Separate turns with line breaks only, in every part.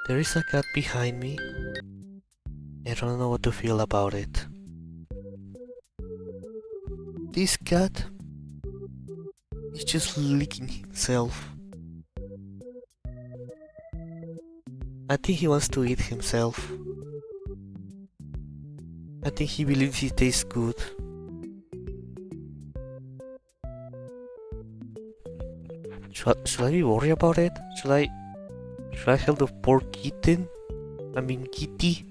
There is a cat behind me. I don't know what to feel about it. This cat is just licking himself. I think he wants to eat himself. I think he believes he tastes good. Should I be worried about it? Should I help the poor kitten? I mean kitty?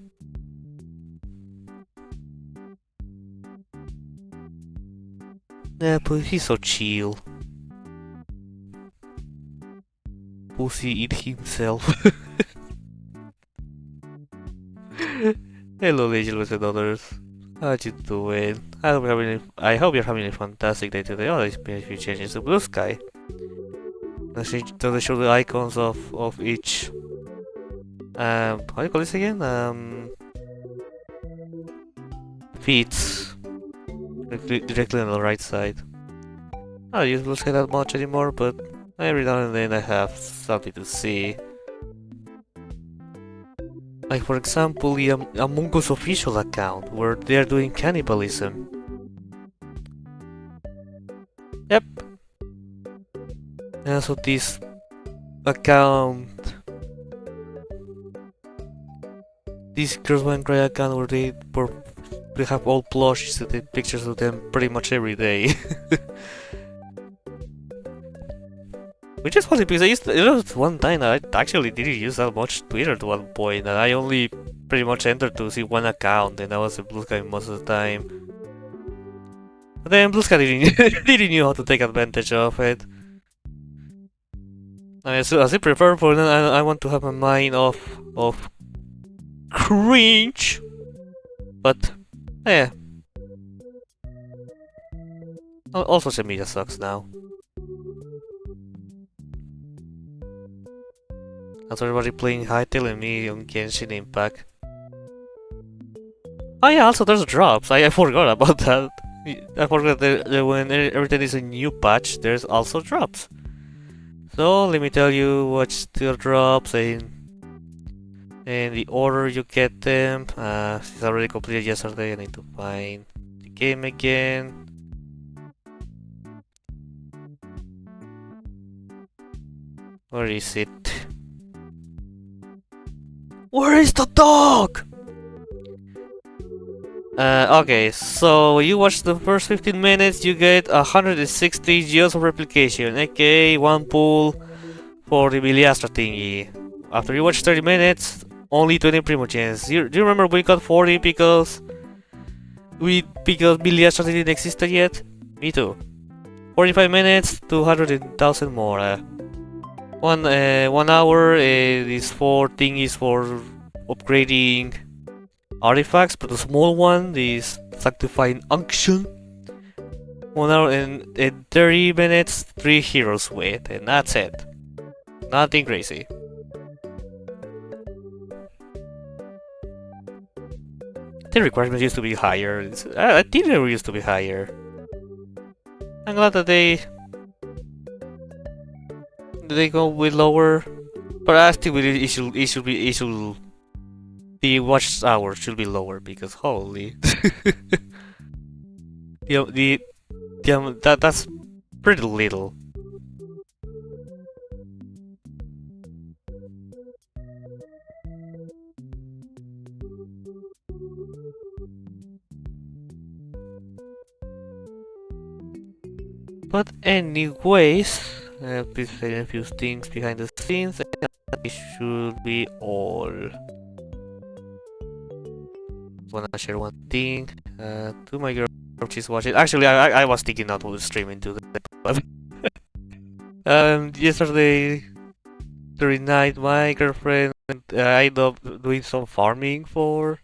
Nah, but he's so chill. Pussy eat himself. Hello, legends and others. How you doing? I hope you're having a fantastic day today. Oh, there's been a few changes to blue sky. Does they show the icons of each how do you call this again? Feeds directly on the right side. I don't use blue sky that much anymore, but every now and then I have something to see. Like for example, the Among Us official account, where they are doing cannibalism. Yep. And also this account, this NOD-KRAI account, where they have all plushes and take pictures of them pretty much every day. Which is funny because there was one time that I actually didn't use that much Twitter at one point, and I only pretty much entered to see one account, and that was a blue sky most of the time. But then blue sky didn't know how to take advantage of it. And as I prepare for that, I want to have a mind of cringe, but yeah. All social media sucks now. That's everybody playing Hytale and me on Genshin Impact. Oh yeah, also there's drops. I forgot about that. I forgot that when every time there's a new patch, there's also drops. So let me tell you what's the drops and the order you get them. It's already completed yesterday. I need to find the game again. Where is it? Where is the dog? Okay, so you watch the first 15 minutes, you get 160 geos of replication, aka one pull for the Biliastra thingy. After you watch 30 minutes, only 20 Primogens. Do you remember we got 40 because Biliastra didn't exist yet? Me too. 45 minutes, 200,000 more. 1 hour, these 4 thingies for upgrading artifacts, but the small one is sanctifying unction. 1 hour and 30 minutes, 3 heroes with, and that's it. Nothing crazy. The requirements used to be higher. I think they used to be higher. I'm glad that they go with lower, but I think it should be the watch hours should be lower because holy, that's pretty little. But anyways, please say a few things behind the scenes, and it should be all. Wanna share one thing to my girl. She's watching. Actually, I was thinking not to stream into the yesterday during night, my girlfriend I ended up doing some farming for.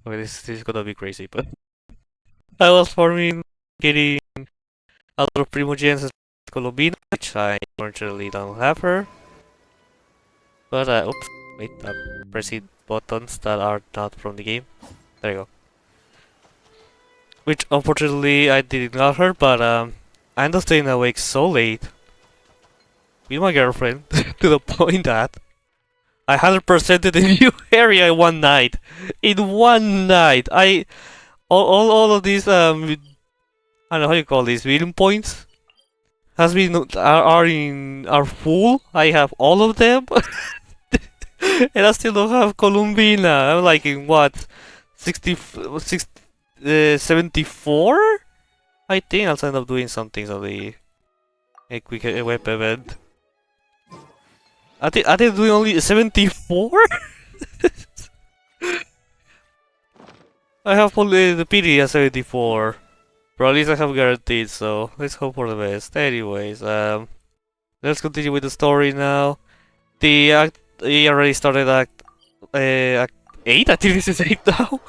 Okay, this is gonna be crazy, but I was farming, getting a lot of Primogens and Colombina, which I unfortunately don't have her. But oops, wait, I'm pressing buttons that are not from the game. There you go. Which unfortunately I did not her, but I ended up staying awake so late with my girlfriend to the point that I 100%ed the new area in one night. In one night, all of these I don't know how you call these villain points has been are full. I have all of them, and I still don't have Columbina. I'm like in what 74? I think I'll end up doing some things on the a quick web event. I think doing only 74. I have only the PD at 74. But at least I have guaranteed, so let's hope for the best. Anyways, let's continue with the story now. The act, he already started act 8? I think this is 8 now.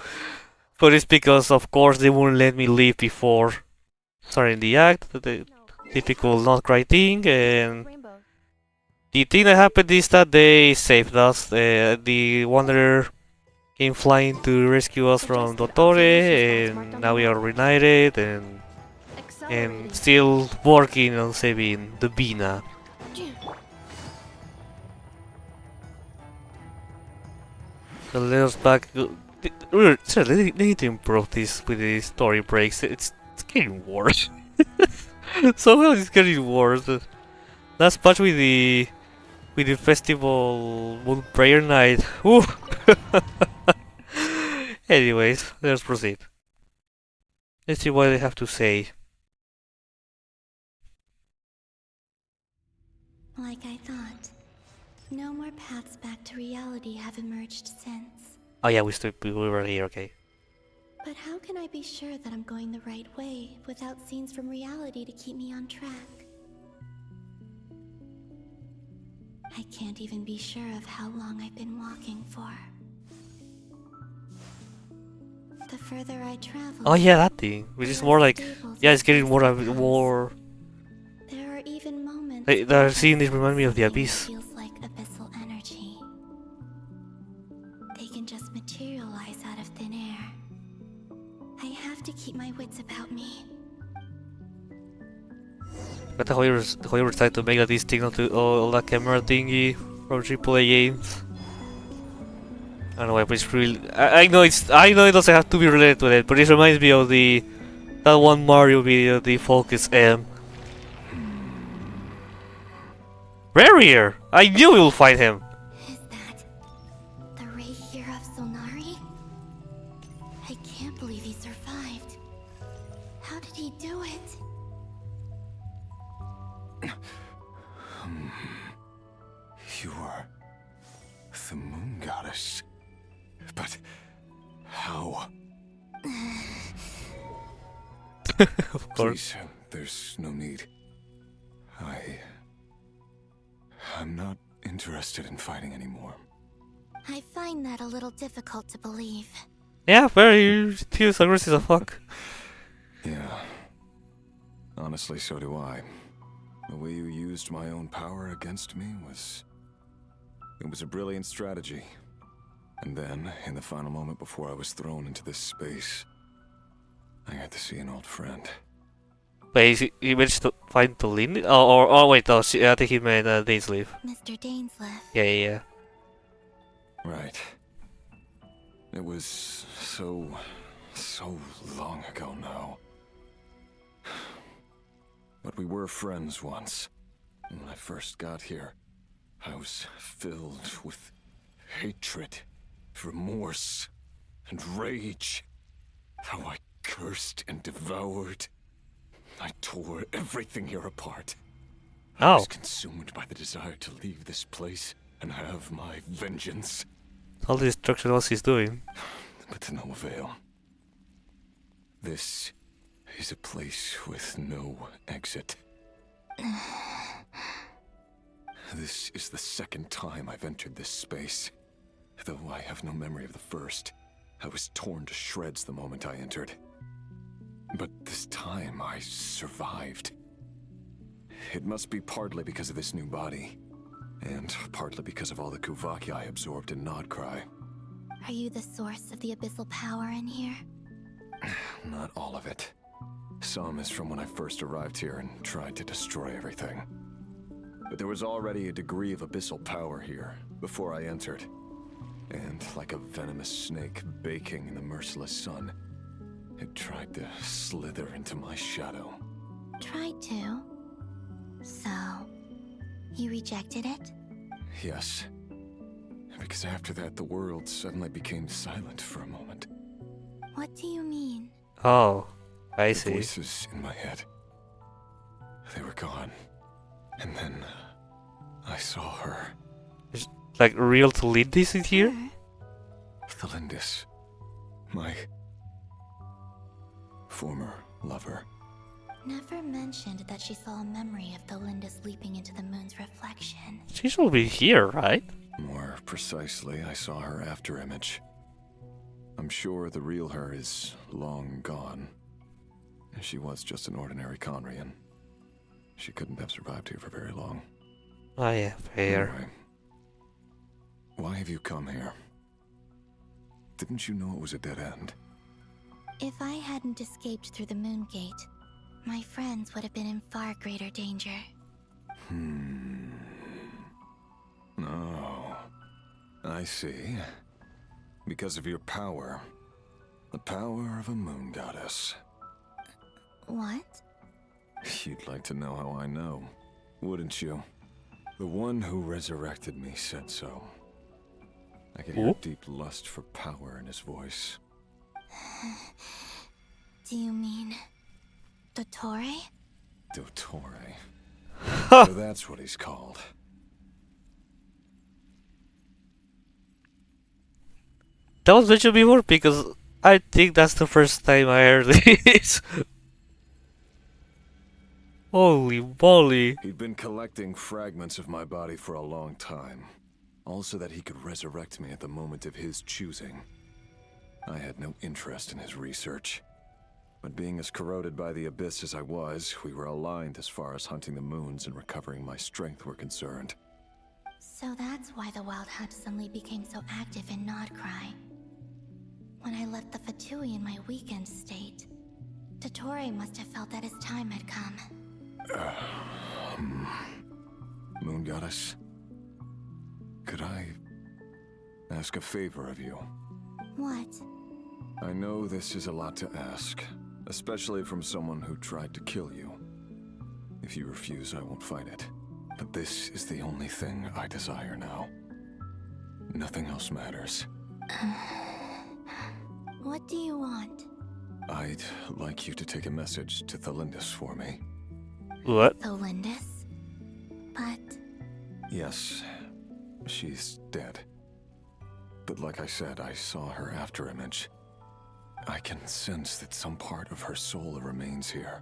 But it's because, of course, they wouldn't let me leave before starting the act. The typical NOD-KRAI thing, and the thing that happened is that they saved us. The Wanderer came flying to rescue us from DOTTORE, and now we are reunited and still working on saving the Bina. So let us back. They need to improve this with the story breaks. It's getting worse. Somehow it's getting worse. Last patch with the festival moon prayer night. Ooh. Anyways, let's proceed. Let's see what they have to say.
Like I thought, no more paths back to reality have emerged since.
Oh yeah, we were here, okay.
But how can I be sure that I'm going the right way without scenes from reality to keep me on track? I can't even be sure of how long I've been walking for. The further I travel...
Oh yeah, that thing, which is more like... Yeah, it's getting more...
There are even moments...
The scene this remind me of the Abyss.
Feels like abyssal energy. They can just materialize out of thin air. I have to keep my wits about me.
But how you decide to make this thing onto all that camera thingy from AAA games. I don't know why, but it's really... I know it doesn't have to be related to it, but it reminds me of that one Mario video, the Focus M. Rarier! I knew we will find him!
Is that the Ray here of Solnari? I can't believe he survived. How did he do it?
You are the moon goddess. But how?
Of course.
Please, there's no need. I'm not interested in fighting anymore.
I find that a little difficult to believe.
Yeah, very serious aggressive as fuck.
Yeah. Honestly, so do I. The way you used my own power against me was... It was a brilliant strategy. And then, in the final moment before I was thrown into this space, I got to see an old friend.
Wait, he managed to find the Lin? Oh wait, no, I think he meant Dainsleif.
Mr. Dainsleif.
Yeah.
Right. It was so long ago now. But we were friends once. When I first got here, I was filled with hatred, remorse, and rage. How I cursed and devoured. I tore everything here apart. I was consumed by the desire to leave this place and have my vengeance.
All the destruction else he's doing.
But to no avail. This is a place with no exit. This is the second time I've entered this space. Though I have no memory of the first. I was torn to shreds the moment I entered. But this time I survived. It must be partly because of this new body. And partly because of all the Kuvaki I absorbed in NOD-KRAI.
Are you the source of the abyssal power in here?
Not all of it. Some is from when I first arrived here and tried to destroy everything. but there was already a degree of abyssal power here before I entered. And like a venomous snake baking in the merciless sun, it tried to slither into my shadow.
Tried to? So, you rejected it?
Yes. Because after that, the world suddenly became silent for a moment.
What do you mean?
Oh, I
The
see.
voices in my head, they were gone. And then I saw her.
Like real to lead this in here?
Her?
Thelindis. My former lover.
Never mentioned that she saw a memory of Thelindis leaping into the moon's reflection.
She should be here, right?
More precisely, I saw her after image. I'm sure the real her is long gone. She was just an ordinary Conrian. She couldn't have survived here for very long.
Oh yeah, fair.
Anyway, why have you come here? Didn't you know it was a dead end?
If I hadn't escaped through the moon gate, my friends would have been in far greater danger.
Oh, I see. Because of your power. The power of a moon goddess.
What?
You'd like to know how I know, wouldn't you? The one who resurrected me said so. I could hear
Who?
deep lust for power in his voice.
Do you mean... DOTTORE?
DOTTORE. So that's what he's called.
That was mentioned before because I think that's the first time I heard this. Holy moly.
He'd been collecting fragments of my body for a long time. Also that he could resurrect me at the moment of his choosing. I had no interest in his research. But being as corroded by the abyss as I was, we were aligned as far as hunting the moons and recovering my strength were concerned.
So that's why the Wild Hunt suddenly became so active in NOD-KRAI. When I left the Fatui in my weakened state, DOTTORE must have felt that his time had come.
Moon Goddess, could I ask a favor of you?
What?
I know this is a lot to ask, especially from someone who tried to kill you. If you refuse, I won't fight it. But this is the only thing I desire now. Nothing else matters.
What do you want?
I'd like you to take a message to Thelindis for me.
What?
Thelindis? But...
Yes, she's dead. But like I said, I saw her after image. I can sense that some part of her soul remains here.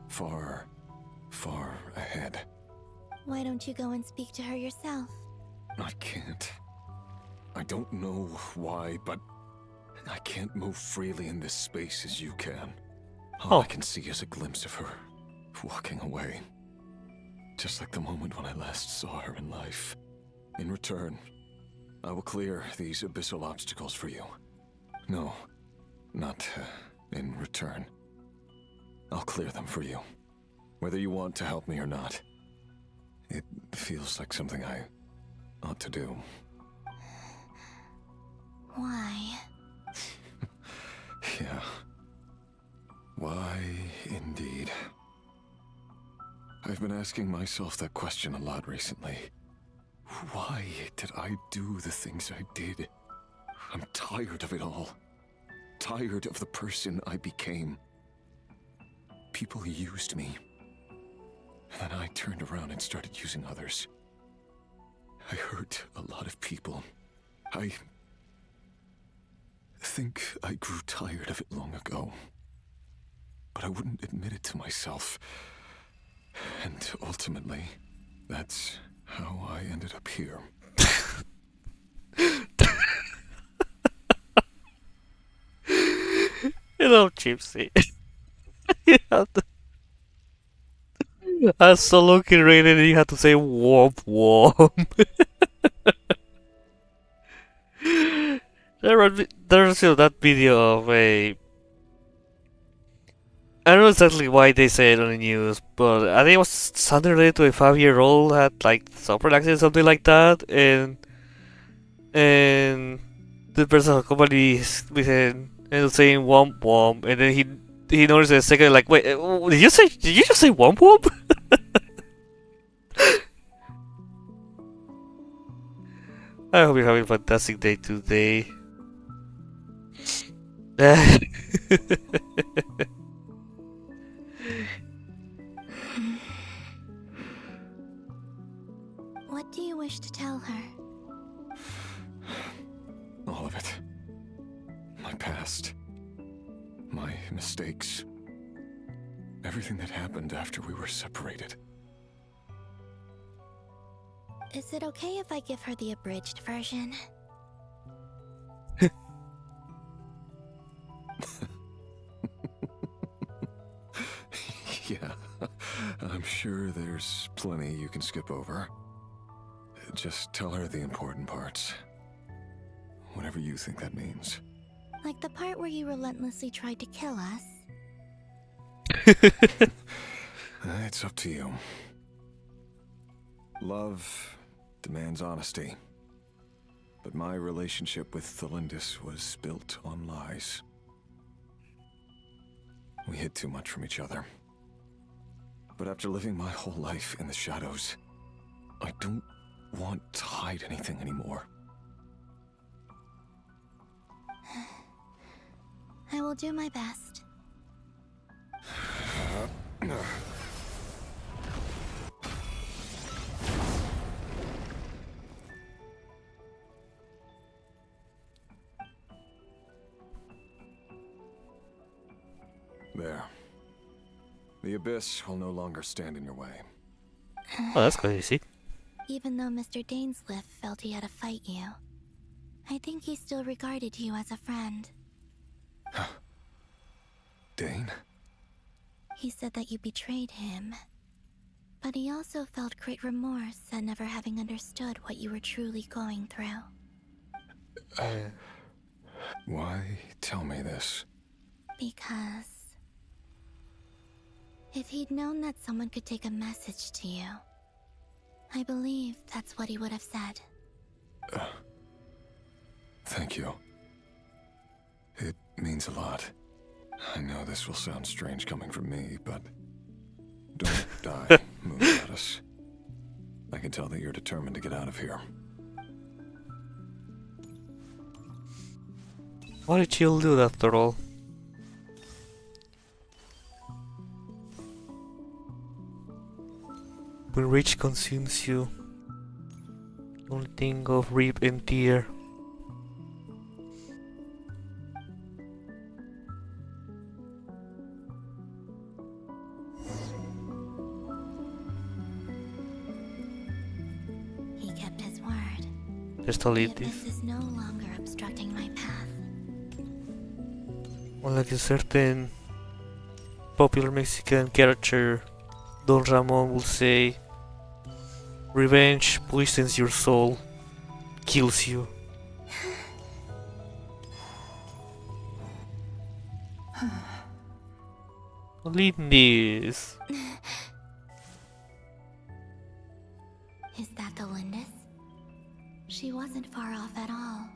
Far, far ahead.
why don't you go and speak to her yourself?
I can't. I don't know why, but I can't move freely in this space as you can. All I can see is a glimpse of her walking away. Just like the moment when I last saw her in life. In return, I will clear these abyssal obstacles for you. No, not in return. I'll clear them for you. Whether you want to help me or not. It feels like something I ought to do.
Why?
Yeah. Why, indeed. I've been asking myself that question a lot recently. Why did I do the things I did? I'm tired of it all. Tired of the person I became. People used me. And then I turned around and started using others. I hurt a lot of people. I think I grew tired of it long ago. But I wouldn't admit it to myself. And ultimately, that's how I ended up here.
You know, Gypsy. You have to... I was so looking rated and you had to say womp womp. There's still that video of a I don't know exactly why they say it on the news, but I think it was something related to a 5-year-old had like some accident, something like that, and the person of the company with him ended up saying womp womp, and then he noticed a second like, wait, did you just say womp womp? I hope you're having a fantastic day today.
What do you wish to tell her?
All of it. My past. My mistakes. Everything that happened after we were separated.
Is it okay if I give her the abridged version?
Yeah, I'm sure there's plenty you can skip over. Just tell her the important parts. Whatever you think that means.
Like the part where you relentlessly tried to kill us?
It's up to you. Love demands honesty. But my relationship with Thelindis was built on lies. We hid too much from each other. But after living my whole life in the shadows, I don't want to hide anything anymore.
I will do my best.
There. The abyss will no longer stand in your way.
Oh, that's good, you see.
Even though Mr. Dainsliff felt he had to fight you, I think he still regarded you as a friend.
Dane?
He said that you betrayed him, but he also felt great remorse at never having understood what you were truly going through.
Why tell me this?
Because if he'd known that someone could take a message to you, I believe that's what he would have said.
Thank you. It means a lot. I know this will sound strange coming from me, but don't die, Moon Goddess. I can tell that you're determined to get out of here.
Why did you do that after all? When rage consumes you, only think of rip and tear.
He kept his word.
Just a
The
little.
abyss is no longer obstructing my path.
Unlike a certain popular Mexican character, Don Ramon will say, revenge poisons your soul, kills you. Lindis.
Is that the Lindis? She wasn't far off at all.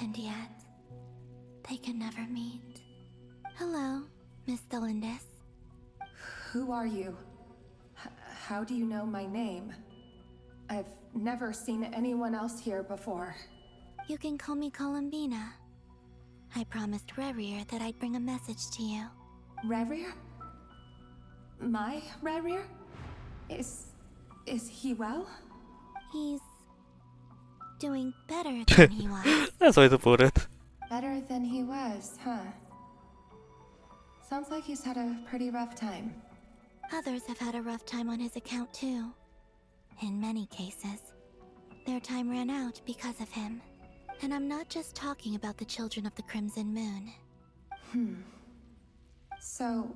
And yet, they can never meet. Hello, Miss Thelindis.
Who are you? How do you know my name? I've never seen anyone else here before.
You can call me Columbina. I promised Rerir that I'd bring a message to you.
Rerir? My Rerir? Is he well?
He's doing better than he was.
That's the way to put it.
Better than he was, huh? Sounds like he's had a pretty rough time.
Others have had a rough time on his account too. In many cases, their time ran out because of him. And I'm not just talking about the children of the Crimson Moon.
So,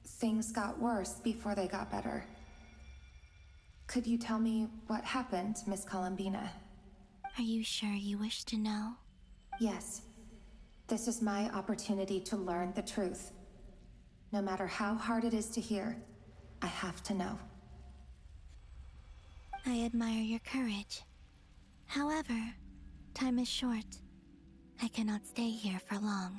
things got worse before they got better. Could you tell me what happened, Miss Columbina?
Are you sure you wish to know?
Yes. This is my opportunity to learn the truth. No matter how hard it is to hear, I have to know.
I admire your courage. However, time is short. I cannot stay here for long.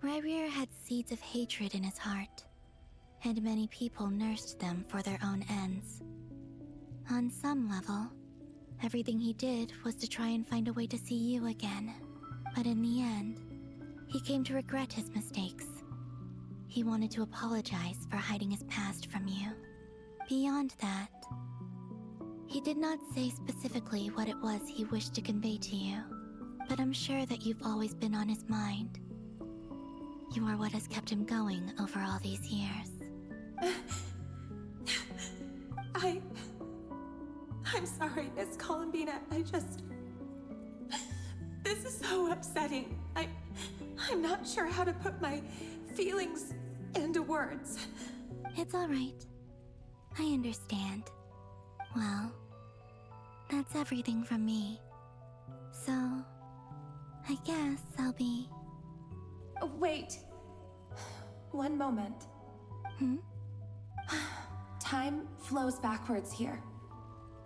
Ryrir had seeds of hatred in his heart, and many people nursed them for their own ends. On some level, everything he did was to try and find a way to see you again. But in the end, he came to regret his mistakes. He wanted to apologize for hiding his past from you. Beyond that, he did not say specifically what it was he wished to convey to you, but I'm sure that you've always been on his mind. You are what has kept him going over all these years.
I'm sorry, Miss Columbina. This is so upsetting. I'm not sure how to put my feelings into words.
It's all right. I understand. Well, that's everything from me. So, I guess I'll be...
Wait. One moment. Time flows backwards here.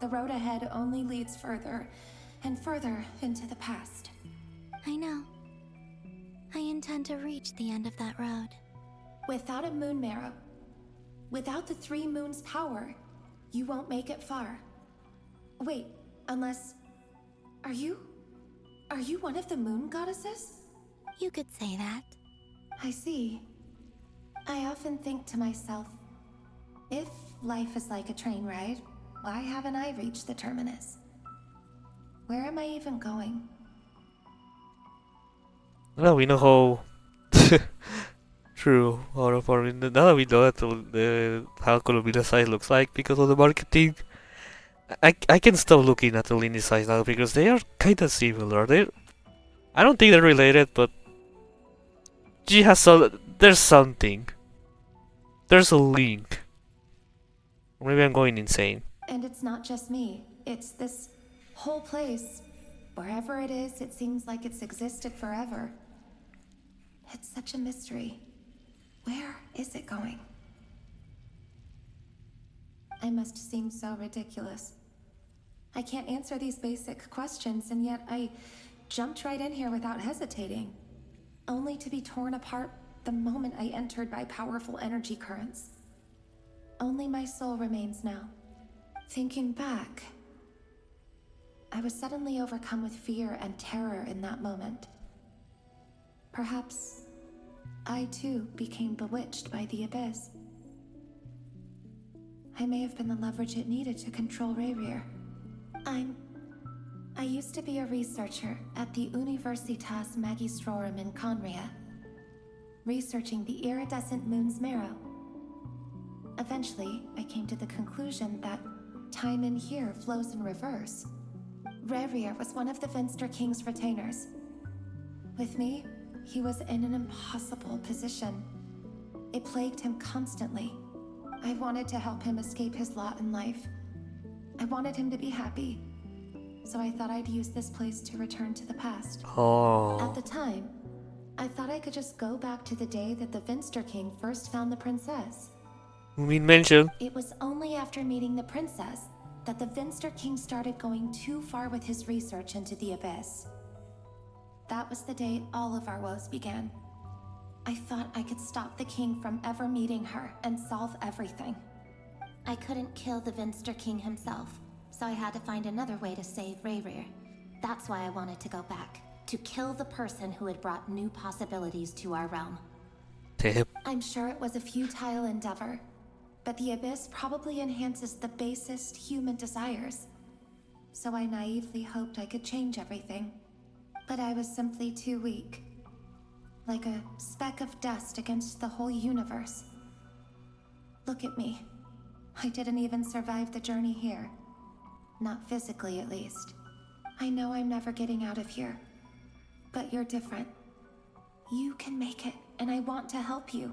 The road ahead only leads further and further into the past.
I know. I intend to reach the end of that road.
Without a moon marrow, without the 3 moons' power, you won't make it far. Wait, unless... Are you one of the moon goddesses?
You could say that.
I see. I often think to myself, if life is like a train ride, why haven't I reached the terminus? Where am I even going?
Now we know how true or for now that we know how Columbia size looks like because of the marketing. I can stop looking at the lineage size now because they are kinda similar. I don't think they're related, but she has there's something. There's a link. Maybe I'm going insane.
And it's not just me. It's this whole place. Wherever it is, it seems like it's existed forever. It's such a mystery. Where is it going? I must seem so ridiculous. I can't answer these basic questions, and yet I jumped right in here without hesitating, only to be torn apart the moment I entered by powerful energy currents. Only my soul remains now. Thinking back, I was suddenly overcome with fear and terror in that moment. Perhaps I too became bewitched by the abyss. I may have been the leverage it needed to control Rayrir. I used to be a researcher at the Universitas Magistrorum in Conria, researching the iridescent moon's marrow. Eventually, I came to the conclusion that time in here flows in reverse. Rayrir was one of the Vinster King's retainers. With me, he was in an impossible position. It plagued him constantly. I wanted to help him escape his lot in life. I wanted him to be happy. So I thought I'd use this place to return to the past.
Oh.
At the time, I thought I could just go back to the day that the Vinster King first found the princess.
Mention.
It was only after meeting the princess that the Vinster King started going too far with his research into the abyss. That was the day all of our woes began. I thought I could stop the king from ever meeting her and solve everything. I couldn't kill the Vinster King himself, so I had to find another way to save Rayrir. That's why I wanted to go back, to kill the person who had brought new possibilities to our realm.
Damn.
I'm sure it was a futile endeavor, but the abyss probably enhances the basest human desires. So I naively hoped I could change everything. But I was simply too weak. Like a speck of dust against the whole universe. Look at me. I didn't even survive the journey here. Not physically, at least. I know I'm never getting out of here. But you're different. You can make it, and I want to help you.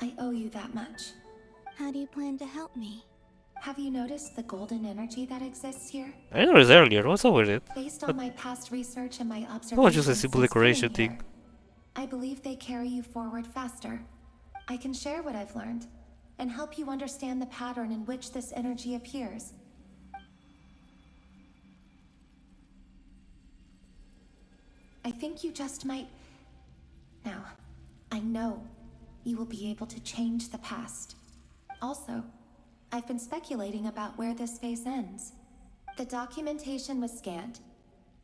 I owe you that much.
How do you plan to help me?
Have you noticed the golden energy that exists here?
I noticed earlier. What's up with it?
Based on my past research and my
It was
observations
just a simple
since
decoration
getting
thing.
here, I believe they carry you forward faster. I can share what I've learned and help you understand the pattern in which this energy appears. I think you just might... Now, I know you will be able to change the past. Also, I've been speculating about where this phase ends. The documentation was scanned,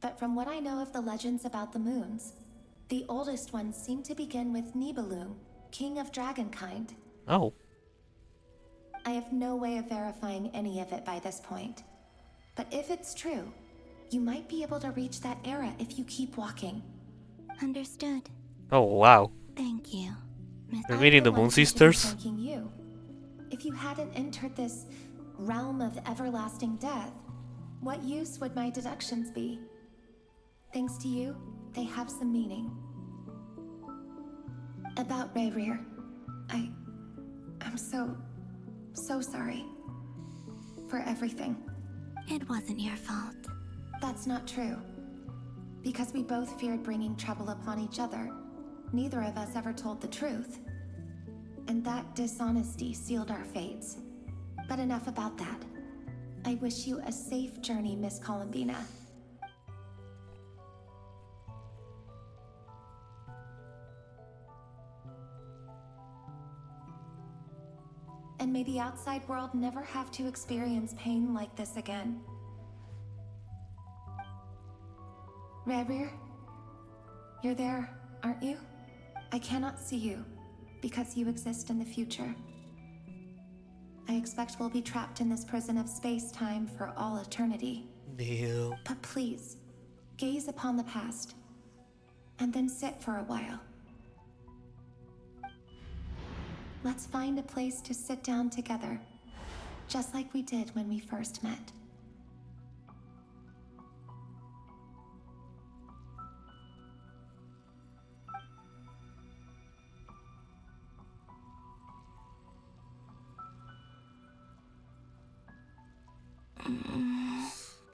but from what I know of the legends about the moons, the oldest ones seem to begin with Nibelung, king of dragonkind.
Oh.
I have no way of verifying any of it by this point. But if it's true, you might be able to reach that era if you keep walking.
Understood.
Oh, wow.
Thank you, Miss.
We're
I'm
meeting the
one
Moon
who should be
Sisters.
thanking you. If you hadn't entered this realm of everlasting death, what use would my deductions be? Thanks to you, they have some meaning. About Rayrear, I'm so sorry. For everything.
It wasn't your fault.
That's not true. Because we both feared bringing trouble upon each other, neither of us ever told the truth. And that dishonesty sealed our fates. But enough about that. I wish you a safe journey, Miss Columbina. And may the outside world never have to experience pain like this again. Rayrear, you're there, aren't you? I cannot see you, because you exist in the future. I expect we'll be trapped in this prison of space-time for all eternity.
Neil.
But please, gaze upon the past, and then sit for a while. Let's find a place to sit down together, just like we did when we first met.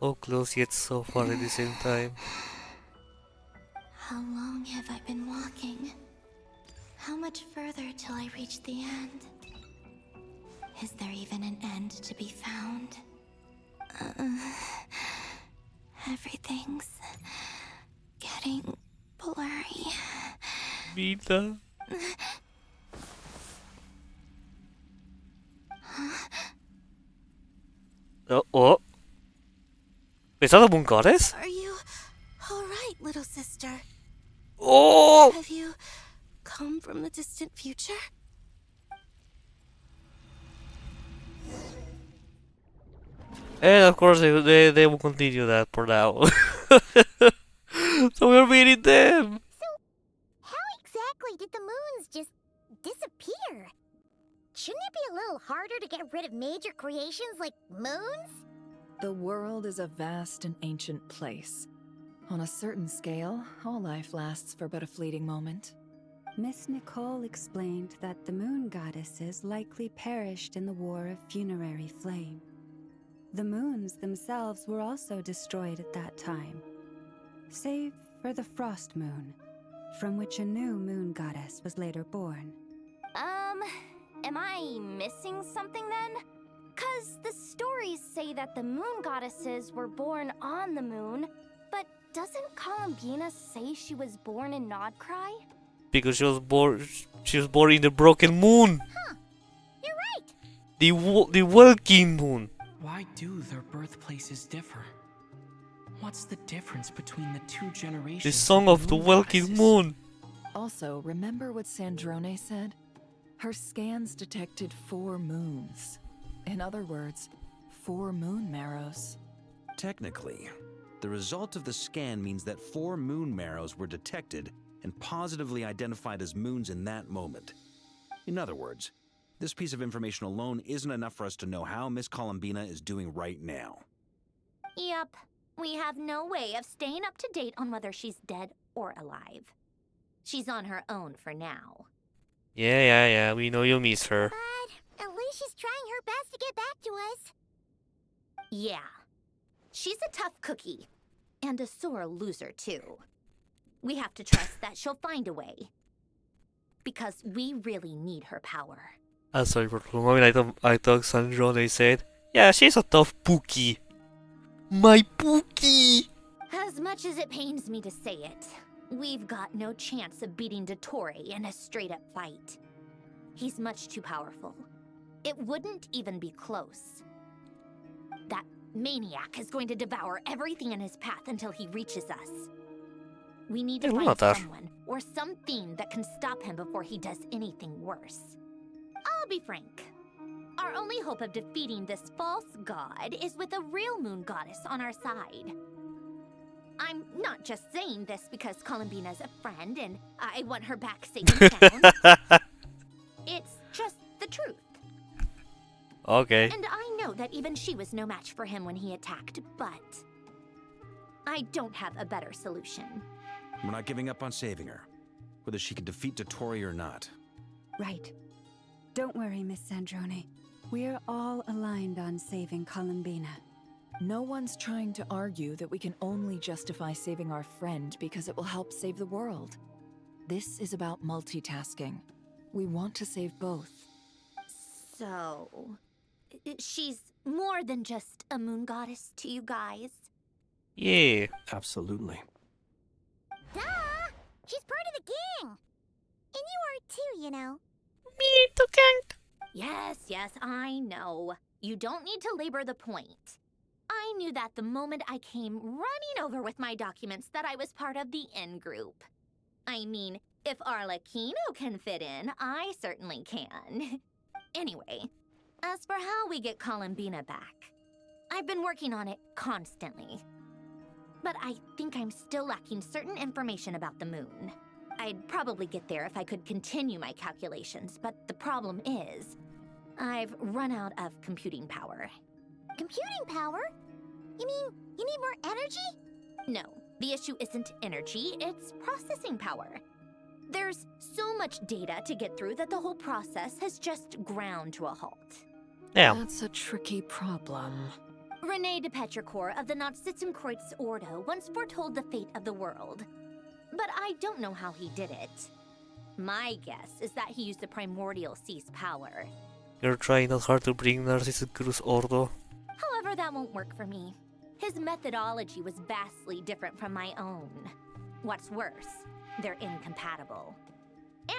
So close yet so far at the same time.
How long have I been walking? How much further till I reach the end? Is there even an end to be found? Everything's getting blurry.
Vita. Oh. Is that a moon goddess?
Are you alright, little sister?
Oh!
Have you come from the distant future?
And of course they will continue that for now. So we're meeting them!
How exactly did the moons just disappear? Shouldn't it be a little harder to get rid of major creations like moons?
The world is a vast and ancient place. On a certain scale, all life lasts for but a fleeting moment.
Miss Nicole explained that the moon goddesses likely perished in the War of Funerary Flame. The moons themselves were also destroyed at that time, save for the Frost Moon, from which a new moon goddess was later born.
Am I missing something then? 'Cause the stories say that the moon goddesses were born on the moon, but doesn't Columbina say she was born in NOD-KRAI?
Because she was born in the broken moon.
Huh, you're right.
The walking moon.
Why do their birthplaces differ? What's the difference between the two generations?
The song of the
moon
walking
goddesses?
moon.
Also, remember what Sandrone said? Her scans detected 4 moons. In other words, 4 moon marrows.
Technically, the result of the scan means that 4 moon marrows were detected and positively identified as moons in that moment. In other words, this piece of information alone isn't enough for us to know how Miss Columbina is doing right now.
Yep, we have no way of staying up to date on whether she's dead or alive. She's on her own for now.
Yeah, we know you miss her.
But at least she's trying her best to get back to us. Yeah. She's a tough cookie. And a sore loser, too. We have to trust that she'll find a way. Because we really need her power.
Sorry for the moment, I thought Sandrone said, yeah, she's a tough Pookie. My Pookie!
As much as it pains me to say it, we've got no chance of beating DOTTORE in a straight-up fight. He's much too powerful. It wouldn't even be close. That maniac is going to devour everything in his path until he reaches us. We need to find someone or something that can stop him before he does anything worse. I'll be frank. Our only hope of defeating this false god is with a real moon goddess on our side. I'm not just saying this because Columbina's a friend and I want her back safe and sound. It's just the truth.
Okay.
And I know that even she was no match for him when he attacked, but I don't have a better solution.
We're not giving up on saving her, whether she can defeat DOTTORE or not.
Right. Don't worry, Miss Sandrone. We're all aligned on saving Columbina.
No one's trying to argue that we can only justify saving our friend because it will help save the world. This is about multitasking. We want to save both.
So, she's more than just a moon goddess to you guys?
Yeah.
Absolutely.
Duh! She's part of the gang! And you are too, you know.
Me too, gang.
Yes, I know. You don't need to labor the point. I knew that the moment I came running over with my documents that I was part of the in-group. I mean, if Arlecchino can fit in, I certainly can. Anyway, as for how we get Columbina back, I've been working on it constantly. But I think I'm still lacking certain information about the moon. I'd probably get there if I could continue my calculations, but the problem is, I've run out of computing power. Computing power? You mean you need more energy? No, the issue isn't energy, it's processing power. There's so much data to get through that the whole process has just ground to a halt.
Damn.
That's a tricky problem.
René de Petrichor of the NOD-KRAI Ordo once foretold the fate of the world. But I don't know how he did it. My guess is that he used the primordial sea's power.
You're trying not hard to bring Narcissus Ordo.
However, that won't work for me. His methodology was vastly different from my own. What's worse, they're incompatible.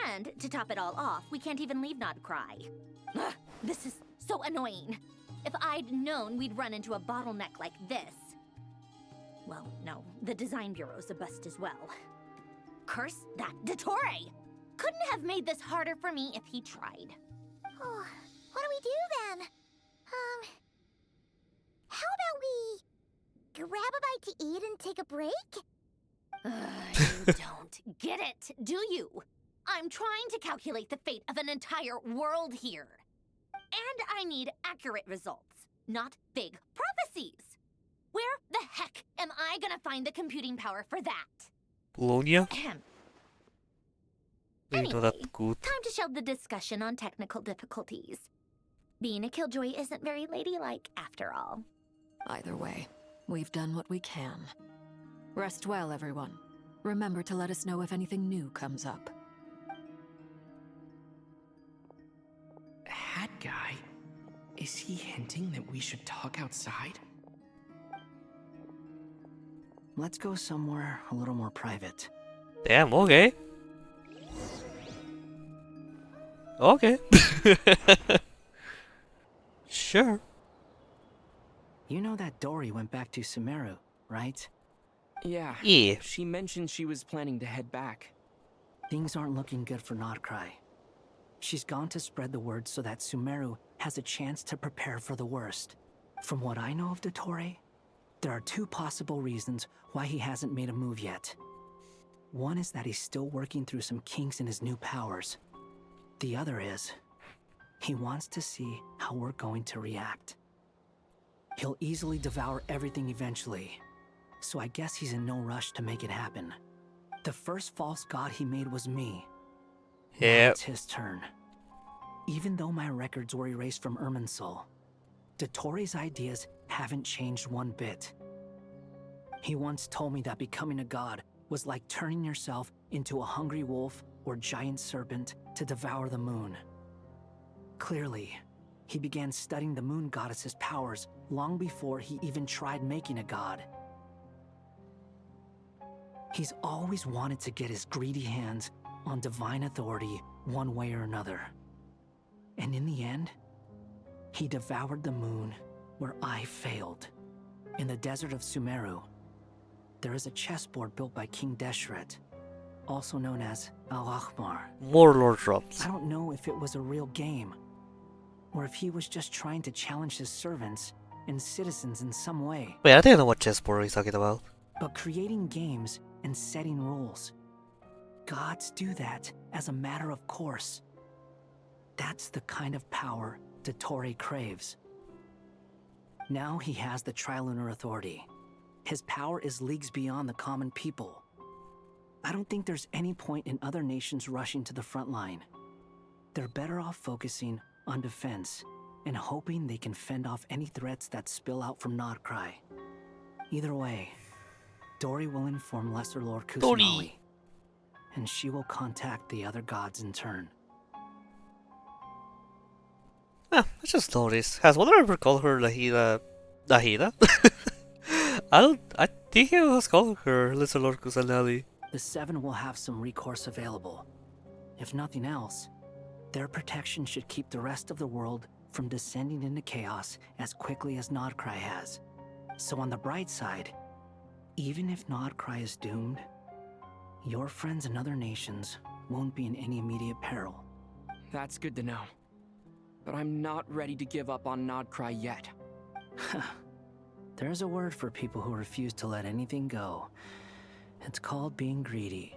And, to top it all off, we can't even leave NOD-KRAI. Ugh, this is so annoying. If I'd known we'd run into a bottleneck like this... Well, no, the design bureau's a bust as well. Curse that DOTTORE! Couldn't have made this harder for me if he tried. Oh, what do we do then? How about we grab a bite to eat and take a break? You don't get it, do you? I'm trying to calculate the fate of an entire world here. And I need accurate results, not vague prophecies. Where the heck am I gonna find the computing power for that?
Polonia? Maybe
Anyway,
not that good.
time to shelve the discussion on technical difficulties. Being a killjoy isn't very ladylike after all.
Either way, we've done what we can. Rest well, everyone. Remember to let us know if anything new comes up.
Hat guy? Is he hinting that we should talk outside?
Let's go somewhere a little more private.
Damn, okay. Okay. Sure.
You know that Dory went back to Sumeru, right?
Yeah.
Yeah.
She mentioned she was planning to head back.
Things aren't looking good for NOD-KRAI. She's gone to spread the word so that Sumeru has a chance to prepare for the worst. From what I know of DOTTORE, there are two possible reasons why he hasn't made a move yet. One is that he's still working through some kinks in his new powers. The other is, he wants to see how we're going to react. He'll easily devour everything eventually, so I guess he's in no rush to make it happen. The first false god he made was me. Now
Yeah.
it's his turn. even though my records were erased from Irminsul, Dottore's ideas haven't changed one bit. He once told me that becoming a god was like turning yourself into a hungry wolf or giant serpent to devour the moon. Clearly, he began studying the moon goddess's powers long before he even tried making a god. He's always wanted to get his greedy hands on divine authority one way or another. And in the end, he devoured the moon where I failed. In the desert of Sumeru, there is a chessboard built by King Deshret, also known as Al-Ahmar.
More lore drops.
I don't know if it was a real game, or if he was just trying to challenge his servants and citizens in some way.
Wait, I didn't know what chessboard he's talking about.
But creating games and setting rules, gods do that as a matter of course. That's the kind of power DOTTORE craves. Now he has the Trilunar Authority. His power is leagues beyond the common people. I don't think there's any point in other nations rushing to the front line. They're better off focusing on defense and hoping they can fend off any threats that spill out from NOD-KRAI. Either way, Dori will inform Lesser Lord Kusanali, and she will contact the other gods in turn.
I just noticed. Has one ever called her Lahida? I think he was calling her Lesser Lord Kusanali.
The Seven will have some recourse available. If nothing else, their protection should keep the rest of the world from descending into chaos as quickly as NOD-KRAI has. So on the bright side, even if NOD-KRAI is doomed, your friends in other nations won't be in any immediate peril.
That's good to know. But I'm not ready to give up on NOD-KRAI yet.
There's a word for people who refuse to let anything go. It's called being greedy.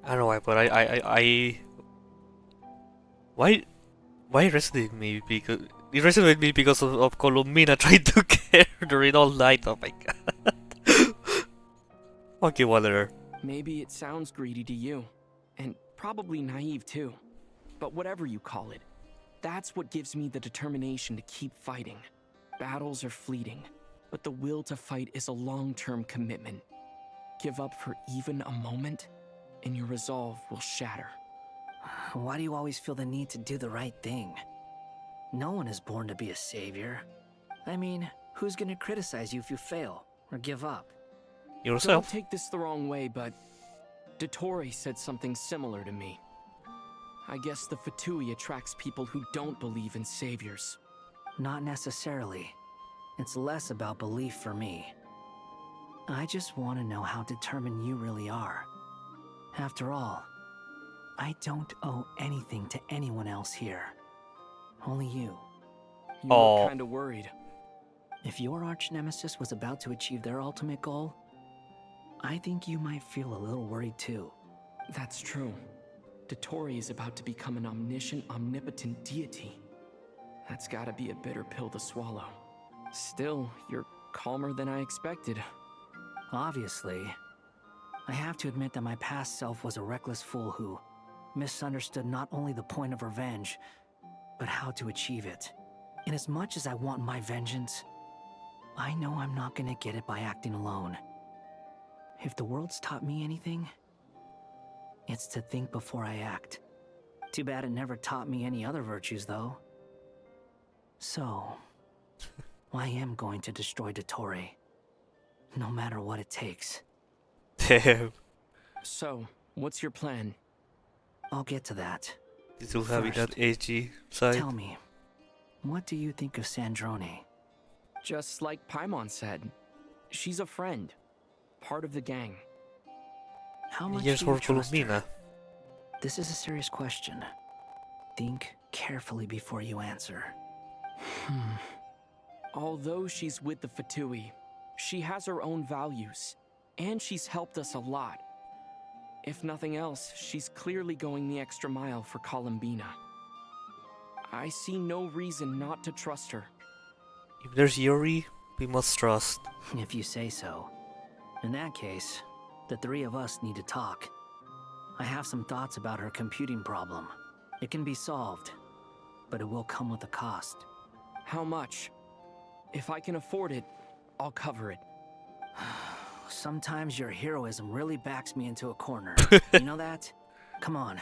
I don't know why, but why it resonated with me because it resonated with me because of Columbina trying to get her during all night. Oh my god. Okay, whatever.
Maybe it sounds greedy to you, and probably naive too. But whatever you call it, that's what gives me the determination to keep fighting. Battles are fleeting, but the will to fight is a long-term commitment. Give up for even a moment, and your resolve will shatter.
Why do you always feel the need to do the right thing? No one is born to be a savior. I mean, who's gonna criticize you if you fail or give up?
Yourself.
Don't take this the wrong way, but DOTTORE said something similar to me. I guess the Fatui attracts people who don't believe in saviors.
Not necessarily. It's less about belief for me. I just want to know how determined you really are. After all, I don't owe anything to anyone else here. Only you.
You look kinda worried.
If your arch-nemesis was about to achieve their ultimate goal, I think you might feel a little worried too.
That's true. DOTTORE is about to become an omniscient, omnipotent deity. That's gotta be a bitter pill to swallow. Still, you're calmer than I expected.
Obviously. I have to admit that my past self was a reckless fool who misunderstood not only the point of revenge, but how to achieve it. And as much as I want my vengeance, I know I'm not gonna get it by acting alone. If the world's taught me anything, it's to think before I act. Too bad it never taught me any other virtues, though. So, I am going to destroy DOTTORE, no matter what it takes.
Damn.
So, what's your plan?
I'll get to that.
Still having that edgy side.
Tell me, what do you think of Sandrone?
Just like Paimon said, she's a friend, part of the gang.
How much
Yes,
do you
for
trust her?
Columbina.
This is a serious question. Think carefully before you answer.
Although she's with the Fatui, she has her own values, and she's helped us a lot. If nothing else, she's clearly going the extra mile for Columbina. I see no reason not to trust her.
If there's Yuri, we must trust.
If you say so. In that case, the three of us need to talk. I have some thoughts about her computing problem. It can be solved, but it will come with a cost.
How much? If I can afford it, I'll cover it.
Sometimes your heroism really backs me into a corner. You know that? Come on,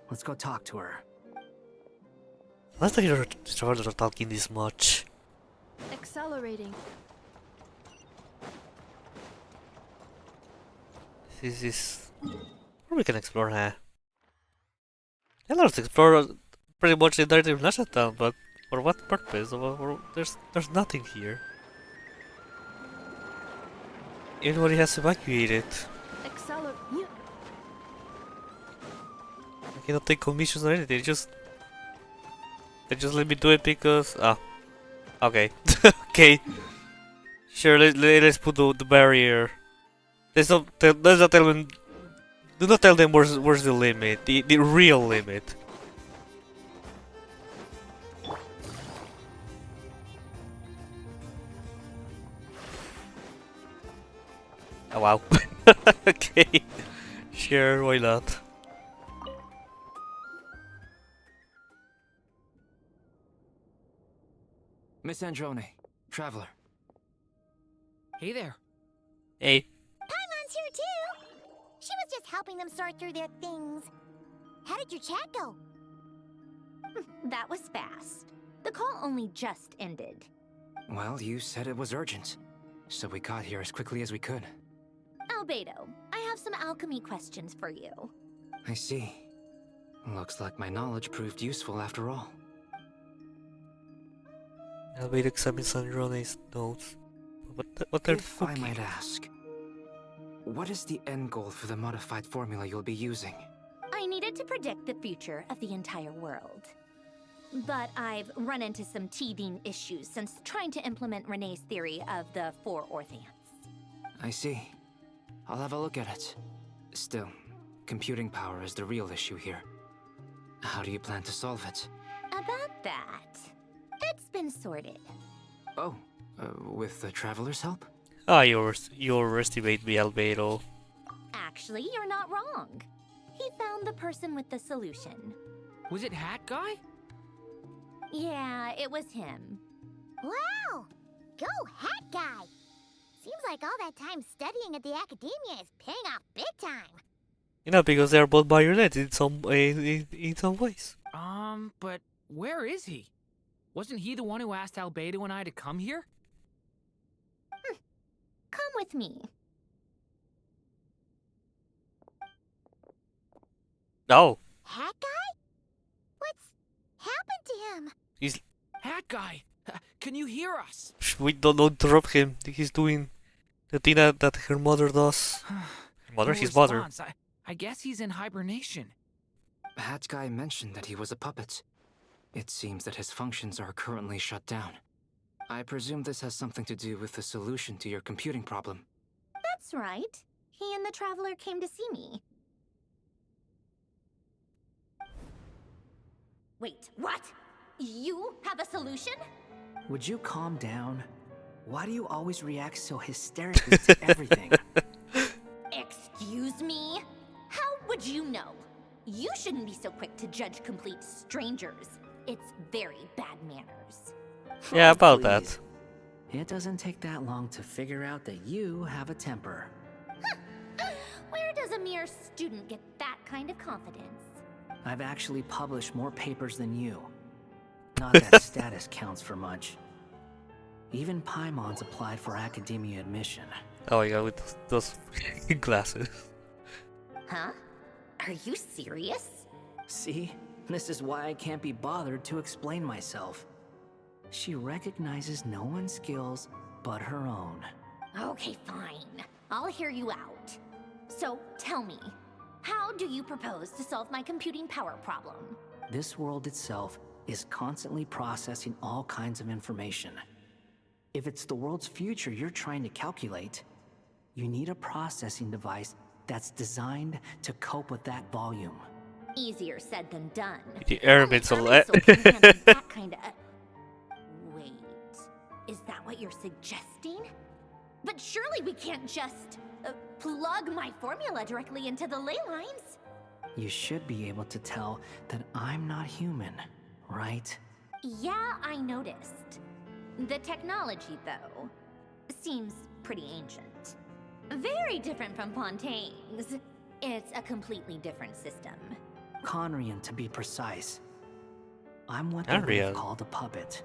let's go talk to her.
Let's not hear her talking this much.
Accelerating.
This is... we can explore, huh? Yeah, let's explore pretty much the entire international town, but for what purpose? There's nothing here. Everybody has evacuated.
Accelerate.
I cannot take commissions or anything. They just let me do it because okay. Okay. Sure, let's put the barrier. Let's not tell them. Do not tell them where's the limit, the real limit. Oh wow. Okay. Sure, why not?
Miss Androne, traveler.
Hey there.
Hey.
Paimon's here too! She was just helping them sort through their things. How did your chat go?
That was fast. The call only just ended.
Well, you said it was urgent, so we got here as quickly as we could.
Albedo, I have some alchemy questions for you.
I see. Looks like my knowledge proved useful after all.
I'll be examining Sandrone's notes. What they're
If I might ask, what is the end goal for the modified formula you'll be using?
I needed to predict the future of the entire world. But I've run into some teething issues since trying to implement Renee's theory of the 4 Orthants.
I see. I'll have a look at it. Still, computing power is the real issue here. How do you plan to solve it?
About that, it's been sorted.
Oh, with the Traveler's help?
Ah, you overestimate me, Albedo.
Actually, you're not wrong. He found the person with the solution.
Was it Hat Guy?
Yeah, it was him.
Wow! Go Hat Guy! Seems like all that time studying at the academia is paying off big time.
You know, because they are both marionettes in some ways.
But where is he? Wasn't he the one who asked Albedo and I to come here?
Come with me.
No.
Hat Guy? What's happened to him?
He's...
Hat Guy! Can you hear us?
We don't interrupt him. He's doing the thing that her mother does. Her mother?
No
His mother.
response. I guess he's in hibernation.
Hat Guy mentioned that he was a puppet. It seems that his functions are currently shut down. I presume this has something to do with the solution to your computing problem.
That's right. He and the Traveler came to see me. Wait, what? You have a solution?
Would you calm down? Why do you always react so hysterically to everything?
Excuse me? How would you know? You shouldn't be so quick to judge complete strangers. It's very bad manners.
Yeah, about
Please.
that.
It doesn't take that long to figure out that you have a temper.
Where does a mere student get that kind of confidence?
I've actually published more papers than you. Not that status counts for much. Even Paimon's applied for academia admission.
Oh my god, with those glasses.
Huh? Are you serious?
See? This is why I can't be bothered to explain myself. She recognizes no one's skills but her own.
Okay, fine. I'll hear you out. So, tell me, how do you propose to solve my computing power problem?
This world itself is constantly processing all kinds of information. If it's the world's future you're trying to calculate, you need a processing device that's designed to cope with that volume.
Easier said than done.
The airmates
Only
are
Iso can handle that kind of... Wait, is that what you're suggesting? But surely we can't just plug my formula directly into the ley lines.
You should be able to tell that I'm not human, right?
Yeah, I noticed. The technology, though, seems pretty ancient. Very different from Fontaine's. It's a completely different system.
Conrian, to be precise. I'm what they would have
Conrian.
called a puppet.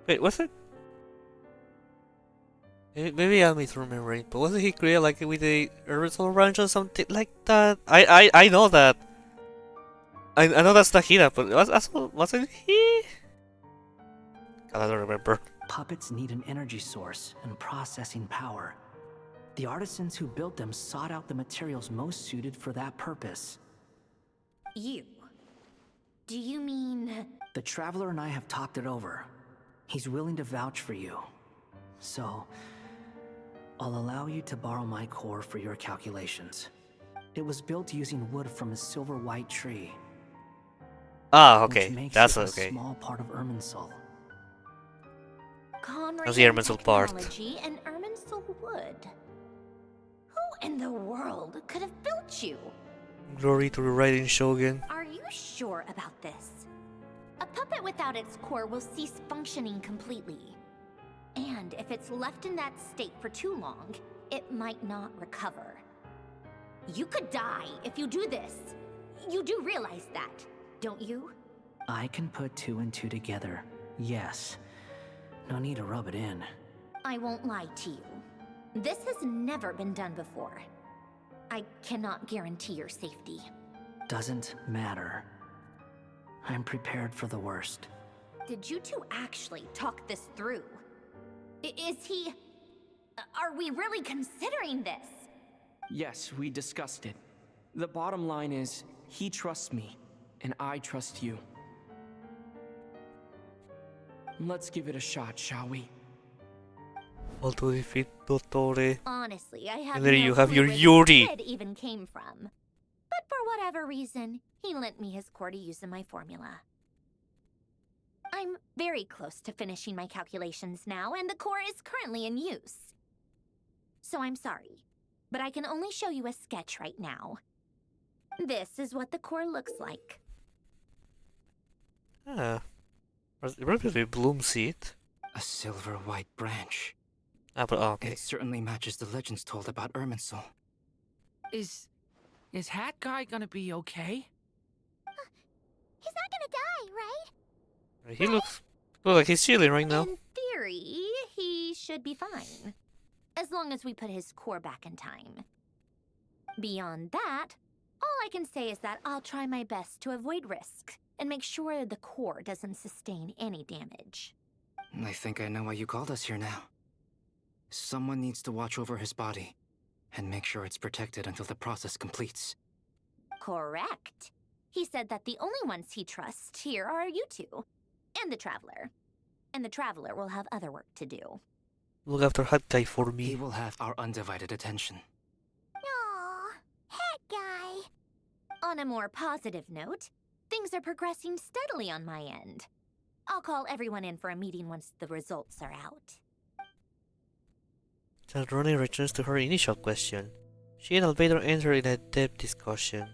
Wait, was it? Maybe I'm misremembering, but wasn't he created like with a Urusal Ranch or something like that? I know that. I know that's Tahira, but wasn't he? God, I don't remember.
Puppets need an energy source and processing power. The artisans who built them sought out the materials most suited for that purpose.
You? Do you mean...
The Traveler and I have talked it over. He's willing to vouch for you. So, I'll allow you to borrow my core for your calculations. It was built using wood from a silver white tree.
Ah, okay.
Which makes
That's
it
okay.
a small part of Irminsul.
That's the Irminsul part.
Technology and Irminsul wood. Who in the world could have built you?
Glory to the Riding Shogun.
Are you sure about this? A puppet without its core will cease functioning completely. And if it's left in that state for too long, it might not recover. You could die if you do this. You do realize that, don't you?
I can put 2 and 2 together, yes. No need to rub it in.
I won't lie to you. This has never been done before. I cannot guarantee your safety.
Doesn't matter. I'm prepared for the worst.
Did you two actually talk this through? Is he... Are we really considering this?
Yes, we discussed it. The bottom line is, he trusts me, and I trust you. Let's give it a shot, shall we?
All to defeat Dottore.
Honestly, I have
And there
no
you have
clue
your
where this
Yuri.
kid even came from. But for whatever reason, he lent me his core to use in my formula. I'm very close to finishing my calculations now, and the core is currently in use. So I'm sorry, but I can only show you a sketch right now. This is what the core looks like.
Ah. Relatively bloom seed.
A silver white branch.
Ah, but okay.
It certainly matches the legends told about Irminsul.
Is Hat Guy gonna be okay?
He's not gonna die, right?
He looks like he's chilling right now.
In theory, he should be fine. As long as we put his core back in time. Beyond that, all I can say is that I'll try my best to avoid risk and make sure the core doesn't sustain any damage.
I think I know why you called us here now. Someone needs to watch over his body and make sure it's protected until the process completes.
Correct. He said that the only ones he trusts here are you two, and the Traveler. And the Traveler will have other work to do.
Look after Hat Guy for
He
me.
will have our undivided attention.
Aww, Hat Guy.
On a more positive note, things are progressing steadily on my end. I'll call everyone in for a meeting once the results are out.
Chandroni returns to her initial question. She and Albedo enter in a depth discussion.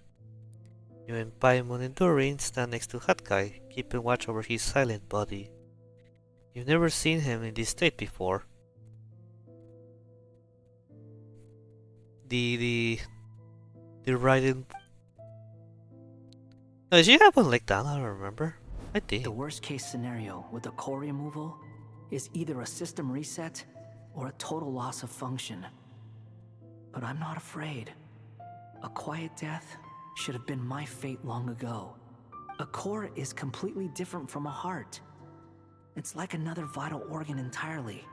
You and Paimon and Doreen stand next to Hat Guy, keeping watch over his silent body. You've never seen him in this state before. The riding... Does she have one like that? I don't remember. I think.
The worst case scenario with the core removal is either a system reset or a total loss of function. But I'm not afraid. A quiet death should have been my fate long ago. A core is completely different from a heart. It's like another vital organ entirely.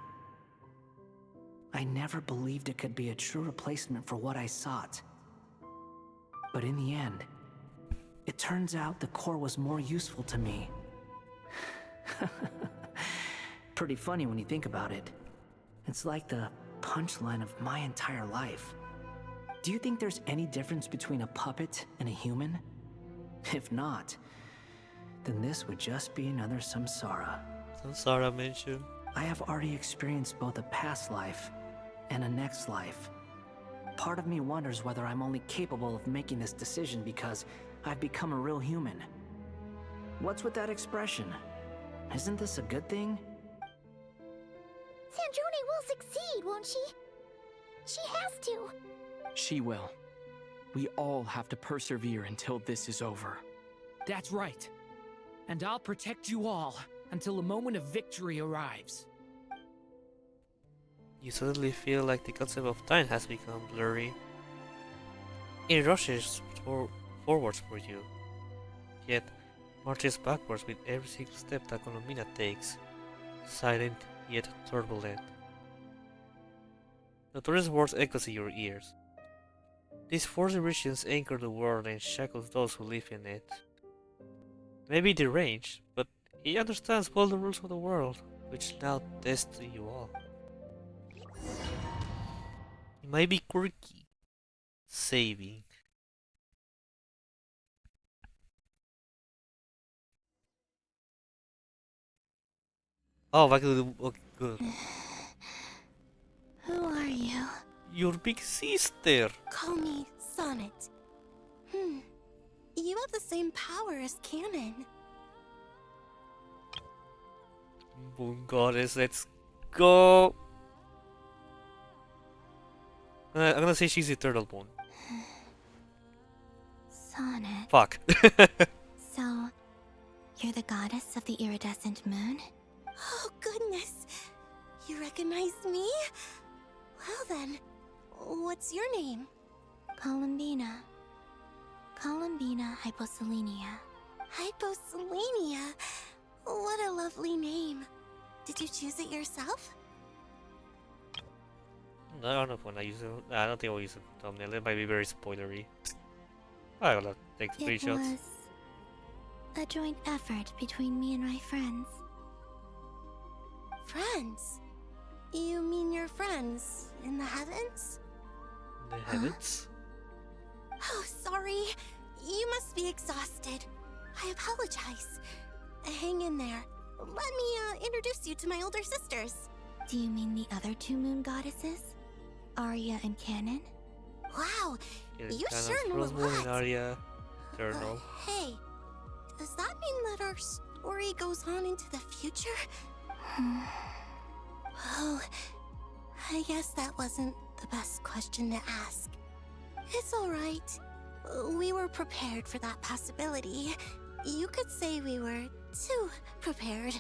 I never believed it could be a true replacement for what I sought. But in the end, it turns out the core was more useful to me. Pretty funny when you think about it. It's like the punchline of my entire life. Do you think there's any difference between a puppet and a human? If not, then this would just be another samsara.
Samsara mentioned.
I have already experienced both a past life and a next life. part of me wonders whether I'm only capable of making this decision because I've become a real human. What's with that expression? Isn't this a good thing?
Sandrone will succeed, won't she? She has to.
She will. We all have to persevere until this is over.
That's right. And I'll protect you all until a moment of victory arrives.
You suddenly feel like the concept of time has become blurry. It rushes forwards for you, yet marches backwards with every single step that Colombina takes, silent yet turbulent. Dottore's words echoes in your ears. These four dimensions anchor the world and shackles those who live in it. Maybe deranged, but he understands well the rules of the world, which now test you all. He might be quirky, saving. Oh, back to the okay, good.
Who are you?
Your big sister.
Call me Sonnet. You have the same power as Canon.
Moon Goddess, let's go. I'm gonna say she's Eternal Moon.
Sonnet.
Fuck.
So, you're the goddess of the iridescent moon?
Oh, goodness. You recognize me? Well then, what's your name?
Columbina. Columbina Hyposelenia.
Hyposelenia? What a lovely name. Did you choose it yourself?
I don't know if when I use it. I don't think I'll use a thumbnail. It might be very spoilery. I will take
It
screenshots.
was a joint effort between me and my friends.
Friends? You mean your friends in the heavens?
The heavens?
Oh, sorry. You must be exhausted. I apologize. Hang in there. Let me introduce you to my older sisters.
Do you mean the other two moon goddesses? Arya and Canon?
Wow,
Yeah,
you
kind
sure
of
know a
Rose Moon and
lot.
Arya. Eternal.
Hey, does that mean that our story goes on into the future? Oh, I guess that wasn't the best question to ask. It's alright. We were prepared for that possibility. You could say we were too prepared.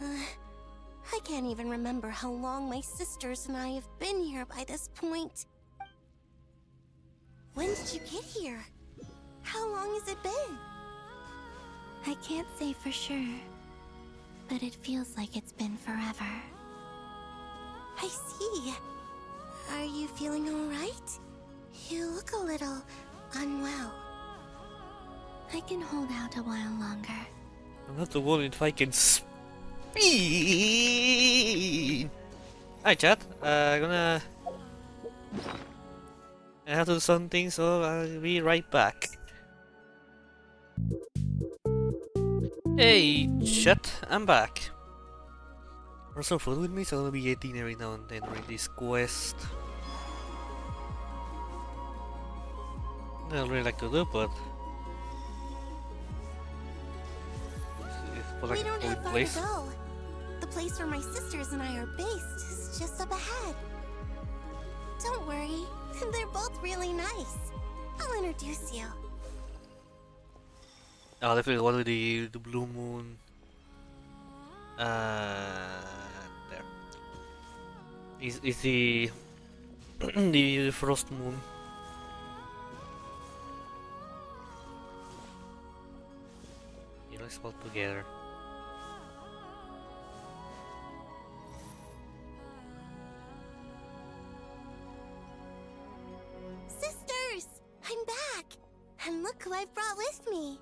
I can't even remember how long my sisters and I have been here by this point. When did you get here? How long has it been?
I can't say for sure, but it feels like it's been forever.
I see. Are you feeling alright? You look a little unwell.
I can hold out a while longer.
I'm not the one if I can speed. Hi chat, I have to do something, so I'll be right back. Hey chat, I'm back. For some fun with me, so I'm gonna be eating every now and then during this quest. I don't really like to do, but it's like
We
a
don't
cool
have far
place.
to go. The place where my sisters and I are based is just up ahead. Don't worry, they're both really nice. I'll introduce you.
Oh, definitely one with the blue moon. There. Is the the frost moon. You know, it's all together.
Sisters, I'm back. And look who I've brought with me.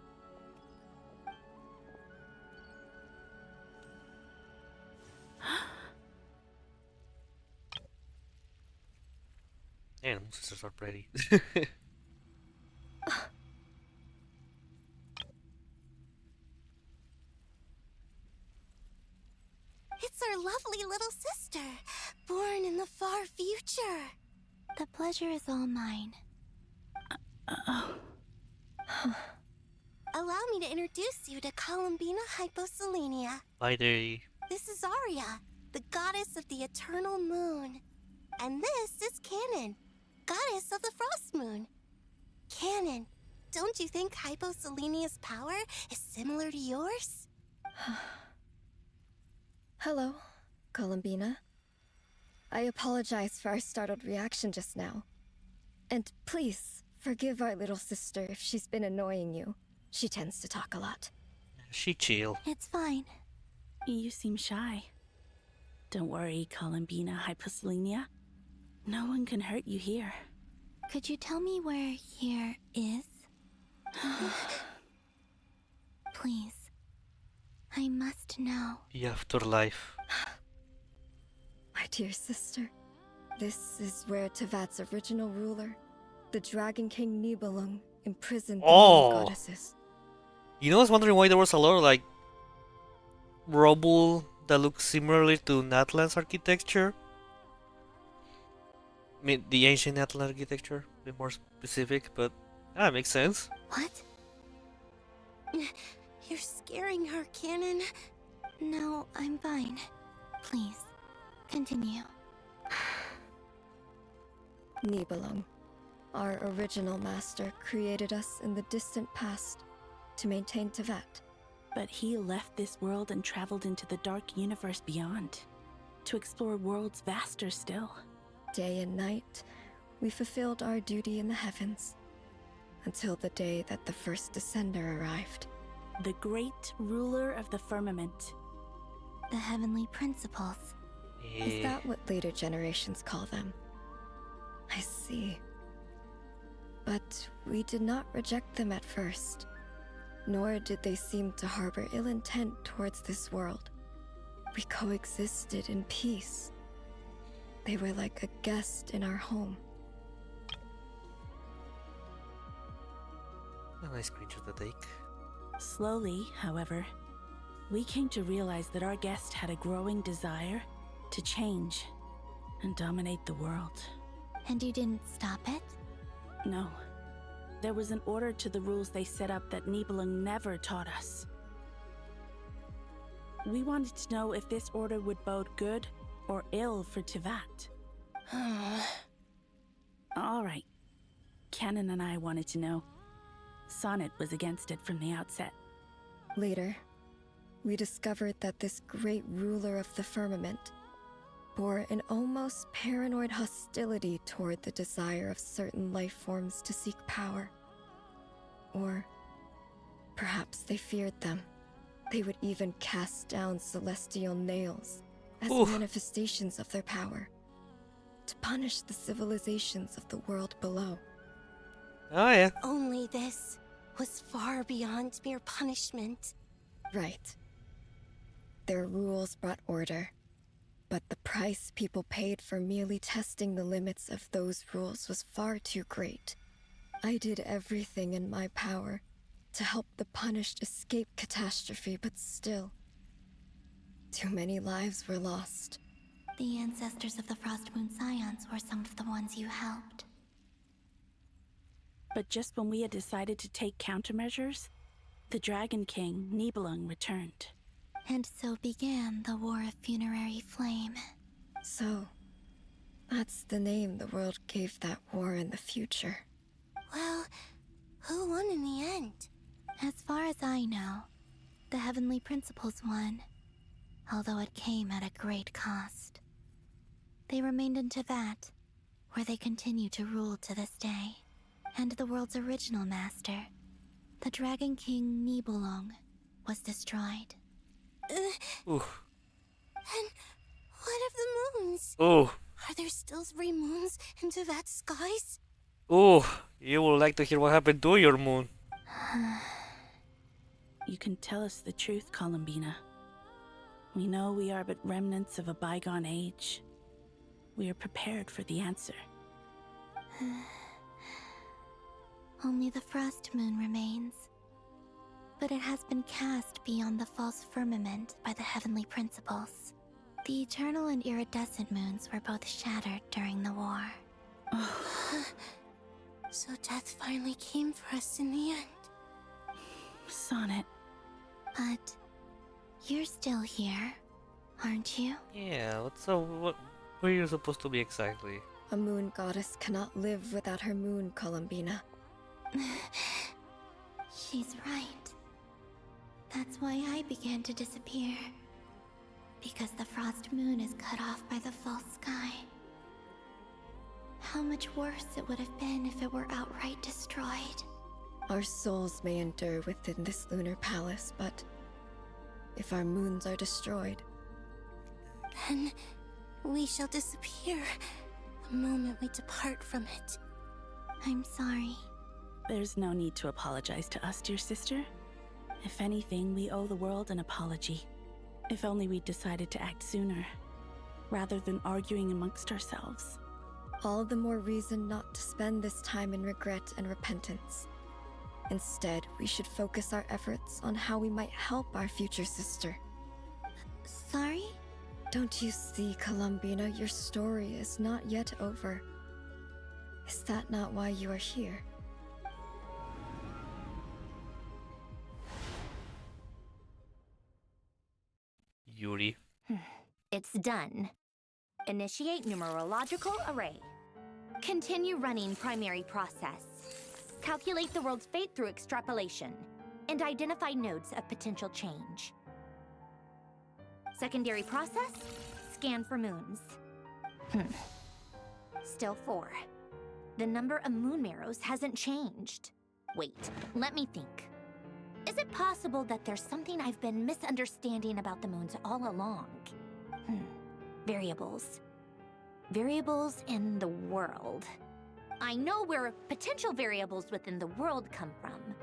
And sisters are pretty.
It's our lovely little sister, born in the far future.
The pleasure is all mine.
Allow me to introduce you to Columbina Hyposelenia.
Why they?
This is Arya, the goddess of the eternal moon. And this is Canon, goddess of the frost moon. Canon, don't you think Hyposelenia's power is similar to yours?
Hello, Columbina. I apologize for our startled reaction just now. And please, forgive our little sister if she's been annoying you. She tends to talk a lot.
She chill.
It's fine.
You seem shy. Don't worry, Columbina Hyposelenia. No one can hurt you here.
Could you tell me where here is? Please. I must know.
The afterlife.
My dear sister, this is where Tevat's original ruler, the Dragon King Nibelung, imprisoned the moon goddesses.
You know, I was wondering why there was a lot of like rubble that looks similarly to Natlan's architecture. I mean, the ancient Natlan architecture, a bit more specific, but that makes sense.
What? You're scaring her, Canon.
No, I'm fine. Please, continue.
Nibelung, our original master, created us in the distant past to maintain Tevat.
But he left this world and traveled into the dark universe beyond, to explore worlds vaster still.
Day and night, we fulfilled our duty in the heavens, until the day that the first Descender arrived.
The great ruler of the firmament.
The heavenly principles.
Is that what later generations call them? I see. But we did not reject them at first, nor did they seem to harbor ill intent towards this world. We coexisted in peace. They were like a guest in our home.
A nice creature to take.
Slowly, however, we came to realize that our guest had a growing desire to change and dominate the world.
And you didn't stop it?
No. There was an order to the rules they set up that Nibelung never taught us. We wanted to know if this order would bode good or ill for Tevat. All right. Canon and I wanted to know. Sonnet was against it from the outset.
Later, we discovered that this great ruler of the firmament bore an almost paranoid hostility toward the desire of certain life forms to seek power. Or perhaps they feared them. They would even cast down celestial nails as manifestations of their power, to punish the civilizations of the world below.
Oh yeah.
Only this was far beyond mere punishment.
Right. Their rules brought order, but the price people paid for merely testing the limits of those rules was far too great. I did everything in my power to help the punished escape catastrophe, but still, too many lives were lost.
The ancestors of the Frost Moon Scions were some of the ones you helped.
But just when we had decided to take countermeasures, the Dragon King, Nibelung, returned.
And so began the War of Funerary Flame.
So, that's the name the world gave that war in the future.
Well, who won in the end?
As far as I know, the Heavenly Principles won, although it came at a great cost. They remained in Tevat, where they continue to rule to this day. And the world's original master, the Dragon King Nibelung, was destroyed.
And what of the moons? Are there still 3 moons in Tevat's skies?
You would like to hear what happened to your moon.
You can tell us the truth, Columbina. We know we are but remnants of a bygone age. We are prepared for the answer.
Only the Frost Moon remains. But it has been cast beyond the false firmament by the Heavenly Principles. The eternal and iridescent moons were both shattered during the war.
So death finally came for us in the end.
Sonnet.
But you're still here, aren't you?
Yeah, what where are you supposed to be exactly?
A moon goddess cannot live without her moon, Columbina.
She's right. That's why I began to disappear. Because the frost moon is cut off by the false sky. How much worse it would have been if it were outright destroyed.
Our souls may endure within this lunar palace, but if our moons are destroyed,
Then we shall disappear the moment we depart from it.
I'm sorry.
There's no need to apologize to us, dear sister. If anything, we owe the world an apology. If only we'd decided to act sooner, rather than arguing amongst ourselves.
all the more reason not to spend this time in regret and repentance. Instead, we should focus our efforts on how we might help our future sister.
Sorry?
Don't you see, Columbina, your story is not yet over. Is that not why you are here?
Yuri.
It's done. Initiate numerological array. Continue running primary process. Calculate the world's fate through extrapolation. And identify nodes of potential change. Secondary process, scan for moons. Still 4. The number of moon marrows hasn't changed. Wait, let me think. Is it possible that there's something I've been misunderstanding about the moons all along? Variables. Variables in the world. I know where potential variables within the world come from.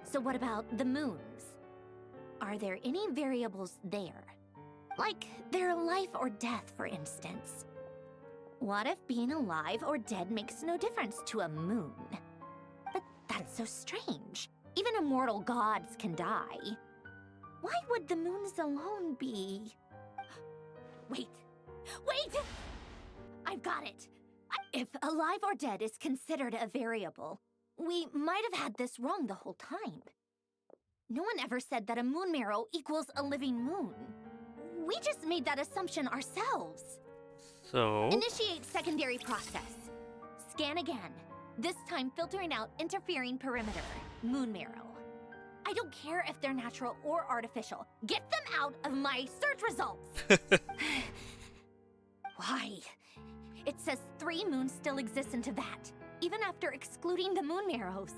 So what about the moons? Are there any variables there? Like their life or death, for instance. What if being alive or dead makes no difference to a moon? But that's so strange. Even immortal gods can die. Why would the moons alone be... Wait! I've got it! If alive or dead is considered a variable, we might have had this wrong the whole time. No one ever said that a moon marrow equals a living moon. We just made that assumption ourselves.
So?
Initiate secondary process. Scan again. This time filtering out interfering perimeter. Moon marrow. I don't care if they're natural or artificial. Get them out of my search results! Why? It says 3 moons still exist into that, even after excluding the moon marrows.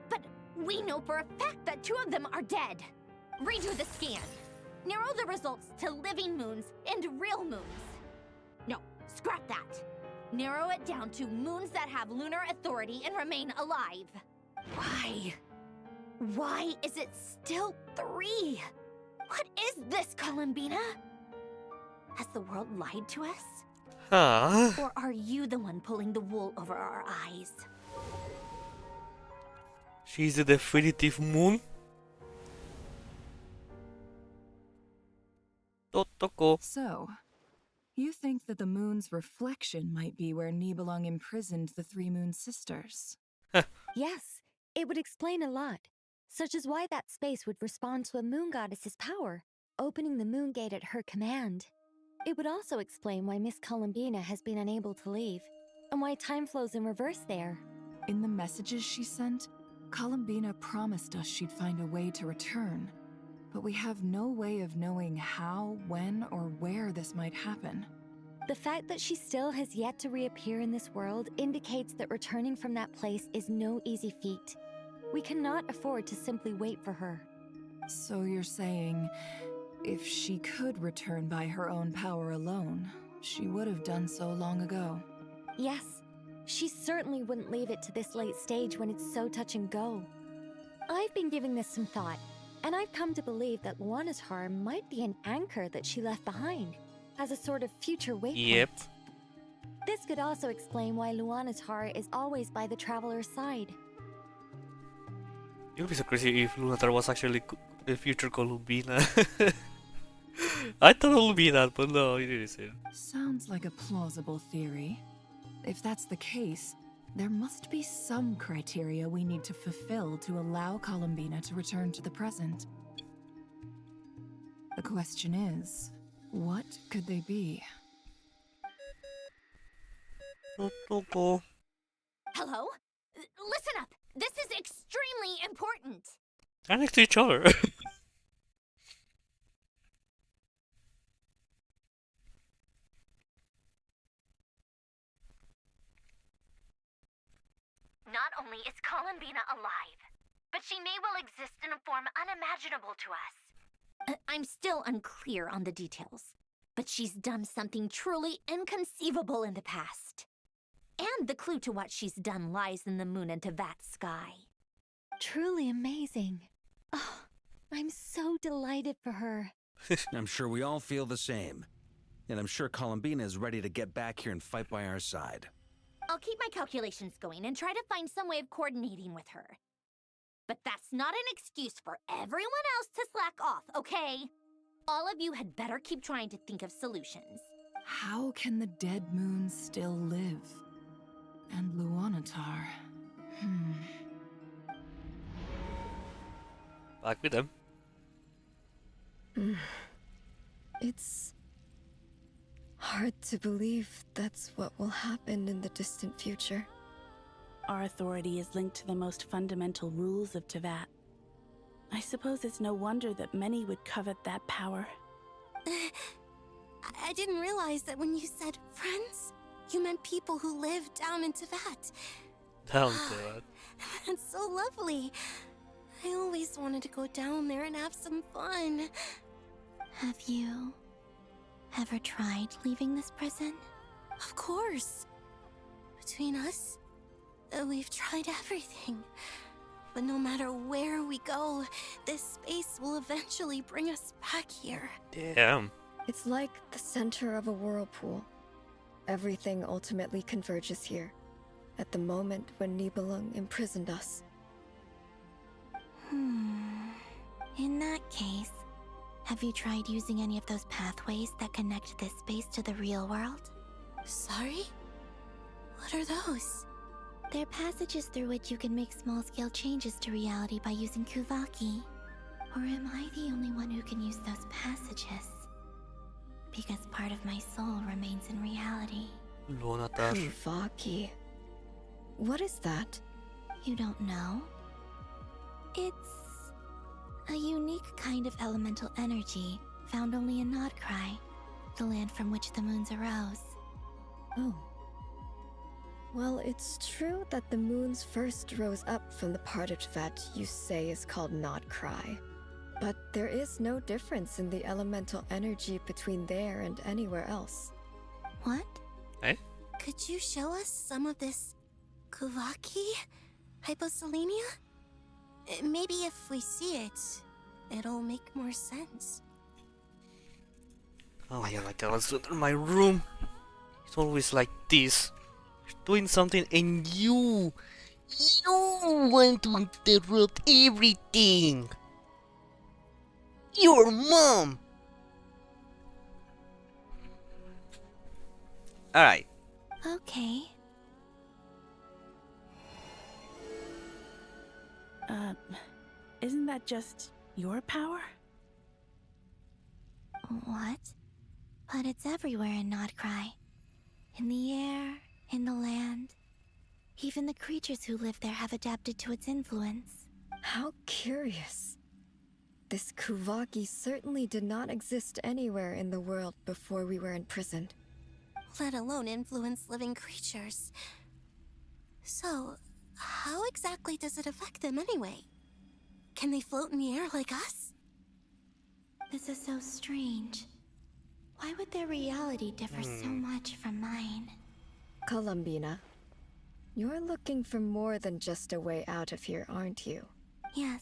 But we know for a fact that 2 of them are dead. Redo the scan. Narrow the results to living moons and real moons. No, scrap that. Narrow it down to moons that have lunar authority and remain alive. Why? Why is it still 3? What is this, Columbina? Has the world lied to us?
Huh?
Or are you the one pulling the wool over our eyes?
She's the definitive moon? Totoko.
So, you think that the moon's reflection might be where Nibelung imprisoned the 3 moon sisters?
Yes, it would explain a lot, such as why that space would respond to a moon goddess's power, opening the moon gate at her command. It would also explain why Miss Columbina has been unable to leave, and why time flows in reverse there.
In the messages she sent, Columbina promised us she'd find a way to return, but we have no way of knowing how, when, or where this might happen.
The fact that she still has yet to reappear in this world indicates that returning from that place is no easy feat. We cannot afford to simply wait for her.
So you're saying, if she could return by her own power alone, she would have done so long ago.
Yes, she certainly wouldn't leave it to this late stage when it's so touch and go. I've been giving this some thought, and I've come to believe that Luana's harm might be an anchor that she left behind, as a sort of future waypoint.
Yep.
This could also explain why Luana's heart is always by the traveler's side.
It would be so crazy if Lunatar was actually the future Columbina. I thought it would be that, but no, it isn't.
Sounds like a plausible theory. If that's the case, there must be some criteria we need to fulfill to allow Columbina to return to the present. The question is, what could they be?
Hello?
Listen up! This is extremely important!
They're next to each other.
Not only is Columbina alive, but she may well exist in a form unimaginable to us. I'm still unclear on the details, but she's done something truly inconceivable in the past. And the clue to what she's done lies in the moon and Tevat sky.
Truly amazing. Oh, I'm so delighted for her.
I'm sure we all feel the same. And I'm sure Columbina is ready to get back here and fight by our side.
I'll keep my calculations going and try to find some way of coordinating with her. But that's not an excuse for everyone else to slack off, okay? All of you had better keep trying to think of solutions.
How can the dead moon still live? And Luanatar...
Back with them.
It's hard to believe that's what will happen in the distant future.
Our authority is linked to the most fundamental rules of Tevat. I suppose it's no wonder that many would covet that power.
I didn't realize that when you said friends, you meant people who live down in Tevat.
Down to that.
That's so lovely. I always wanted to go down there and have some fun.
Have you ever tried leaving this prison?
Of course. Between us, we've tried everything. But no matter where we go, this space will eventually bring us back here.
Damn.
It's like the center of a whirlpool. Everything ultimately converges here, at the moment when Nibelung imprisoned us.
In that case, have you tried using any of those pathways that connect this space to the real world?
Sorry? What are those?
They're passages through which you can make small-scale changes to reality by using Kuvaki. Or am I the only one who can use those passages? Because part of my soul remains in reality.
Kuvaki. What is that?
You don't know? It's a unique kind of elemental energy found only in NOD-KRAI, the land from which the moons arose.
Oh. Well, it's true that the moons first rose up from the part of Tevat you say is called NOD-KRAI. But there is no difference in the elemental energy between there and anywhere else.
What?
Eh?
Could you show us some of this Kuvaki hyposelenia? Maybe if we see it, it'll make more sense.
Oh my god, I was in my room. It's always like this. You're doing something and you want to interrupt everything. Your mom. Alright.
Okay.
Isn't that just your power?
What? But it's everywhere in NOD-KRAI. In the air, in the land. Even the creatures who live there have adapted to its influence.
How curious. This Kuvaki certainly did not exist anywhere in the world before we were imprisoned.
Let alone influence living creatures. So, how exactly does it affect them anyway? Can they float in the air like us?
This is so strange. Why would their reality differ so much from mine?
Columbina, you're looking for more than just a way out of here, aren't you?
Yes.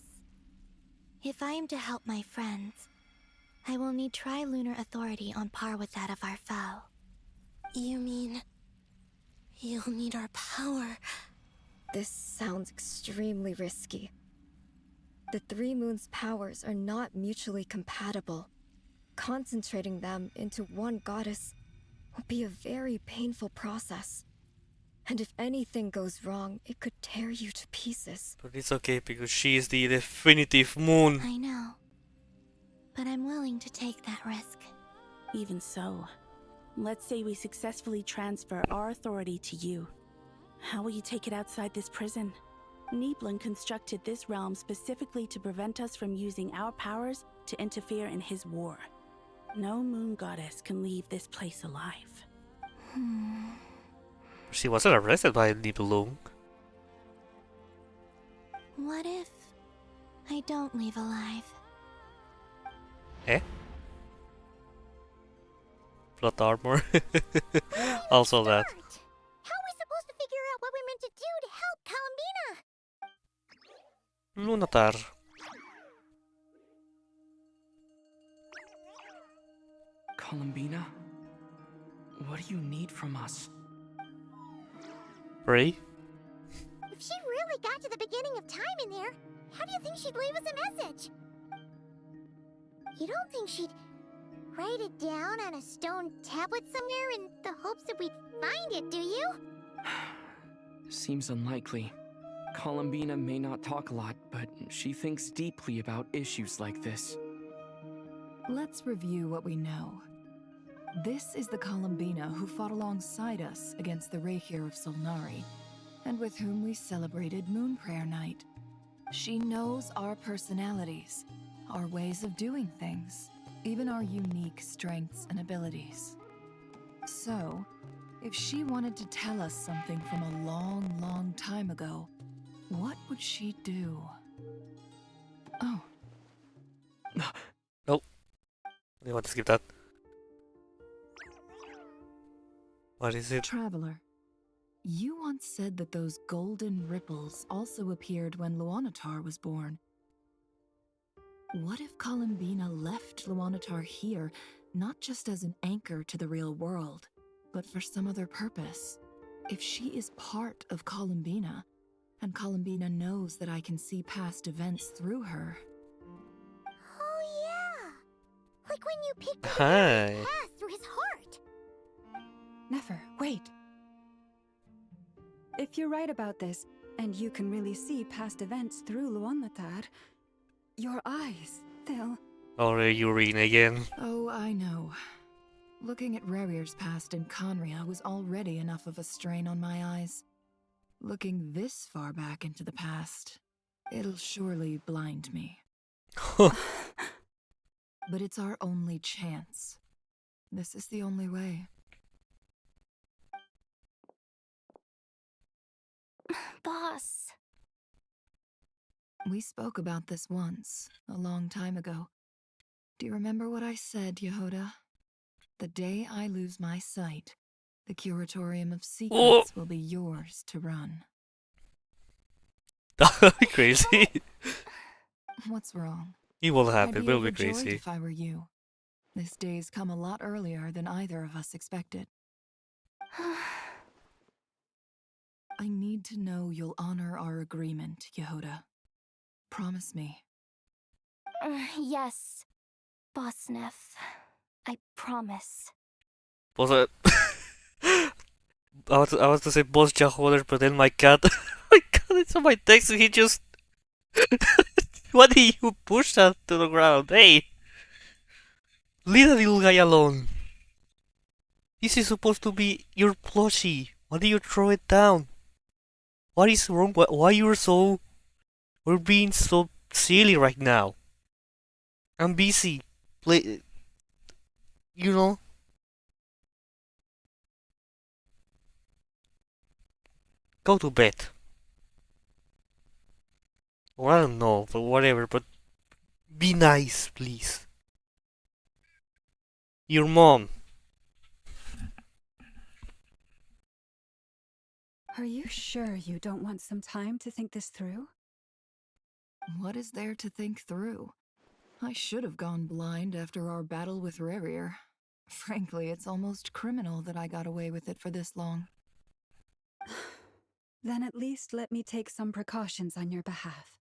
If I am to help my friends, I will need tri-lunar authority on par with that of our foe.
You mean... you'll need our power?
This sounds extremely risky. The Three Moons' powers are not mutually compatible. Concentrating them into one goddess will be a very painful process. And if anything goes wrong, it could tear you to pieces.
But it's okay because she is the definitive moon.
I know. But I'm willing to take that risk.
Even so, let's say we successfully transfer our authority to you. How will you take it outside this prison? Niblin constructed this realm specifically to prevent us from using our powers to interfere in his war. No moon goddess can leave this place alive.
She wasn't arrested by Nibelung.
What if I don't leave alive?
Eh? Plot armor. Also that.
How are we supposed to figure out what we're meant to do to help Columbina?
Lunatar.
Columbina? What do you need from us?
Ray?
If she really got to the beginning of time in there, how do you think she'd leave us a message? You don't think she'd write it down on a stone tablet somewhere in the hopes that we'd find it, do you?
Seems unlikely. Columbina may not talk a lot, but she thinks deeply about issues like this.
Let's review what we know. This is the Columbina who fought alongside us against the Rahir of Solnari, and with whom we celebrated Moon Prayer Night. She knows our personalities, our ways of doing things, even our unique strengths and abilities. So, if she wanted to tell us something from a long, long time ago, what would she do? Oh.
Nope. You want to skip that? What is it?
Traveler, you once said that those golden ripples also appeared when Luanatar was born. What if Columbina left Luanatar here, not just as an anchor to the real world, but for some other purpose? If she is part of Columbina, and Columbina knows that I can see past events through her.
Oh yeah! Like when you picked up
Hi.
his path through his heart!
Never, wait. If you're right about this, and you can really see past events through Luanatar, your eyes, they'll...
Already urine again.
Oh, I know. Looking at Rerir's past in Conria was already enough of a strain on my eyes. Looking this far back into the past, it'll surely blind me. But it's our only chance. This is the only way.
Boss.
We spoke about this once, a long time ago. Do you remember what I said, Yehoda? The day I lose my sight, the Curatorium of Secrets will be yours to run.
Crazy.
What's wrong?
It will
I'd
happen.
be
Will be
overjoyed
crazy.
if I were you. This day's come a lot earlier than either of us expected. I need to know you'll honor our agreement, Yehoda. Promise me.
Yes, Boss Neff. I promise.
Was it? I was to say boss Jahoder, but then my cat, my cat is on my text and he just. Why did you push that to the ground? Hey! Leave the little guy alone. This is supposed to be your plushie. Why did you throw it down? What is wrong? Why you're so... We're being so silly right now. I'm busy. Play... You know? Go to bed. Or I don't know, but whatever, but... Be nice, please. Your mom.
Are you sure you don't want some time to think this through?
What is there to think through? I should have gone blind after our battle with Rerir. Frankly, it's almost criminal that I got away with it for this long.
Then at least let me take some precautions on your behalf.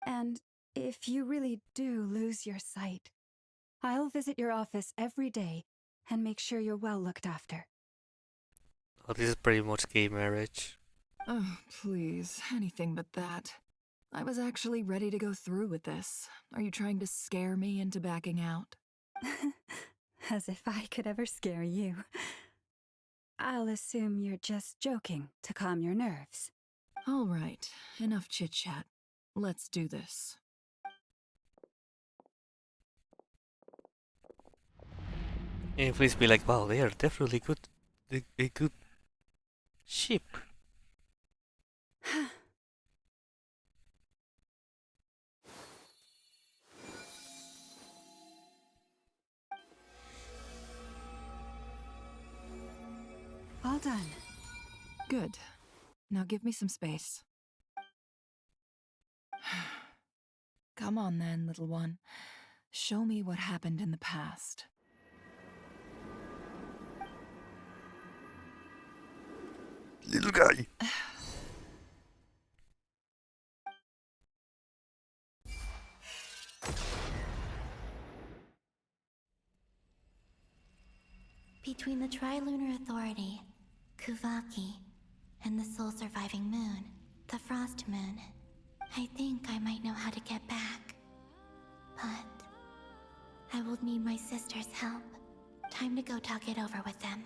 And if you really do lose your sight, I'll visit your office every day and make sure you're well looked after.
Oh, this is pretty much gay marriage.
Oh, please, anything but that. I was actually ready to go through with this. Are you trying to scare me into backing out?
As if I could ever scare you. I'll assume you're just joking to calm your nerves.
All right, enough chit-chat. Let's do this.
And please be like, wow, they are definitely good, a good ship.
All done.
Good. Now give me some space. Come on then, little one. Show me what happened in the past.
Little guy.
Between the Trilunar Authority, Kuvaki, and the sole surviving moon, the Frost Moon, I think I might know how to get back. But I will need my sister's help. Time to go talk it over with them.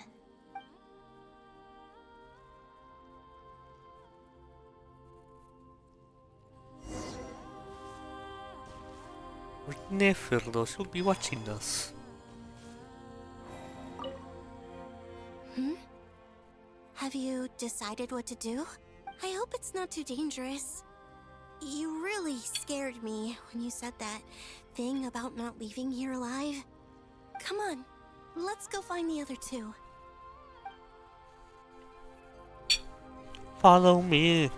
Neferlo should be watching us.
Have you decided what to do? I hope it's not too dangerous. You really scared me when you said that thing about not leaving here alive. Come on, let's go find the other two.
Follow me.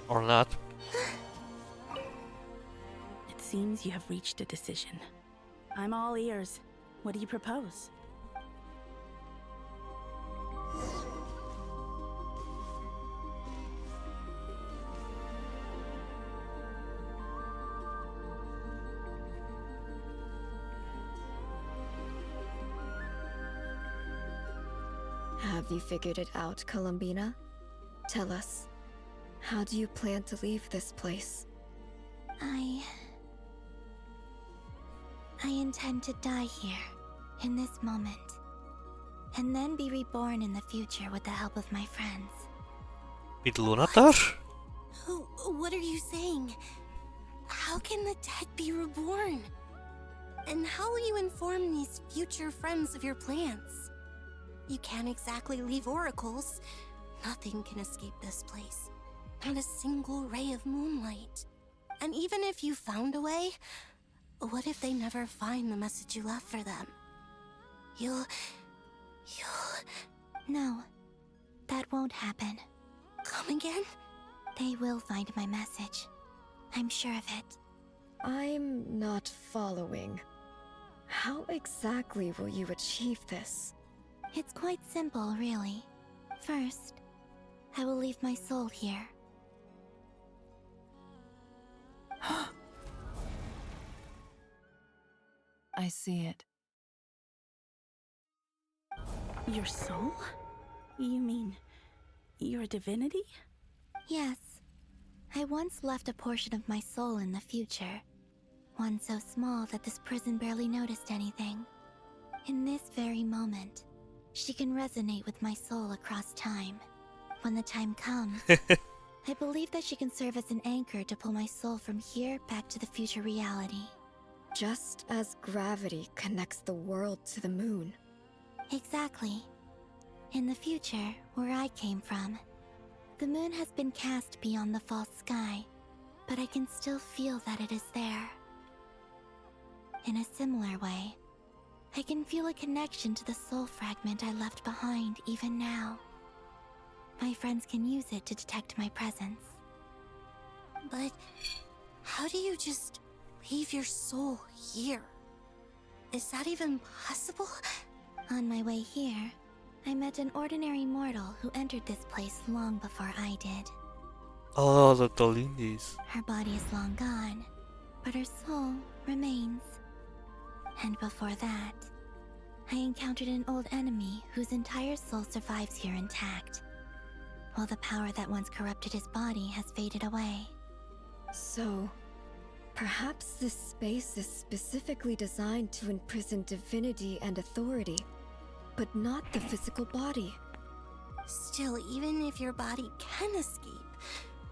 Or not.
It seems you have reached a decision. I'm all ears. What do you propose?
Have you figured it out, Columbina? Tell us, how do you plan to leave this place?
I intend to die here, in this moment, and then be reborn in the future with the help of my friends.
With Lunatar?
What are you saying? How can the dead be reborn? And how will you inform these future friends of your plans? You can't exactly leave oracles. Nothing can escape this place. Not a single ray of moonlight. And even if you found a way, what if they never find the message you left for them? You'll...
No, that won't happen.
Come again?
They will find my message. I'm sure of it.
I'm not following. How exactly will you achieve this?
It's quite simple, really. First, I will leave my soul here.
I see it.
Your soul? You mean your divinity?
Yes. I once left a portion of my soul in the future. One so small that this prison barely noticed anything. In this very moment, she can resonate with my soul across time. When the time comes, I believe that she can serve as an anchor to pull my soul from here back to the future reality.
Just as gravity connects the world to the moon.
Exactly. In the future, where I came from, the moon has been cast beyond the false sky, but I can still feel that it is there. In a similar way, I can feel a connection to the soul fragment I left behind even now. My friends can use it to detect my presence.
But how do you just leave your soul here? Is that even possible?
On my way here, I met an ordinary mortal who entered this place long before I did.
Oh, the Tolindis.
Her body is long gone, but her soul remains. And before that, I encountered an old enemy whose entire soul survives here intact, while the power that once corrupted his body has faded away.
So, perhaps this space is specifically designed to imprison divinity and authority, but not the physical body.
Still, even if your body can escape,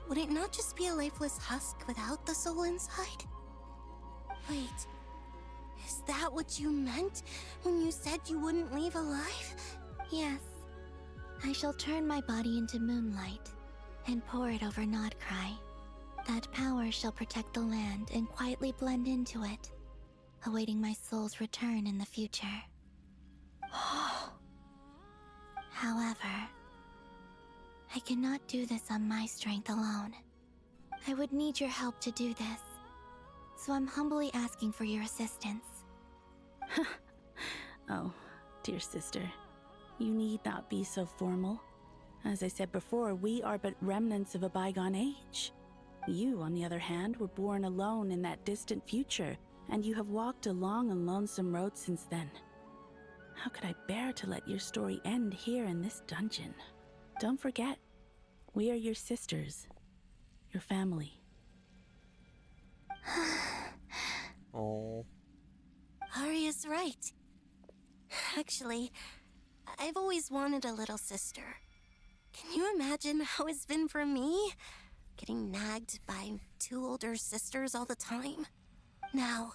would it not just be a lifeless husk without the soul inside? Wait, is that what you meant when you said you wouldn't leave alive?
Yes. I shall turn my body into moonlight and pour it over NOD-KRAI. That power shall protect the land and quietly blend into it, awaiting my soul's return in the future. However, I cannot do this on my strength alone. I would need your help to do this, so I'm humbly asking for your assistance.
Oh, dear sister, you need not be so formal. As I said before, we are but remnants of a bygone age. You, on the other hand, were born alone in that distant future, and you have walked a long and lonesome road since then. How could I bear to let your story end here in this dungeon? Don't forget, we are your sisters, your family.
Oh.
Arya's right. Actually, I've always wanted a little sister. Can you imagine how it's been for me? Getting nagged by 2 older sisters all the time. Now,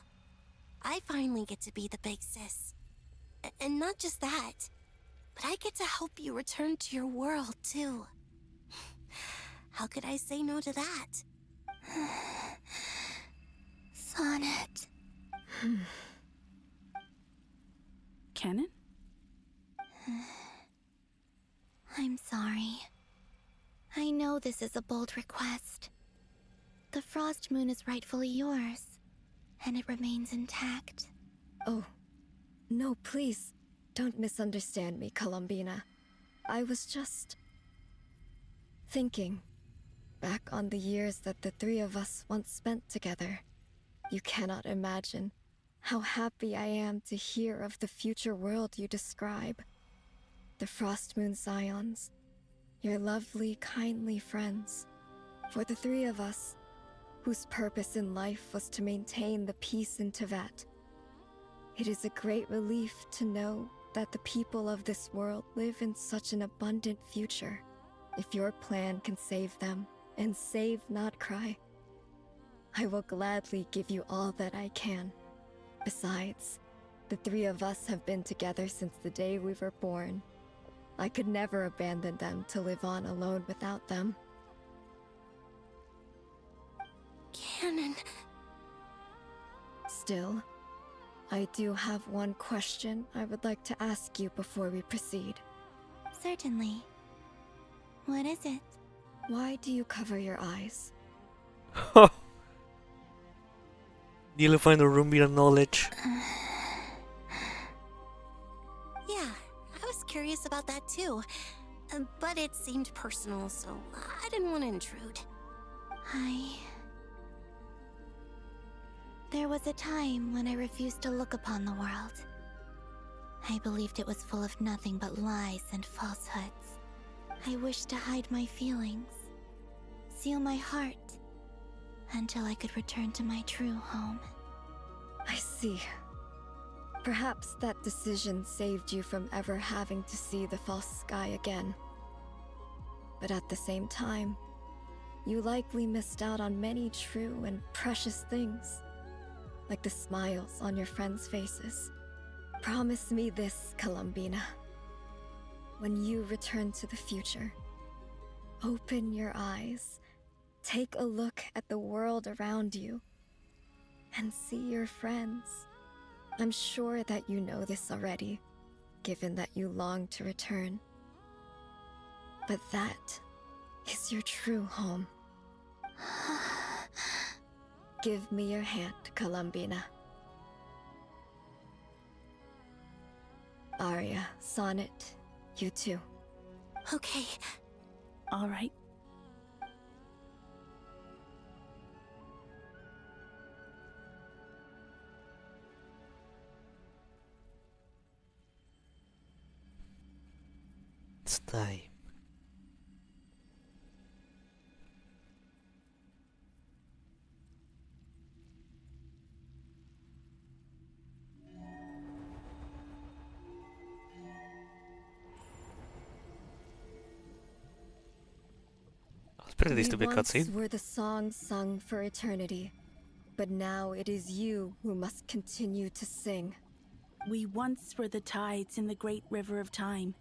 I finally get to be the big sis. And not just that, but I get to help you return to your world, too. How could I say no to that?
Sonnet.
Canon?
I'm sorry. I know this is a bold request. The Frost Moon is rightfully yours, and it remains intact.
Oh, no, please. Don't misunderstand me, Columbina. I was just thinking back on the years that the 3 of us once spent together. You cannot imagine how happy I am to hear of the future world you describe. The Frost Moon Scions, your lovely, kindly friends. For the 3 of us, whose purpose in life was to maintain the peace in Tevat, it is a great relief to know that the people of this world live in such an abundant future. If your plan can save them and save NOD-KRAI, I will gladly give you all that I can. Besides, the 3 of us have been together since the day we were born. I could never abandon them to live on alone without them.
Canon.
Still, I do have one question I would like to ask you before we proceed.
Certainly. What is it?
Why do you cover your eyes?
Nearly find a room with knowledge.
Yeah, I was curious about that too. But it seemed personal, so I didn't want to intrude.
There was a time when I refused to look upon the world. I believed it was full of nothing but lies and falsehoods. I wished to hide my feelings, seal my heart, until I could return to my true home.
I see. Perhaps that decision saved you from ever having to see the false sky again. But at the same time, you likely missed out on many true and precious things, like the smiles on your friends' faces. Promise me this, Columbina. When you return to the future, open your eyes, take a look at the world around you, and see your friends. I'm sure that you know this already, given that you long to return. But that is your true home. Give me your hand, Columbina. Arya, Sonnet, you too.
Okay.
All right.
It's time. I expected this to be a
Once
cutscene.
were the songs sung for eternity, but now it is you who must continue to sing.
We once were the tides in the great river of time,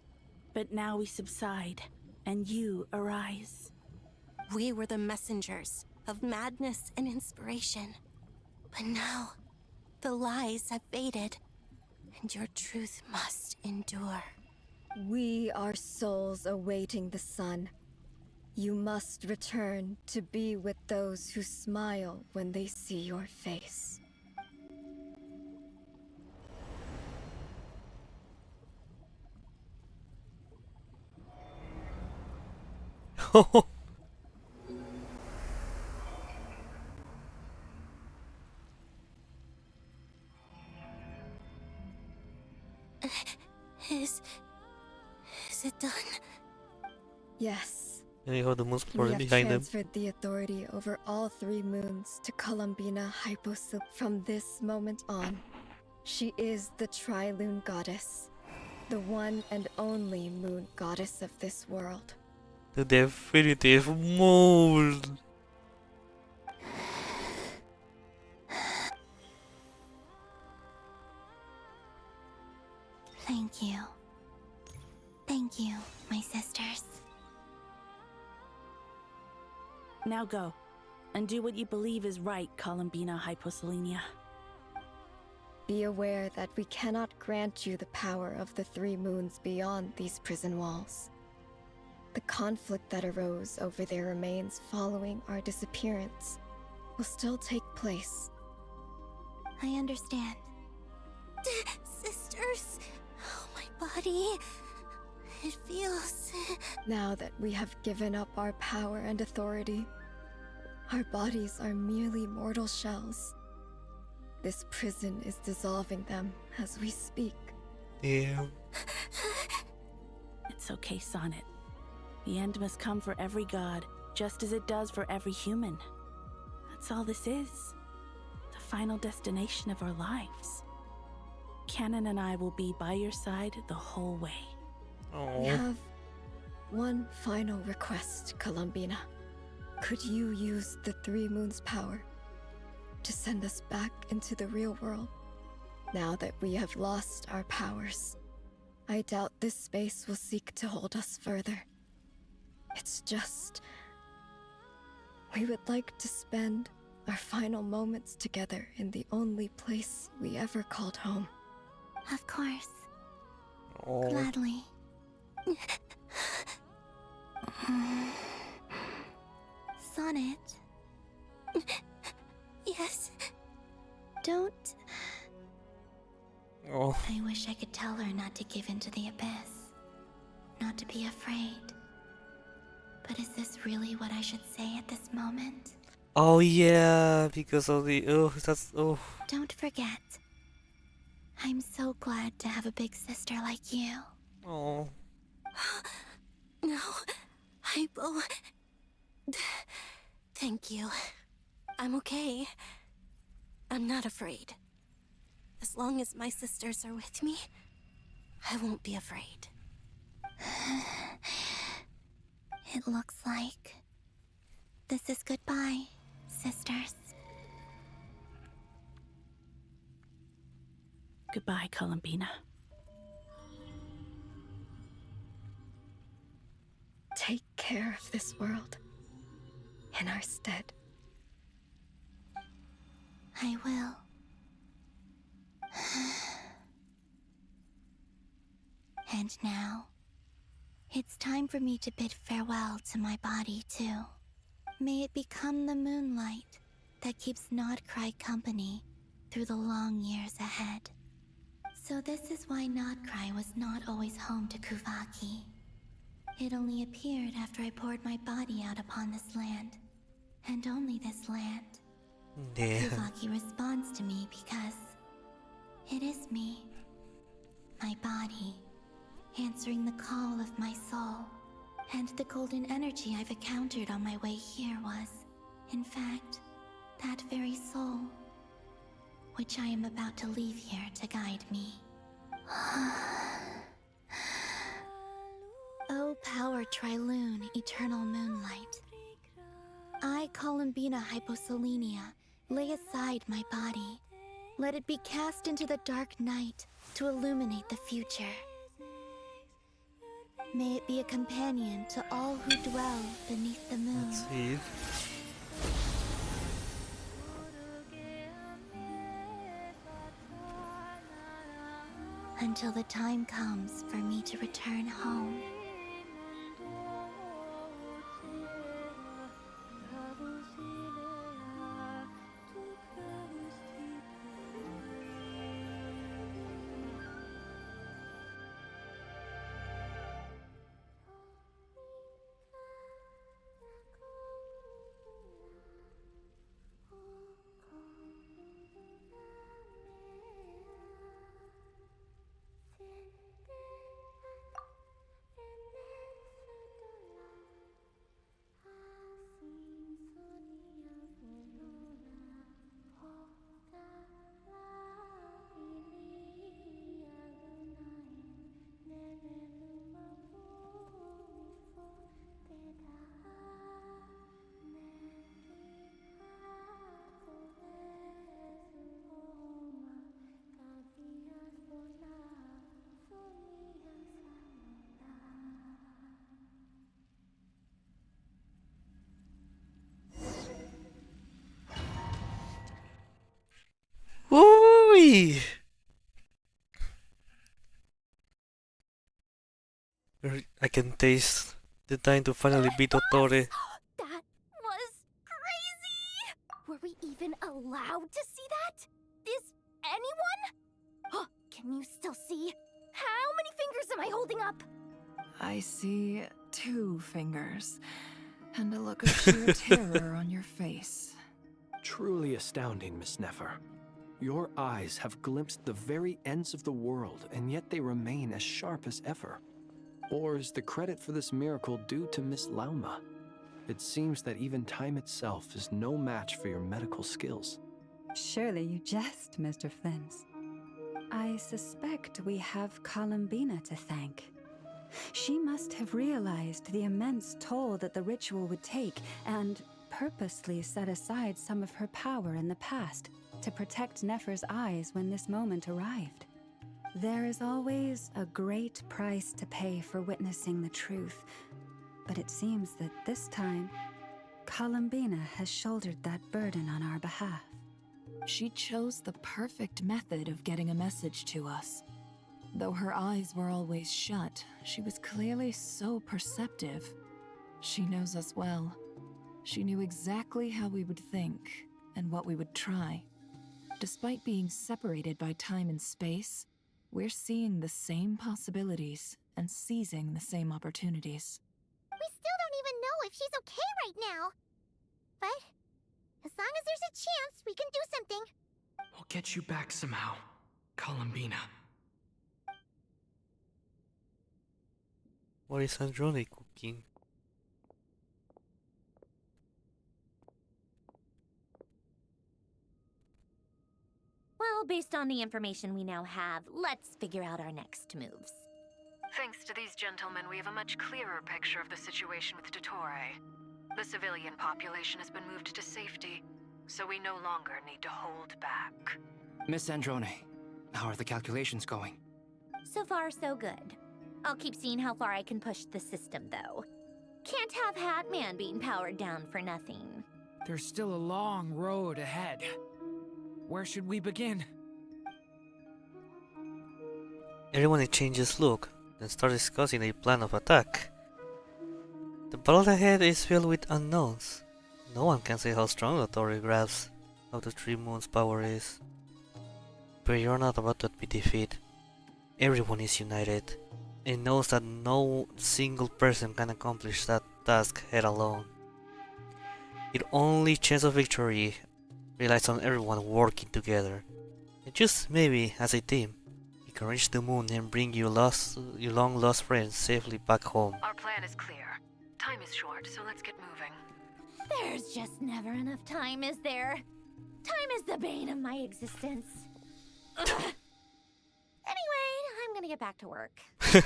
but now we subside, and you arise.
We were the messengers of madness and inspiration. But now, the lies have faded, and your truth must endure.
We are souls awaiting the sun. You must return to be with those who smile when they see your face.
Is it done?
Yes.
And you have the moon
We
explorer
have
behind them.
transferred the authority over all 3 moons to Columbina Hyposil. From this moment on, she is the Tri-Lune Goddess, the one and only moon goddess of this world.
The definitive moon.
Thank you. Thank you, my sisters.
Now go, and do what you believe is right, Columbina Hyposelenia.
Be aware that we cannot grant you the power of the 3 moons beyond these prison walls. The conflict that arose over their remains following our disappearance will still take place.
I understand.
Sisters, oh, my body. It feels...
Now that we have given up our power and authority, our bodies are merely mortal shells. This prison is dissolving them as we speak.
Yeah.
It's okay, Sonnet. The end must come for every god, just as it does for every human. That's all this is. The final destination of our lives. Canon and I will be by your side the whole way.
We have one final request, Columbina. Could you use the 3 moons' power to send us back into the real world? Now that we have lost our powers, I doubt this space will seek to hold us further. It's just... we would like to spend our final moments together in the only place we ever called home.
Of course.
Oh.
Gladly. Sonnet.
Yes.
Don't.
Oh.
I wish I could tell her not to give in to the abyss. Not to be afraid. But is this really what I should say at this moment?
Oh yeah, because of the that's
Don't forget. I'm so glad to have a big sister like you.
Oh.
No, Hypo. Thank you. I'm okay. I'm not afraid. As long as my sisters are with me, I won't be afraid.
It looks like this is goodbye, sisters.
Goodbye, Columbina.
Take care of this world in our stead.
I will. And now, it's time for me to bid farewell to my body, too. May it become the moonlight that keeps NOD-KRAI company through the long years ahead. So this is why NOD-KRAI was not always home to Kuvaki. It only appeared after I poured my body out upon this land, and only this land.
Yeah.
Kuvaki responds to me because it is me, my body, answering the call of my soul. And the golden energy I've encountered on my way here was, in fact, that very soul, which I am about to leave here to guide me. O power Trilune, eternal moonlight. I, Columbina Hyposelenia, lay aside my body. Let it be cast into the dark night to illuminate the future. May it be a companion to all who dwell beneath the moon.
Let's see.
Until the time comes for me to return home.
Woo! I can taste the time to finally beat Dottore.
That was crazy! Were we even allowed to see that? Is anyone? Can you still see? How many fingers am I holding up?
I see 2 fingers, and a look of sheer terror on your face.
Truly astounding, Miss Nefer. Your eyes have glimpsed the very ends of the world, and yet they remain as sharp as ever. Or is the credit for this miracle due to Miss Lauma? It seems that even time itself is no match for your medical skills.
Surely you jest, Mr. Flins. I suspect we have Columbina to thank. She must have realized the immense toll that the ritual would take and purposely set aside some of her power in the past to protect Nefer's eyes when this moment arrived. There is always a great price to pay for witnessing the truth, but it seems that this time, Columbina has shouldered that burden on our behalf.
She chose the perfect method of getting a message to us. Though her eyes were always shut, she was clearly so perceptive. She knows us well. She knew exactly how we would think and what we would try. Despite being separated by time and space, we're seeing the same possibilities and seizing the same opportunities.
We still don't even know if she's okay right now. But as long as there's a chance, we can do something.
We'll get you back somehow, Columbina.
What is Androne cooking?
Well, based on the information we now have, let's figure out our next moves.
Thanks to these gentlemen, we have a much clearer picture of the situation with DOTTORE. The civilian population has been moved to safety, so we no longer need to hold back.
Miss Androne, how are the calculations going?
So far, so good. I'll keep seeing how far I can push the system, though. Can't have Hatman being powered down for nothing.
There's still a long road ahead. Where should we begin?
Everyone exchanges look, then start discussing a plan of attack. The battle ahead is filled with unknowns. No one can say how strong Dottore grasps of the 3 moons' power is. But you're not about to be defeated. Everyone is united, and knows that no single person can accomplish that task head alone. Your only chance of victory relies on everyone working together, and just maybe as a team. We can reach the moon and bring your long lost friends safely back home.
Our plan is clear. Time is short, so let's get moving.
There's just never enough time, is there? Time is the bane of my existence. Anyway, I'm gonna get back to work.
Alright,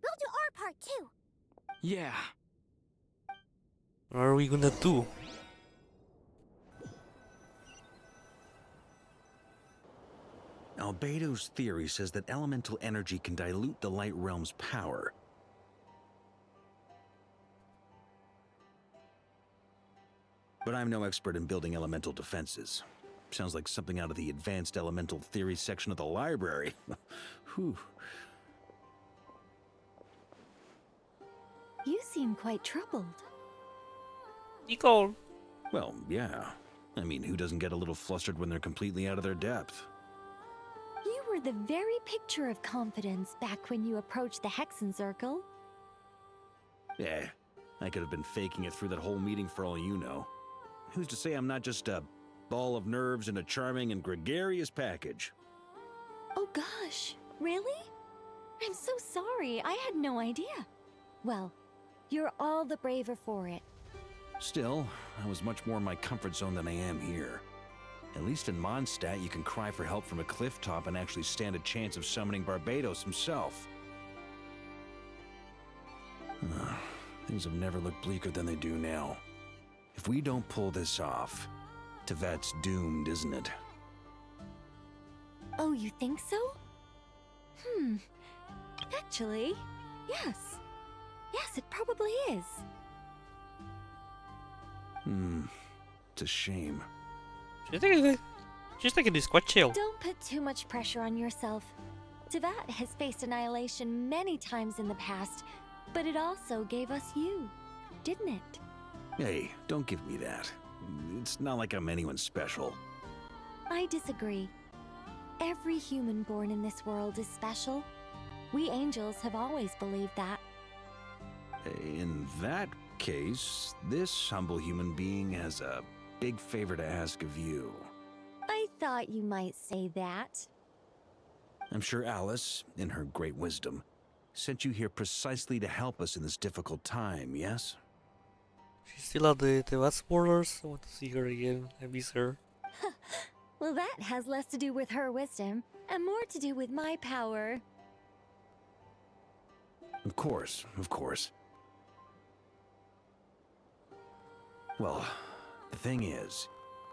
we'll do our part too.
Yeah.
What are we gonna do?
Albedo's theory says that elemental energy can dilute the light realm's power. But I'm no expert in building elemental defenses. Sounds like something out of the advanced elemental theory section of the library. Whew.
You seem quite troubled.
Nicole.
Well, yeah. I mean, who doesn't get a little flustered when they're completely out of their depth?
You were the very picture of confidence back when you approached the Hexen Circle.
Eh, I could have been faking it through that whole meeting for all you know. Who's to say I'm not just a ball of nerves in a charming and gregarious package?
Oh gosh, really? I'm so sorry, I had no idea. Well, you're all the braver for it.
Still, I was much more in my comfort zone than I am here. At least in Mondstadt, you can cry for help from a cliff top and actually stand a chance of summoning Barbados himself. Things have never looked bleaker than they do now. If we don't pull this off, Tevat's doomed, isn't it?
Oh, you think so? Actually, yes. Yes, it probably is.
It's a shame.
She's thinking this quite chill.
Don't put too much pressure on yourself. Tevat has faced annihilation many times in the past, but it also gave us you, didn't it?
Hey, don't give me that. It's not like I'm anyone special.
I disagree. Every human born in this world is special. We angels have always believed that.
In that case, this humble human being has a big favor to ask of you.
I thought you might say that.
I'm sure Alice, in her great wisdom, sent you here precisely to help us in this difficult time, yes?
She's still at the West borders. I want to see her again. I miss her.
Well, that has less to do with her wisdom and more to do with my power.
Of course, of course. Well, the thing is,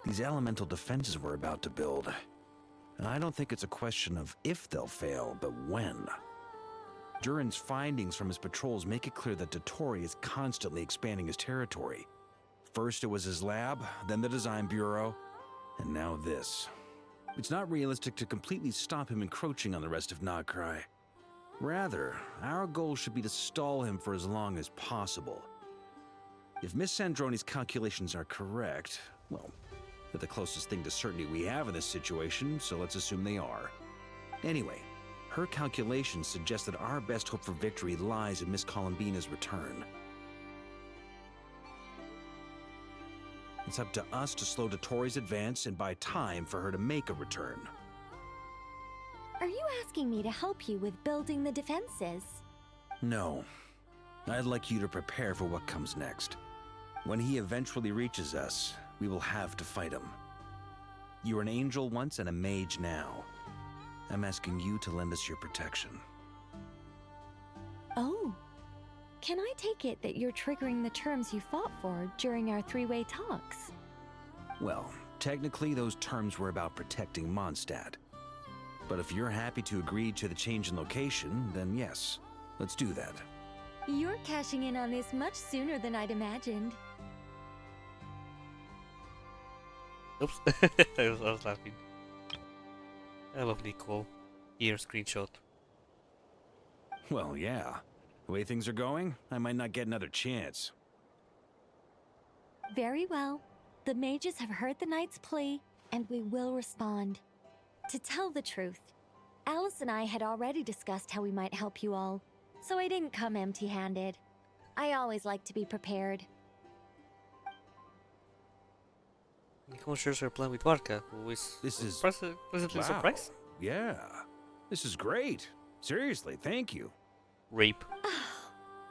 these elemental defenses we're about to build, I don't think it's a question of if they'll fail, but when. Durin's findings from his patrols make it clear that DOTTORE is constantly expanding his territory. First it was his lab, then the design bureau, and now this. It's not realistic to completely stop him encroaching on the rest of NOD-KRAI. Rather, our goal should be to stall him for as long as possible. If Miss Sandroni's calculations are correct, well, they're the closest thing to certainty we have in this situation, so let's assume they are. Anyway, her calculations suggest that our best hope for victory lies in Miss Columbina's return. It's up to us to slow DOTTORE's advance and buy time for her to make a return.
Are you asking me to help you with building the defenses?
No. I'd like you to prepare for what comes next. When he eventually reaches us, we will have to fight him. You were an angel once and a mage now. I'm asking you to lend us your protection.
Oh. Can I take it that you're triggering the terms you fought for during our three-way talks?
Well, technically those terms were about protecting Mondstadt. But if you're happy to agree to the change in location, then yes, let's do that.
You're cashing in on this much sooner than I'd imagined.
Oops. I was laughing. I love Nicole. Here, screenshot.
Well, yeah. The way things are going, I might not get another chance.
Very well. The mages have heard the knight's plea, and we will respond. To tell the truth, Alice and I had already discussed how we might help you all, so I didn't come empty-handed. I always like to be prepared.
Nicole shares her plan with Warka, who is pleasantly surprised.
Yeah. This is great. Seriously, thank you.
Rape.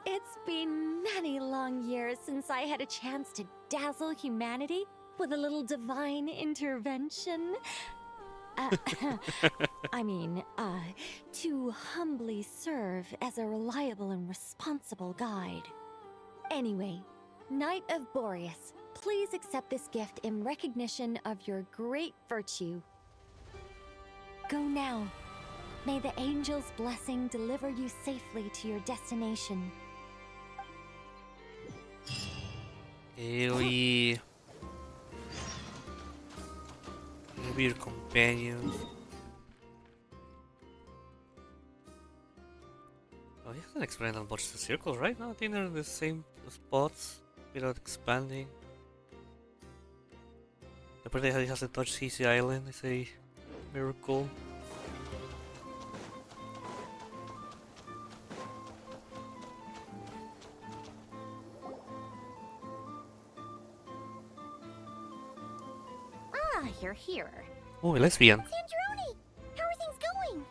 It's been many long years since I had a chance to dazzle humanity with a little divine intervention. To humbly serve as a reliable and responsible guide. Anyway, Knight of Boreas, please accept this gift in recognition of your great virtue. Go now. May the angel's blessing deliver you safely to your destination.
Maybe your companions. Oh, he hasn't expanded on much the circles, right? No, I think they're in the same spots without expanding. The part that he hasn't touched CC Island is a miracle.
Ah, you're here.
Oh, a lesbian.
Sandrone! How are things going?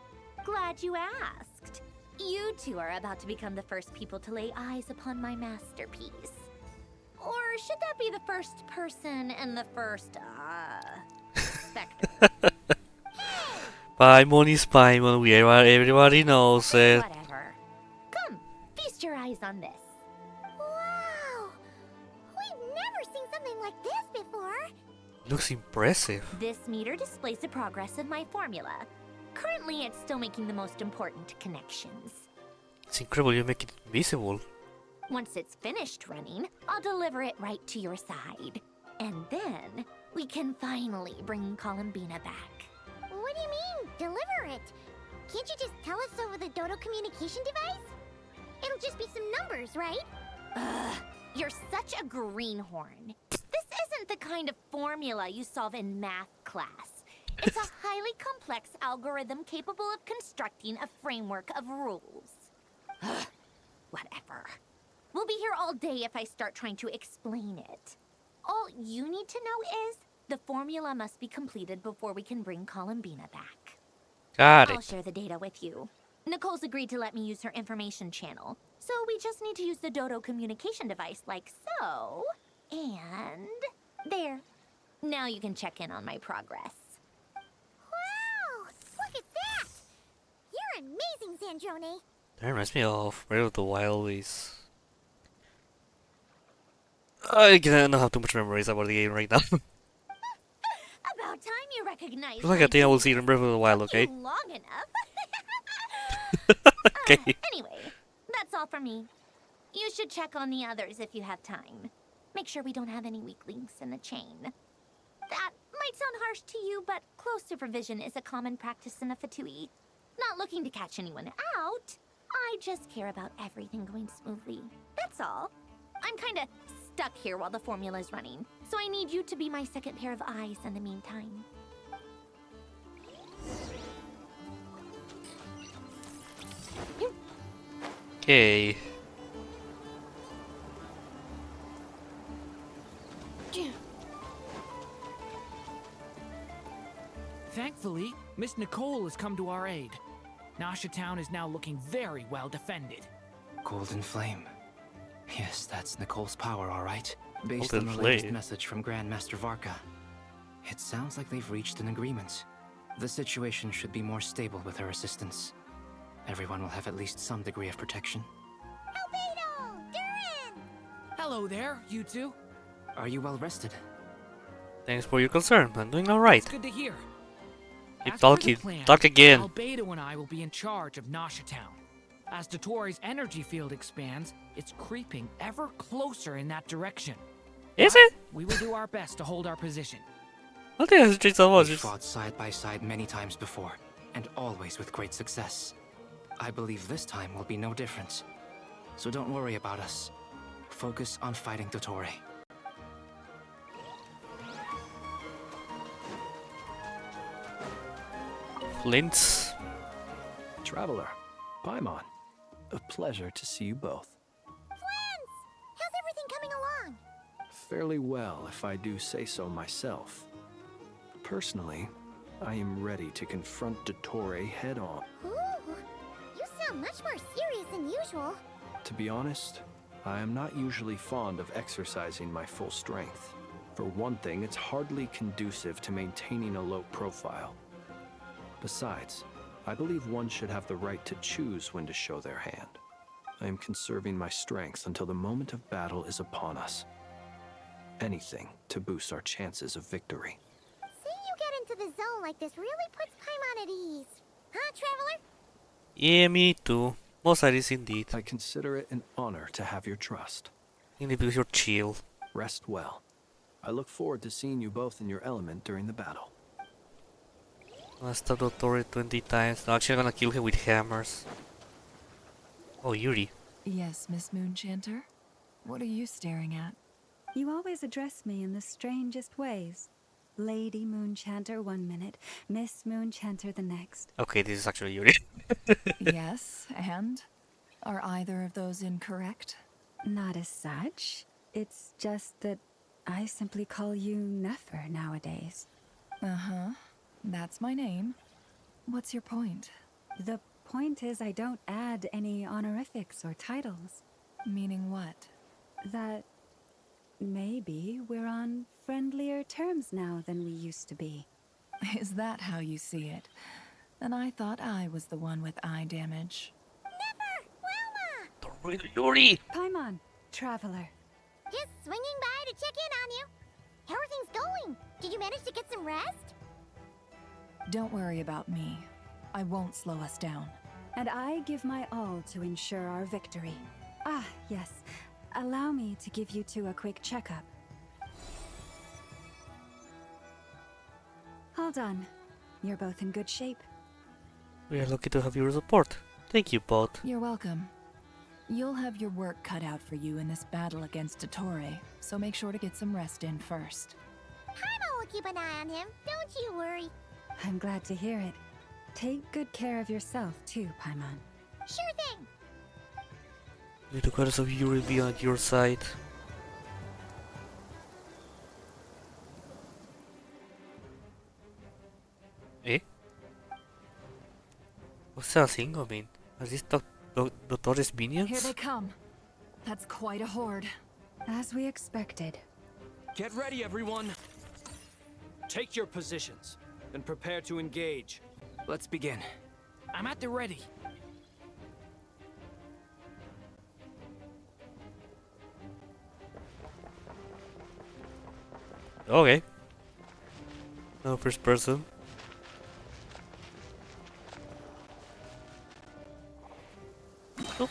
Glad you asked. You two are about to become the first people to lay eyes upon my masterpiece. Or should that be the first person and the first, specter?
Paimon is Paimon, everybody knows it.
Whatever. Come, feast your eyes on this.
Wow! We've never seen something like this before.
Looks impressive.
This meter displays the progress of my formula. Currently, it's still making the most important connections.
It's incredible you make it visible.
Once it's finished running, I'll deliver it right to your side. And then, we can finally bring Columbina back.
What do you mean, deliver it? Can't you just tell us over the Dodo communication device? It'll just be some numbers, right?
Ugh, you're such a greenhorn. This isn't the kind of formula you solve in math class. It's a highly complex algorithm capable of constructing a framework of rules. Ugh, whatever. We'll be here all day if I start trying to explain it. All you need to know is the formula must be completed before we can bring Columbina back.
Got
I'll
it.
share the data with you. Nicole's agreed to let me use her information channel, so we just need to use the Dodo communication device like so. And there. Now you can check in on my progress.
Wow! Look at that! You're amazing, Sandrone.
That reminds me of Breath of the Wild Ways. I don't have too much memories about the game right now.
About time you recognize.
It's like I think I will see it in Breath of the Wild, okay?
Long enough.
Okay.
Anyway, that's all for me. You should check on the others if you have time. Make sure we don't have any weak links in the chain. That might sound harsh to you, but close supervision is a common practice in a Fatui. Not looking to catch anyone out. I just care about everything going smoothly. That's all. I'm kinda stuck here while the formula's running, so I need you to be my second pair of eyes in the meantime.
Okay.
Thankfully, Miss Nicole has come to our aid. Nasha Town is now looking very well defended.
Golden Flame. Yes, that's Nicole's power, all right. Based
Golden
on the latest
Flame.
message from Grandmaster Varka. It sounds like they've reached an agreement. The situation should be more stable with her assistance. Everyone will have at least some degree of protection.
Albedo! Durin!
Hello there, you two.
Are you well rested?
Thanks for your concern. I'm doing alright.
It's good to hear.
Keep
As per the
talking.
plan,
Talk again.
Albedo and I will be in charge of Nasha Town. As DOTTORE's energy field expands, it's creeping ever closer in that direction.
Is it?
We will do our best to hold our position.
I think it's just so much.
We've fought side by side many times before, and always with great success. I believe this time will be no different. So don't worry about us. Focus on fighting DOTTORE.
Flints.
Traveler, Paimon, a pleasure to see you both.
Friends! How's everything coming along?
Fairly well, if I do say so myself. Personally,
I am ready to confront DOTTORE head on.
Ooh, you sound much more serious than usual.
To be honest, I am not usually fond of exercising my full strength. For one thing, it's hardly conducive to maintaining a low profile. Besides, I believe one should have the right to choose when to show their hand. I am conserving my strength until the moment of battle is upon us. Anything to boost our chances of victory.
Seeing you get into the zone like this really puts Paimon at ease. Huh, Traveler?
Yeah, me too. Most ideas indeed.
I consider it an honor to have your trust.
Indeed, because you're chill.
Rest well. I look forward to seeing you both in your element during the battle.
I stabbed DOTTORE 20 times. No, actually, I'm gonna kill him with hammers. Oh, Yuri.
Yes, Miss Moonchanter? What are you staring at?
You always address me in the strangest ways. Lady Moonchanter 1 minute, Miss Moonchanter the next.
Okay, this is actually Yuri.
Yes, and? Are either of those incorrect?
Not as such. It's just that I simply call you Nefer nowadays.
Uh-huh. That's my name. What's your point?
The point is I don't add any honorifics or titles.
Meaning what?
That maybe we're on friendlier terms now than we used to be.
Is that how you see it? Then I thought I was the one with eye damage.
Never! Wilma!
Yuri!
Paimon, Traveler.
Just swinging by to check in on you. How are things going? Did you manage to get some rest?
Don't worry about me. I won't slow us down.
And I give my all to ensure our victory. Ah, yes. Allow me to give you two a quick checkup. All done. You're both in good shape.
We are lucky to have your support. Thank you, both.
You're welcome. You'll have your work cut out for you in this battle against DOTTORE, so make sure to get some rest in first.
Paimon will keep an eye on him, don't you worry.
I'm glad to hear it. Take good care of yourself, too, Paimon.
Sure thing.
May the goddess of Yuri be on your side. Eh? What's that thing? I mean, are these DOTTORE's minions?
Here they come. That's quite a horde.
As we expected.
Get ready, everyone! Take your positions, and prepare to engage.
Let's begin. I'm at the ready.
Okay. No first person.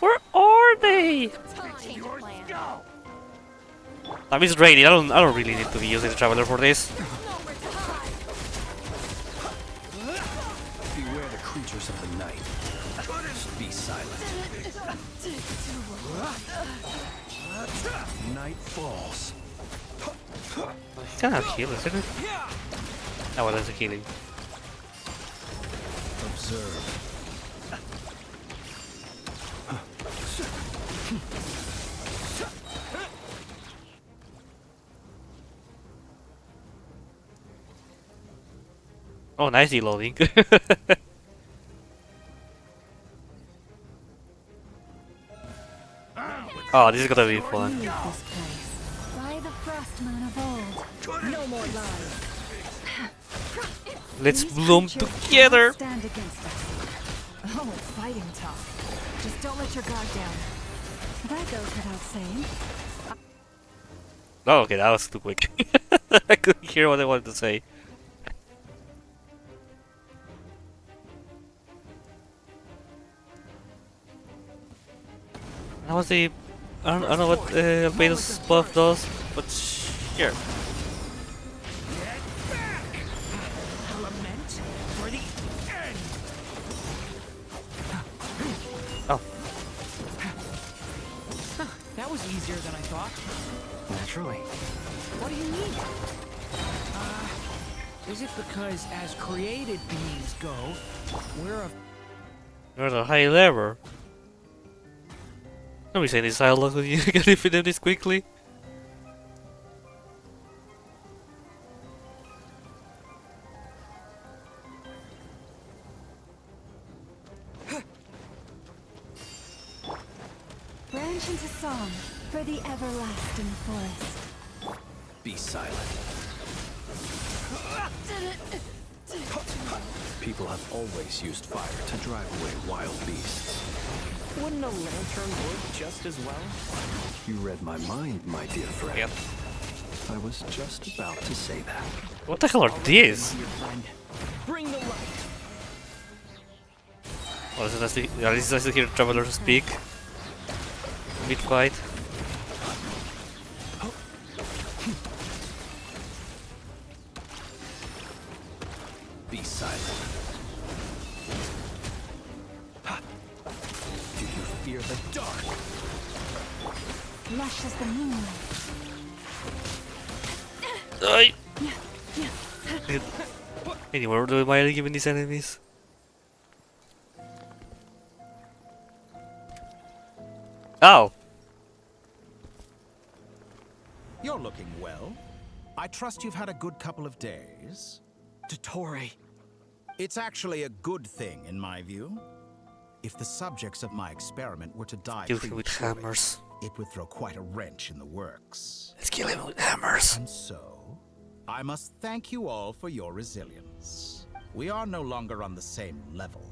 Where are they? That means ready. I don't really need to be using the Traveler for this.
Beware the creatures of the night. Be silent. Night falls.
It's kind of heal, isn't it? Oh, well, that's a healing.
Observe.
Oh, nice loading. Oh, this is gonna be fun.
By the frost moon of old. No more lies.
Let's bloom together.
Stand against us.
Oh, fighting talk. Just don't let your guard down.
That goes without saying.
Oh, okay, that was too quick. I couldn't hear what I wanted to say. That was the... I don't know what Albedo's buff does, but sure.
Element for the end.
Oh.
Huh, that was easier than I thought.
Naturally.
What do you mean? Is it because as created beings go, we're a...
You're the high level. Don't be saying this dialogue when you can defeat them this quickly.
Branch into song for the everlasting forest.
Be silent. People have always used fire to drive away wild beasts.
Wouldn't a lantern work just as well?
You read my mind, my dear friend.
Yep.
I was just about to say that.
What the hell are these?
Bring the light.
Oh, is it nice to, yeah, this is nice to hear travelers speak. Mid-fight.
Be silent. Do you fear the dark?
Lush as the moonlight.
Die! Anywhere do I given these enemies? Oh!
You're looking well. I trust you've had a good couple of days.
DOTTORE.
It's actually a good thing, in my view. If the subjects of my experiment were to die
Kill him with hammers.
it would throw quite a wrench in the works.
Let's kill him with hammers.
And so, I must thank you all for your resilience. We are no longer on the same level,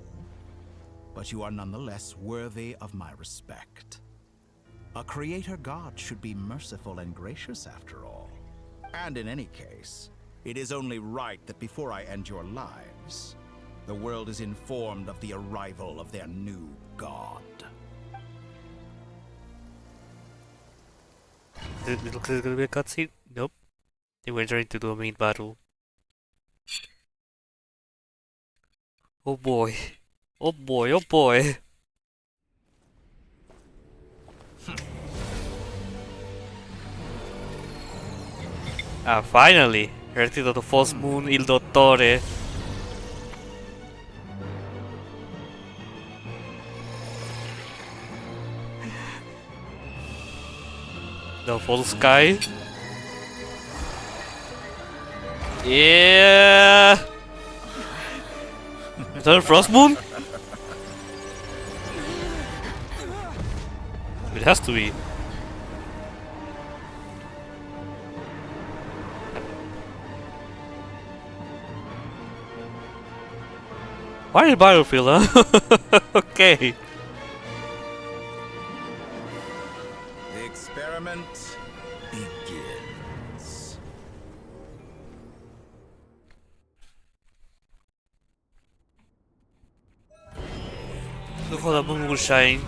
but you are nonetheless worthy of my respect. A creator god should be merciful and gracious after all. And in any case, it is only right that before I end your lives, the world is informed of the arrival of their new god.
It looks like it's gonna be a cutscene. Nope. They went right into the main battle. Oh boy. Oh boy, oh boy. Ah, finally! Retiro to false moon, il dottore. The full sky. Yeah! Is that a frost moon? It has to be. Why the battlefield, huh? Okay.
The experiment begins.
Look how the moon will shine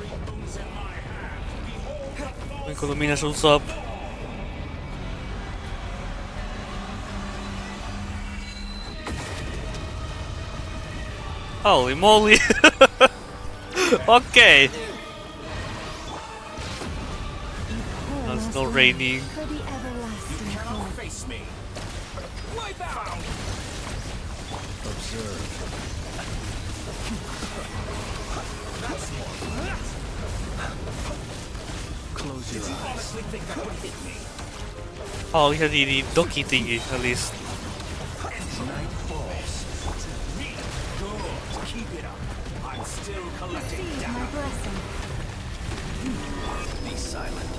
when Colomina shows up. Holy moly! Okay. It's not raining.
Face me. Wipe out. Observe. That's more.
Close your eyes.
Honestly think that would hit me.
Oh, we had the donkey thingy at least.
Night falls. Good. Keep it up. I'm still collecting data.
Be silent.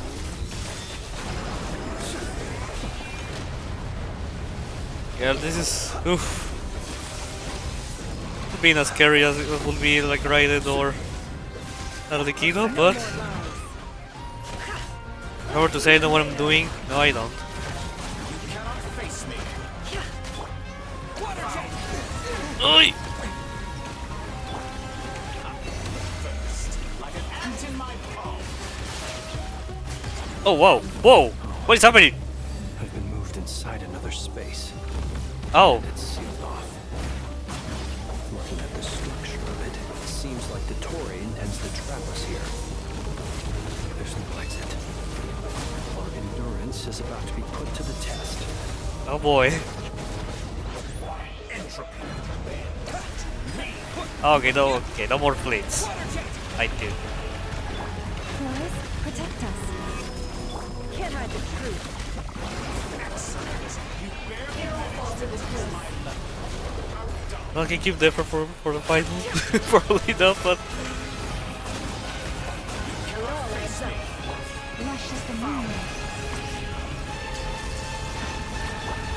Yeah, this is oof. Being as scary as it would be like Raiden or out of the Kingdom, but remember to say I know what I'm doing? No, I don't.
You cannot face me.
Oi!
Like an ant in my palm.
Oh wow! Whoa! What is happening?
I've been moved inside another space.
Oh.
It's sealed off. Looking at the structure of it, it seems like DOTTORE intends to trap us here. There's no exit. Our endurance is about to be put to the test.
Oh boy. Okay, no more fleets. I do.
Boys, protect us. Can't hide the truth.
Well, I can keep there for the final. Probably not, but
unleashes the moon.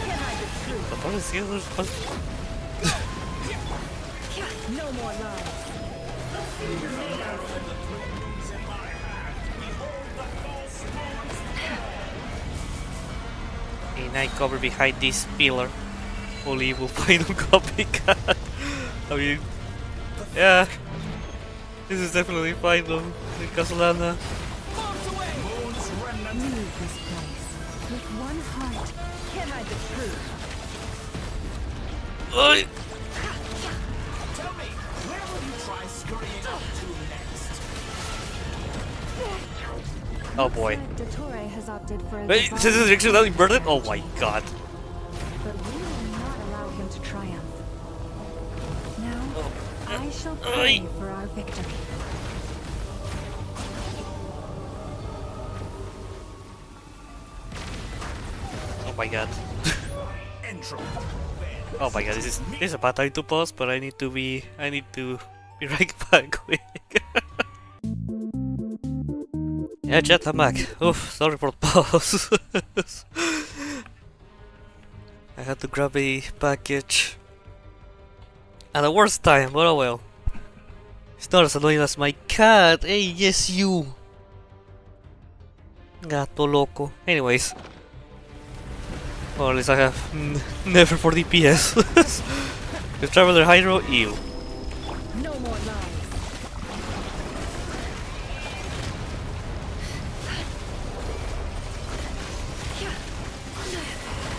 Can't hide the truth.
What is this?
No more lies.
And I cover behind this pillar. Only will find a copycat. I mean, yeah. This is definitely fine though. In Castellana.
Leave this place with one heart.
Can't hide the truth.
Oi!
Tell me, where will you try scurrying up to next?
Oh boy.
DOTTORE has opted for
Wait, this is actually not inverted? Oh my god.
But we will not allow him to triumph. Now, I shall pray for our victory.
Oh my god. Oh my god, this is a bad time to pause, but I need to be right back quick. Yeah, chat, I'm back. Oof, sorry for the pause. I had to grab a package at the worst time, but oh well. It's not as annoying as my cat. Hey, yes you. Gato loco. Anyways. Well, at least I have never for DPS. The Traveler Hydro, ew.
No more lies.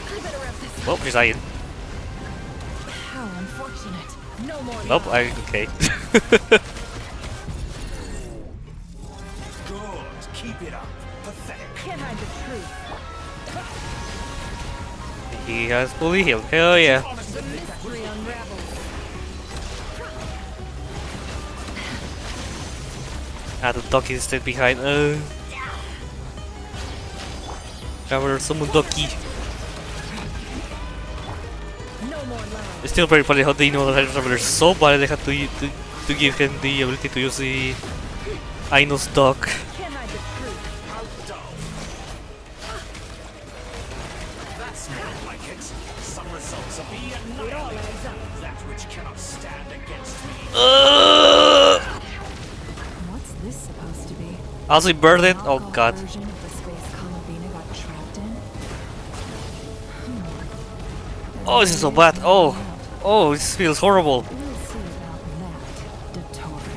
I better wrap this.
Well, he's dying.
How unfortunate. No more
Nope,
lies.
okay.
Good, keep it up. Pathetic.
Can't hide the truth.
He has fully healed. Hell yeah.
The mystery unravels.
Ah, the dog is still behind. Traveler, summon Doki.
No more lies.
It's still very funny how they know that Traveler is so bad they had to give him the ability to use the Ainos dog.
Can't hide the truth.
That's not like it. Some results will be annihilated. That which cannot stand against me.
What's this supposed to be?
Also inverted? Oh god.
Version of the space Columbina got trapped in?
Oh, this is so bad. Oh, this feels horrible.
We'll see about that, DOTTORE.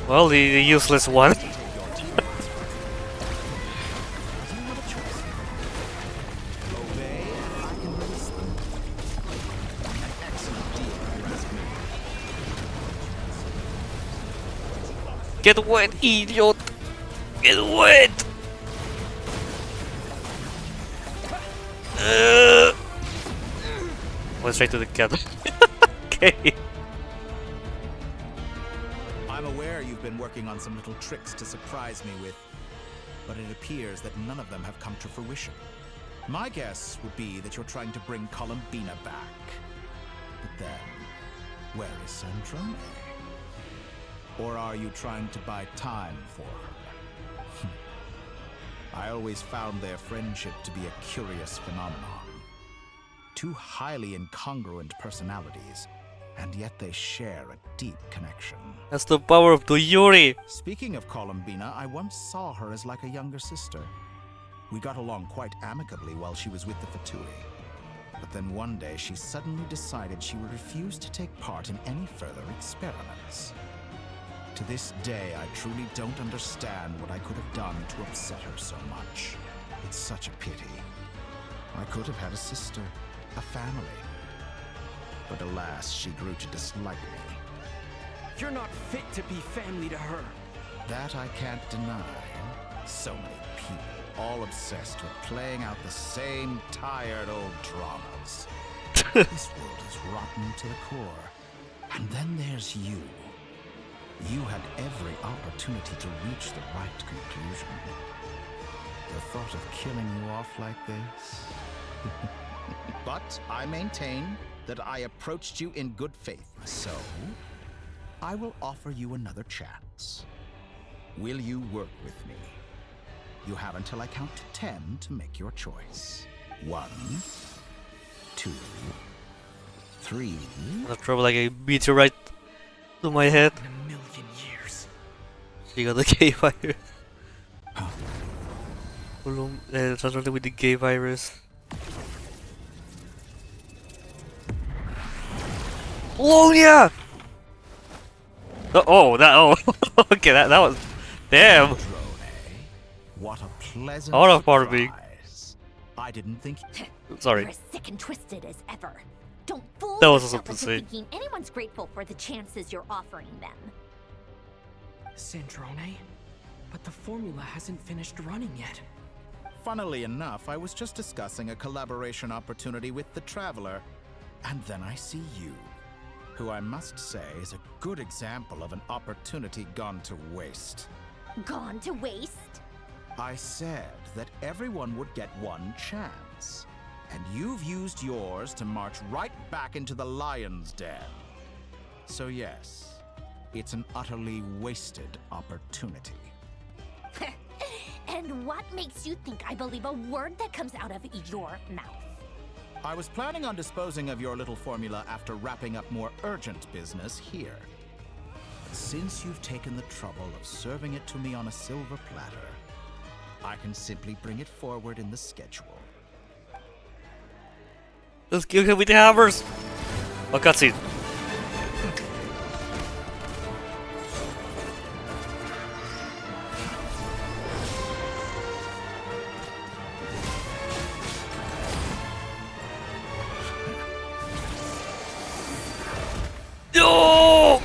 Well, the useless one. Get wet, idiot! Get wet! Went straight to the cat. Okay.
I'm aware you've been working on some little tricks to surprise me with, but it appears that none of them have come to fruition. My guess would be that you're trying to bring Columbina back. But then, where is Sandrone? Or are you trying to buy time for her? I always found their friendship to be a curious phenomenon. Two highly incongruent personalities, and yet they share a deep connection.
That's the power of the Yuri.
Speaking of Columbina, I once saw her as like a younger sister. We got along quite amicably while she was with the Fatui. But then one day she suddenly decided she would refuse to take part in any further experiments. To this day, I truly don't understand what I could have done to upset her so much. It's such a pity. I could have had a sister, a family. But alas, she grew to dislike me.
You're not fit to be family to her.
That I can't deny. So many people, all obsessed with playing out the same tired old dramas. This world is rotten to the core. And then there's you. You had every opportunity to reach the right conclusion. The thought of killing you off like this? But I maintain that I approached you in good faith. So, I will offer you another chance. Will you work with me? You have until I count to 10 to make your choice. 1, 2, 3.
I'll throw like a meteorite to my head.
In a million years.
She got the gay virus. Something with the gay virus. Lonia! Okay, that was... Damn!
What a pleasant
Out of farming.
surprise. I didn't think...
Sorry.
You're as sick and twisted as ever. Don't fool
That was
yourself
something to
into
say.
thinking anyone's grateful for the chances you're offering them.
Sandrone? But the formula hasn't finished running yet.
Funnily enough, I was just discussing a collaboration opportunity with the Traveler, and then I see you, who I must say is a good example of an opportunity gone to waste.
Gone to waste?
I said that everyone would get one chance, and you've used yours to march right back into the lion's den. So yes, it's an utterly wasted opportunity.
And what makes you think I believe a word that comes out of your mouth?
I was planning on disposing of your little formula after wrapping up more urgent business here. Since you've taken the trouble of serving it to me on a silver platter, I can simply bring it forward in the schedule.
Let's kill him with the hammers! Oh, cutscene. No!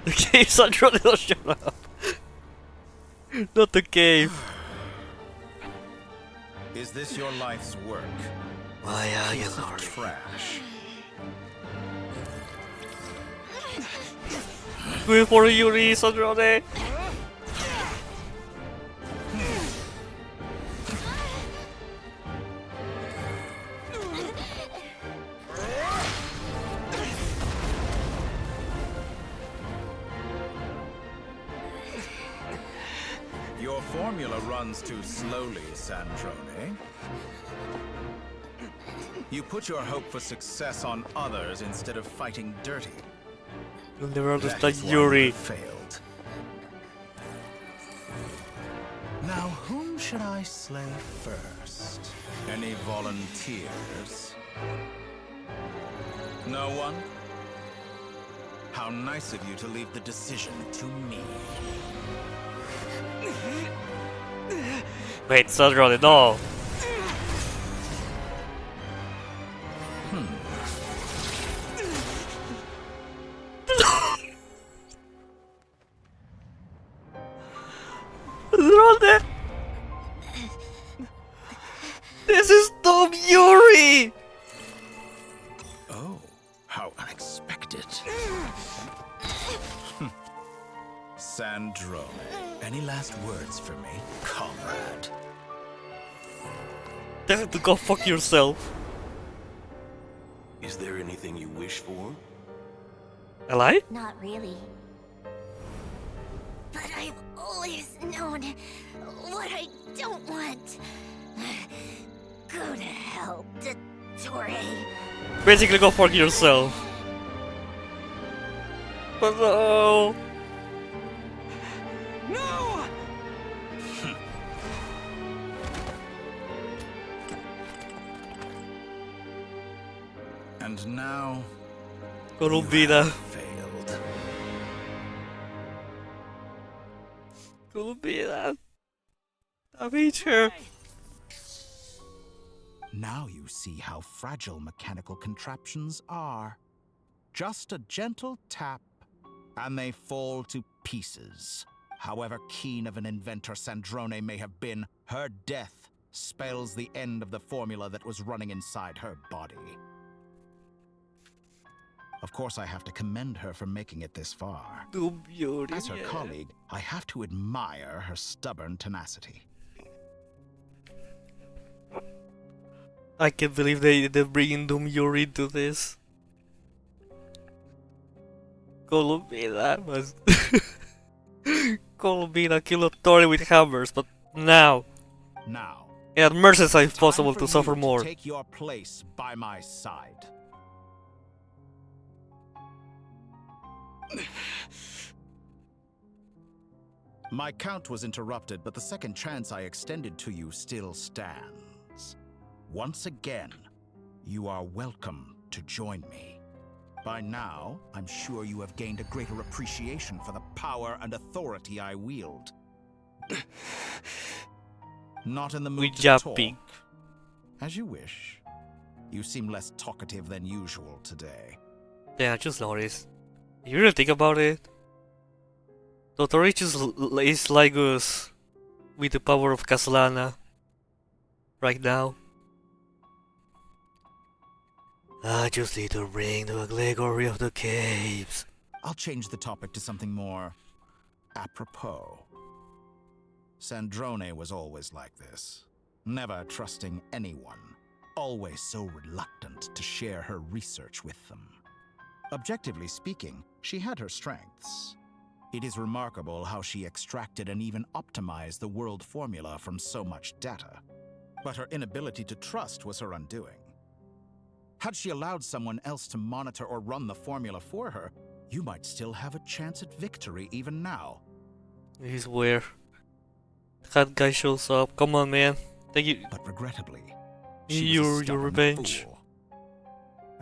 The cave's not running, don't shut up. Not the cave.
Is this your life's work?
Why are you
Piece of trash.
Wait for Yuri, Sandrone.
Your formula runs too slowly, Sandrone. You put your hope for success on others instead of fighting dirty.
You'll never
That
understand
is why
Yuri.
you failed. Now, whom should I slay first? Any volunteers? No one? How nice of you to leave the decision to me.
Wait, Sandrone, no. Sandrone! This is Dom Yuri!
Oh, how unexpected. Sandrone, any last words for me, comrade?
Tell him to go fuck yourself.
Is there anything you wish for?
A lie?
Not really. But I've always known what I don't want. Go to hell, DOTTORE.
Basically, go fuck yourself. But no.
No!
And now,
Columbina.
failed.
Columbina. I hate her.
Now you see how fragile mechanical contraptions are. Just a gentle tap, and they fall to pieces. However keen of an inventor Sandrone may have been, her death spells the end of the formula that was running inside her body. Of course, I have to commend her for making it this far. As her colleague, I have to admire her stubborn tenacity.
I can't believe they're bringing Doom Yuri to this. Columbina must. Columbina kill Dottoре with hammers, but now.
Now.
It mercies if
time
possible
for
to suffer
you
more.
Take your place by my side. My count was interrupted, but the second chance I extended to you still stands. Once again, you are welcome to join me. By now, I'm sure you have gained a greater appreciation for the power and authority I wield. Not in the mood to talk. As you wish. You seem less talkative than usual today.
Yeah, I just noticed. You really think about it? Dottoре is like us with the power of Caslana right now. I just need to bring the allegory of the caves.
I'll change the topic to something more apropos. Sandrone was always like this, never trusting anyone, always so reluctant to share her research with them. Objectively speaking, she had her strengths. It is remarkable how she extracted and even optimized the world formula from so much data. But her inability to trust was her undoing. Had she allowed someone else to monitor or run the formula for her, you might still have a chance at victory even now.
This is where that guy shows up. Come on, man. Thank you.
But regrettably,
your revenge.
Fool.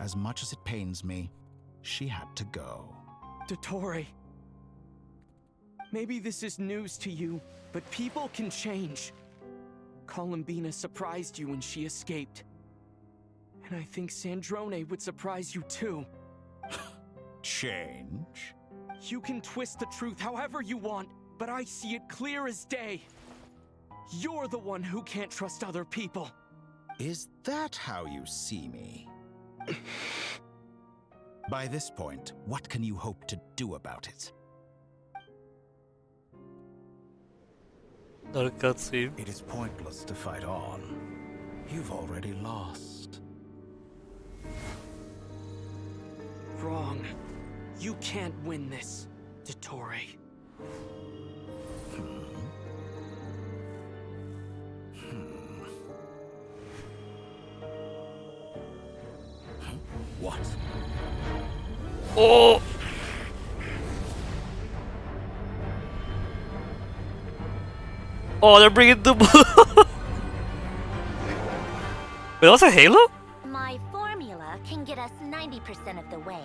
As much as it pains me, she had to go.
Dottore. Maybe this is news to you, but people can change. Columbina surprised you when she escaped. And I think Sandrone would surprise you too.
Change?
You can twist the truth however you want, but I see it clear as day. You're the one who can't trust other people.
Is that how you see me? By this point, what can you hope to do about it?
Not a cutscene.
It is pointless to fight on. You've already lost.
Wrong. You can't win this, Dottore.
What?
Oh! Oh, they're bringing the. Wait, was a Halo?
My formula can get us 90% of the way.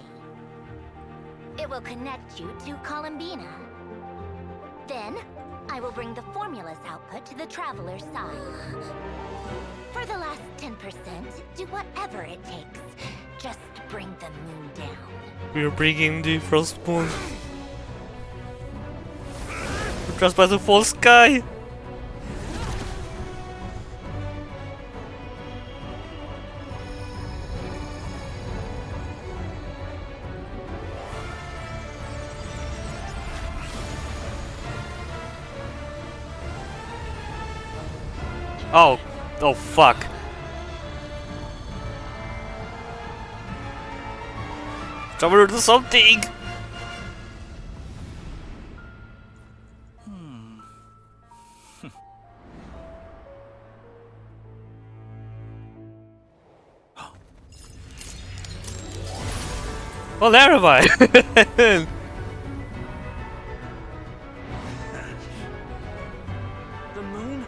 It will connect you to Columbina. Then, I will bring the formula's output to the Traveler's side. For the last 10%, do whatever it takes. Just bring the moon down.
We're bringing the frost moon. We're trespassing full sky. Oh, oh fuck. Traveler, do something! Well, there am I!
The moon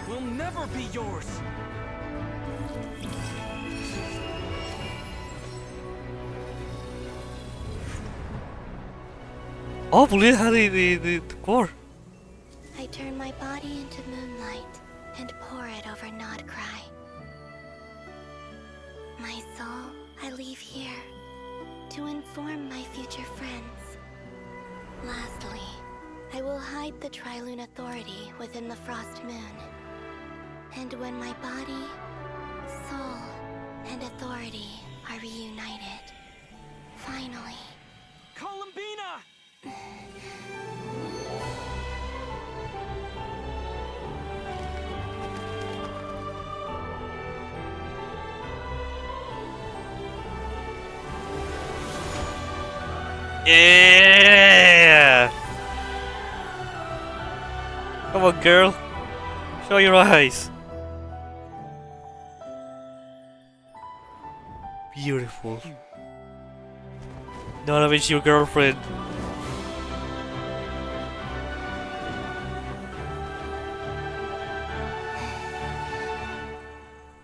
will never be yours.
Oh, Bullion had the core.
I turn my body into moonlight and pour it over NOD-KRAI. My soul, I leave here to inform my future friends. Lastly, I will hide the Trilune Authority within the Frost Moon. And when my body, soul, and authority are reunited, finally...
Columbina!
Yeah! Come on, girl. Show your eyes. Beautiful. None of it's your girlfriend.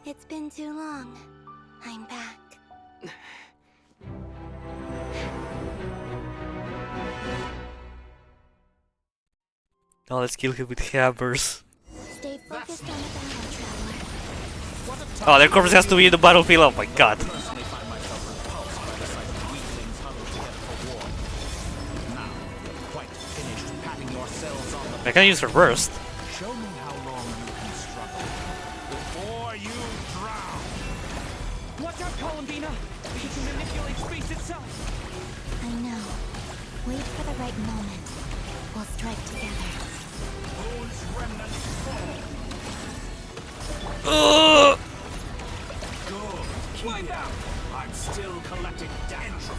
It's been too long. I'm back.
Now let's kill him with hammers.
Stay focused on the battle, traveler.
Oh, their corpse has to be in the battlefield. Oh my god. I can use reversed.
Show me how long you can struggle before you drown.
Watch out, Columbina! He can manipulate space itself!
I know. Wait for the right moment. We'll strike together.
Whose remnants fall? Good. Keep it up. I'm still collecting dendron.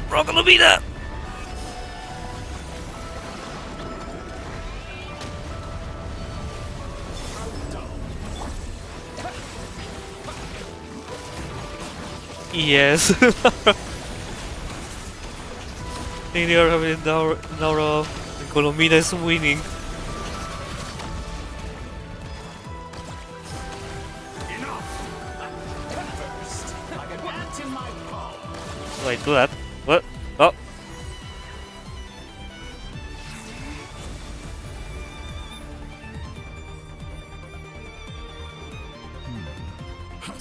Bro, Columbina! Yes. They are having Nora and Columbina is winning. Wait, do that. What? Oh.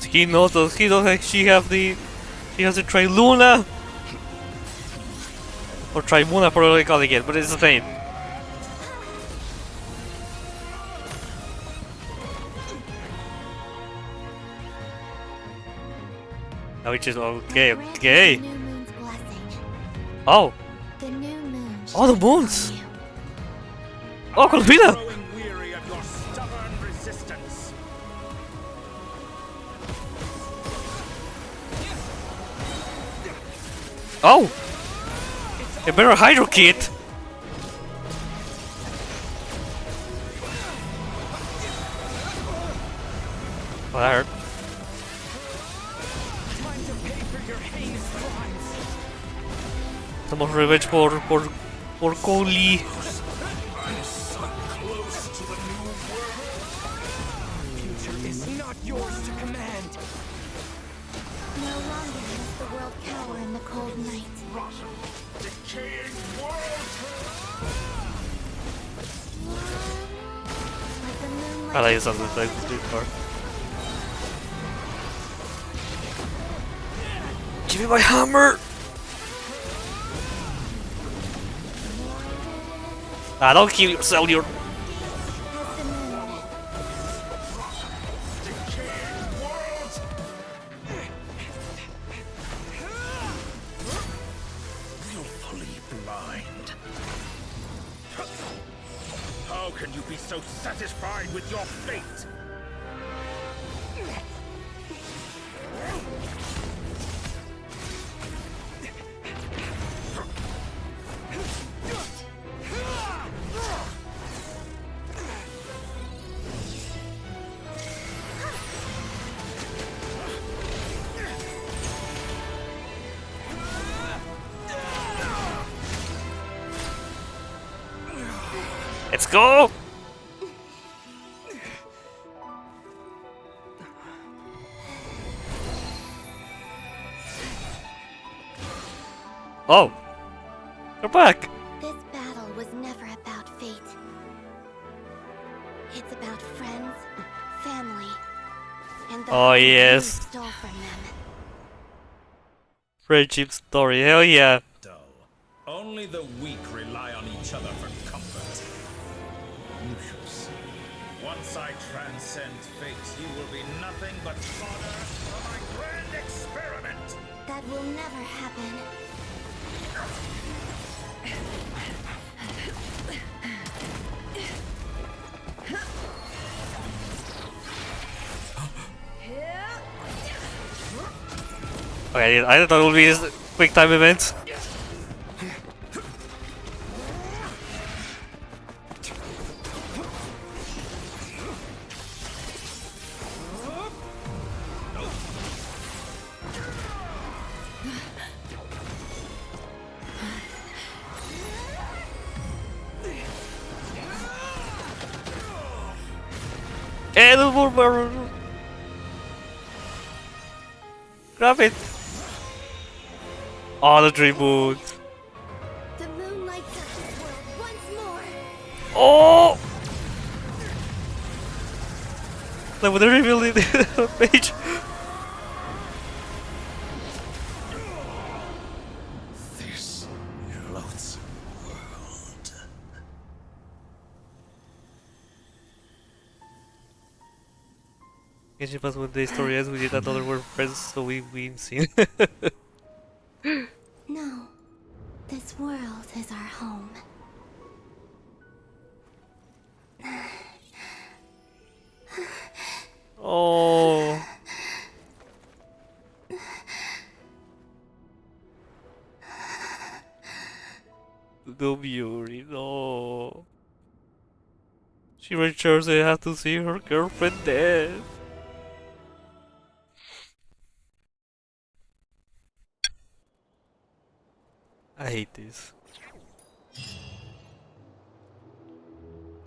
He knows that he doesn't actually have the. He has to try Luna! Or try Muna for what I call it again, but it's the same. Now which is okay, okay. Oh!
The new moon.
Oh, the moons! Oh, Columbina!
Growing weary of your stubborn resistance.
Oh! A better Hydro Kit! Oh, that hurt.
Time to pay for your heinous crimes!
Some more revenge for Coley.
I'm so close to the new world.
Future is not yours to command!
No longer does the world cower in the cold night.
Rotten, decaying world.
Like the moonlight.
I like this on the side of the car. Give me my hammer! Ah, don't kill yourself, you're...
Willfully blind. How can you be so satisfied with your fate?
Let's go! Oh! You're back!
This battle was never about fate. It's about friends, family, and the
Oh,
hearts
yes.
you stole from them.
Friendship story, hell yeah!
Dull. Only the weak rely on each other for comfort. You shall see. Once I transcend fate, you will be nothing but fodder for my grand experiment.
That will never happen.
Okay, I thought it would be a quick time event. Grab it! Oh, the dream mood.
The moon lights up this world once more.
Oh! Like when they revealed it on page.
This loathsome world.
Genshin Pass when the story ends, we did another word friends, so we win scene.
No, this world is our home.
Oh. No Yuri, no. She returns and has to see her girlfriend dead. I hate this.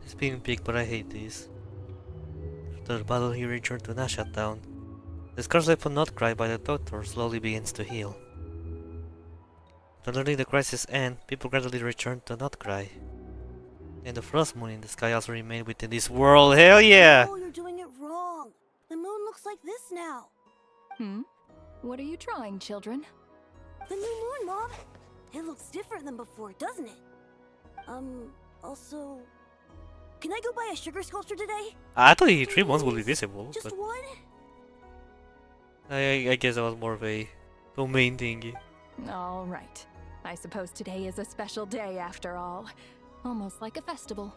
It's being big, but I hate this. After the battle, he returned to Nasha Town. The scars left on NOD-KRAI by the Doctor slowly begins to heal. After learning the crisis end, people gradually returned to NOD-KRAI. And the frost moon in the sky also remained within this world. Hell yeah!
Oh, you're doing it wrong. The moon looks like this now.
What are you drawing, children?
The new moon, Mom. It looks different than before, doesn't it? Also, can I go buy a sugar sculpture today?
I thought the 3 months would be visible,
Just
but
one?
I guess that was more of a domain thingy.
All right. I suppose today is a special day after all. Almost like a festival.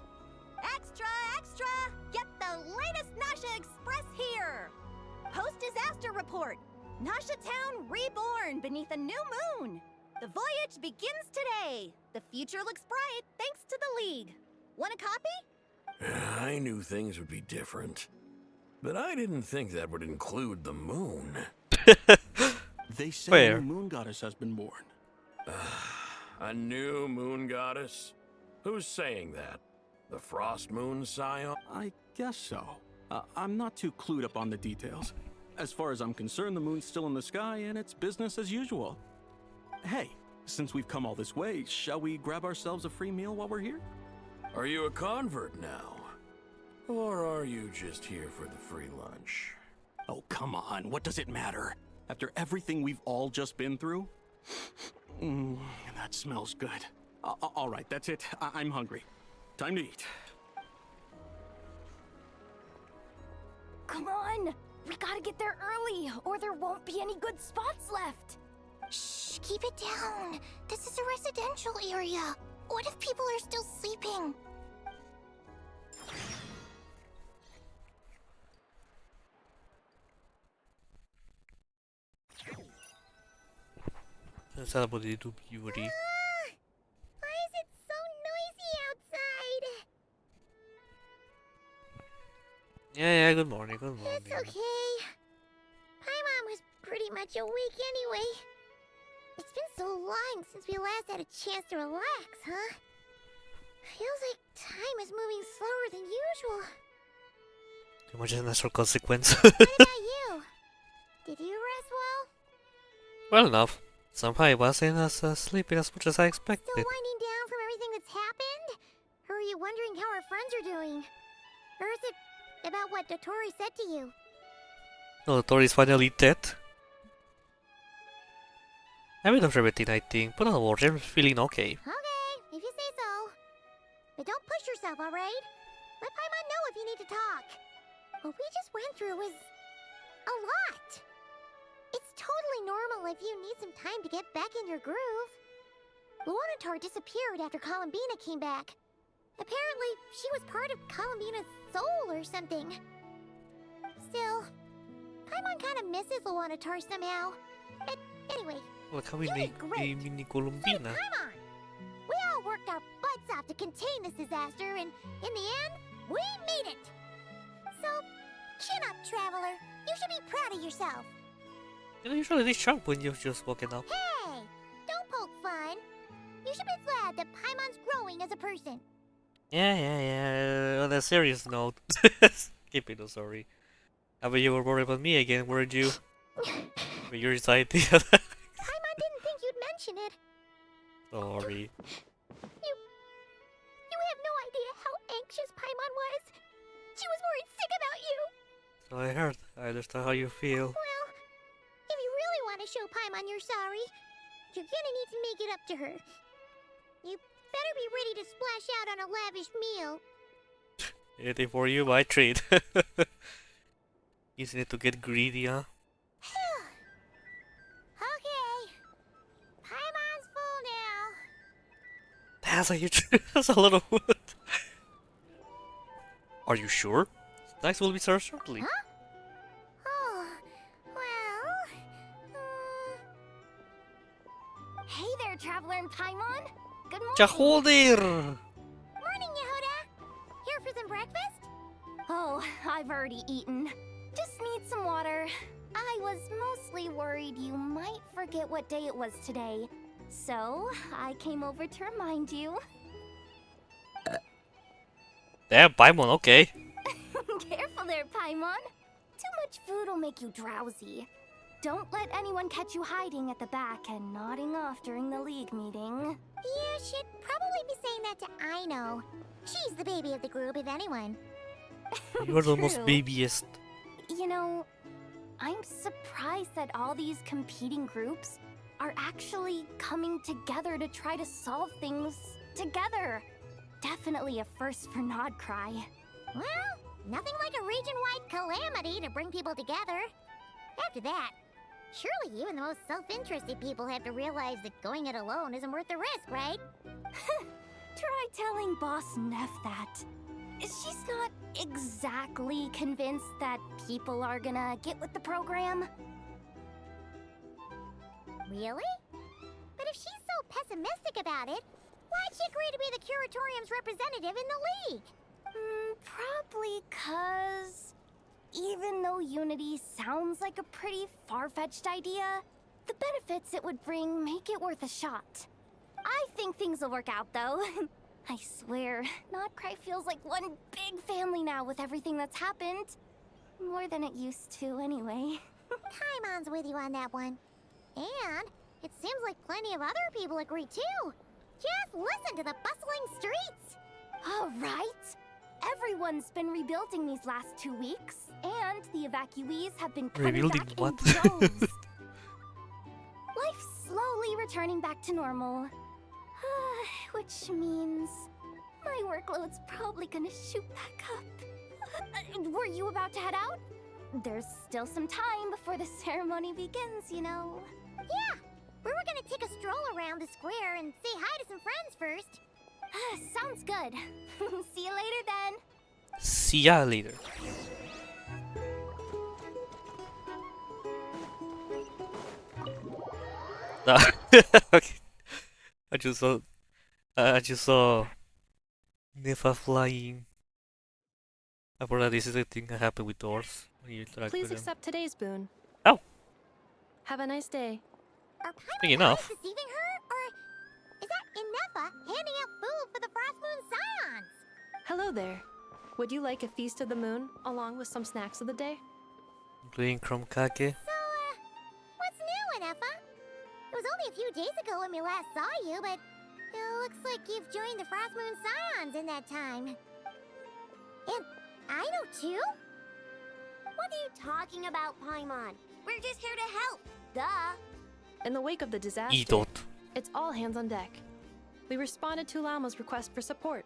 Extra, extra! Get the latest Nasha Express here! Post-disaster report! Nasha Town reborn beneath a new moon! The voyage begins today! The future looks bright thanks to the League. Want a copy?
I knew things would be different, but I didn't think that would include the moon.
They say
Where?
a new moon goddess has been born.
A new moon goddess? Who's saying that? The Frost Moon Scion?
I guess so. I'm not too clued up on the details. As far as I'm concerned, the moon's still in the sky and it's business as usual. Hey, since we've come all this way, shall we grab ourselves a free meal while we're here?
Are you a convert now? Or are you just here for the free lunch?
Oh, come on. What does it matter? After everything we've all just been through? That smells good. All right, that's it. I'm hungry. Time to eat.
Come on! We gotta get there early, or there won't be any good spots left!
Shh, keep it down. This is a residential area. What if people are still sleeping?
That's about the Yuri.
Why is it so noisy outside?
Yeah, good morning, good morning.
It's okay. Paimon was pretty much awake anyway. It's been so long since we last had a chance to relax, huh? Feels like time is moving slower than usual.
Too much is a natural consequence.
What about you? Did you rest well?
Well enough. Somehow I wasn't as sleepy as much as I expected.
Still winding down from everything that's happened? Or are you wondering how our friends are doing? Or is it about what DOTTORE said to you?
No, DOTTORE is finally dead. I mean, after everything, I think, but don't worry, I'm feeling okay.
Okay, if you say so. But don't push yourself, alright? Let Paimon know if you need to talk. What we just went through was a lot. It's totally normal if you need some time to get back in your groove. Luonatar disappeared after Columbina came back. Apparently, she was part of Columbina's soul or something. Still, Paimon kind of misses Luonatar somehow. It Anyway,
Look how we make a mini Columbina.
Paimon! We all worked our butts off to contain this disaster, and in the end, we made it! So, chin up, Traveler. You should be proud of yourself.
You know, usually this sharp when you've just woken up.
Hey! Don't poke fun. You should be glad that Paimon's growing as a person.
Yeah. On a serious note, keeping it sorry. I bet you were worried about me again, weren't you? With your anxiety.
Paimon didn't think you'd mention it.
Sorry.
You have no idea how anxious Paimon was. She was worried sick about you.
So I heard. I understand how you feel.
Well, if you really want to show Paimon you're sorry, you're gonna need to make it up to her. You better be ready to splash out on a lavish meal.
Anything for you, my treat. Isn't it to get greedy, huh?
Okay. Paimon's full now.
That's a huge. That's a lot of wood. Are you sure? Snacks will be served shortly.
Huh? Oh, well...
Hey there, Traveler and Paimon. Good morning.
Chaholder!
Morning, Yehuda. Here for some breakfast?
Oh, I've already eaten. Just need some water. I was mostly worried you might forget what day it was today. So, I came over to remind you.
Damn, Paimon, okay.
Careful there, Paimon. Too much food will make you drowsy. Don't let anyone catch you hiding at the back and nodding off during the league meeting.
You should probably be saying that to Aino. She's the baby of the group, if anyone.
You're the most
True.
babyest.
You know, I'm surprised that all these competing groups are actually coming together to try to solve things together. Definitely a first for NOD-KRAI.
Well, nothing like a region-wide calamity to bring people together. After that, surely even the most self-interested people have to realize that going it alone isn't worth the risk, right?
Try telling Boss Neff that. She's not exactly convinced that people are gonna get with the program.
Really? But if she's so pessimistic about it, why'd she agree to be the Curatorium's representative in the league?
Probably 'cause even though unity sounds like a pretty far-fetched idea, the benefits it would bring make it worth a shot. I think things will work out, though. I swear, NOD-KRAI feels like one big family now with everything that's happened. More than it used to, anyway.
Paimon's with you on that one. And it seems like plenty of other people agree, too. Just listen to the bustling streets.
All right. Everyone's been rebuilding these last 2 weeks, and the evacuees have been coming
Rebuilding
back
what?
in droves. Life's slowly returning back to normal. Which means my workload's probably gonna shoot back up. Were you about to head out? There's still some time before the ceremony begins, you know.
Yeah, we were gonna take a stroll around the square and say hi to some friends first.
Sounds good. See you later then.
See ya later. Okay. I just saw Nifa flying. I forgot this is a thing that happened with doors when you interact
Please
with them.
accept today's boon.
Oh.
Have a nice day.
Are
Big enough.
deceiving her, or is that Inefa handing out food for the Frost Moon Scions?
Hello there. Would you like a feast of the moon along with some snacks of the day?
Including crumb kake.
What's new, Inefa? It was only a few days ago when we last saw you, but it looks like you've joined the Frost Moon Scions in that time. And I know too?
What are you talking about, Paimon? We're just here to help. Duh.
In the wake of the disaster,
Idot.
it's all hands on deck. We responded to Lama's request for support.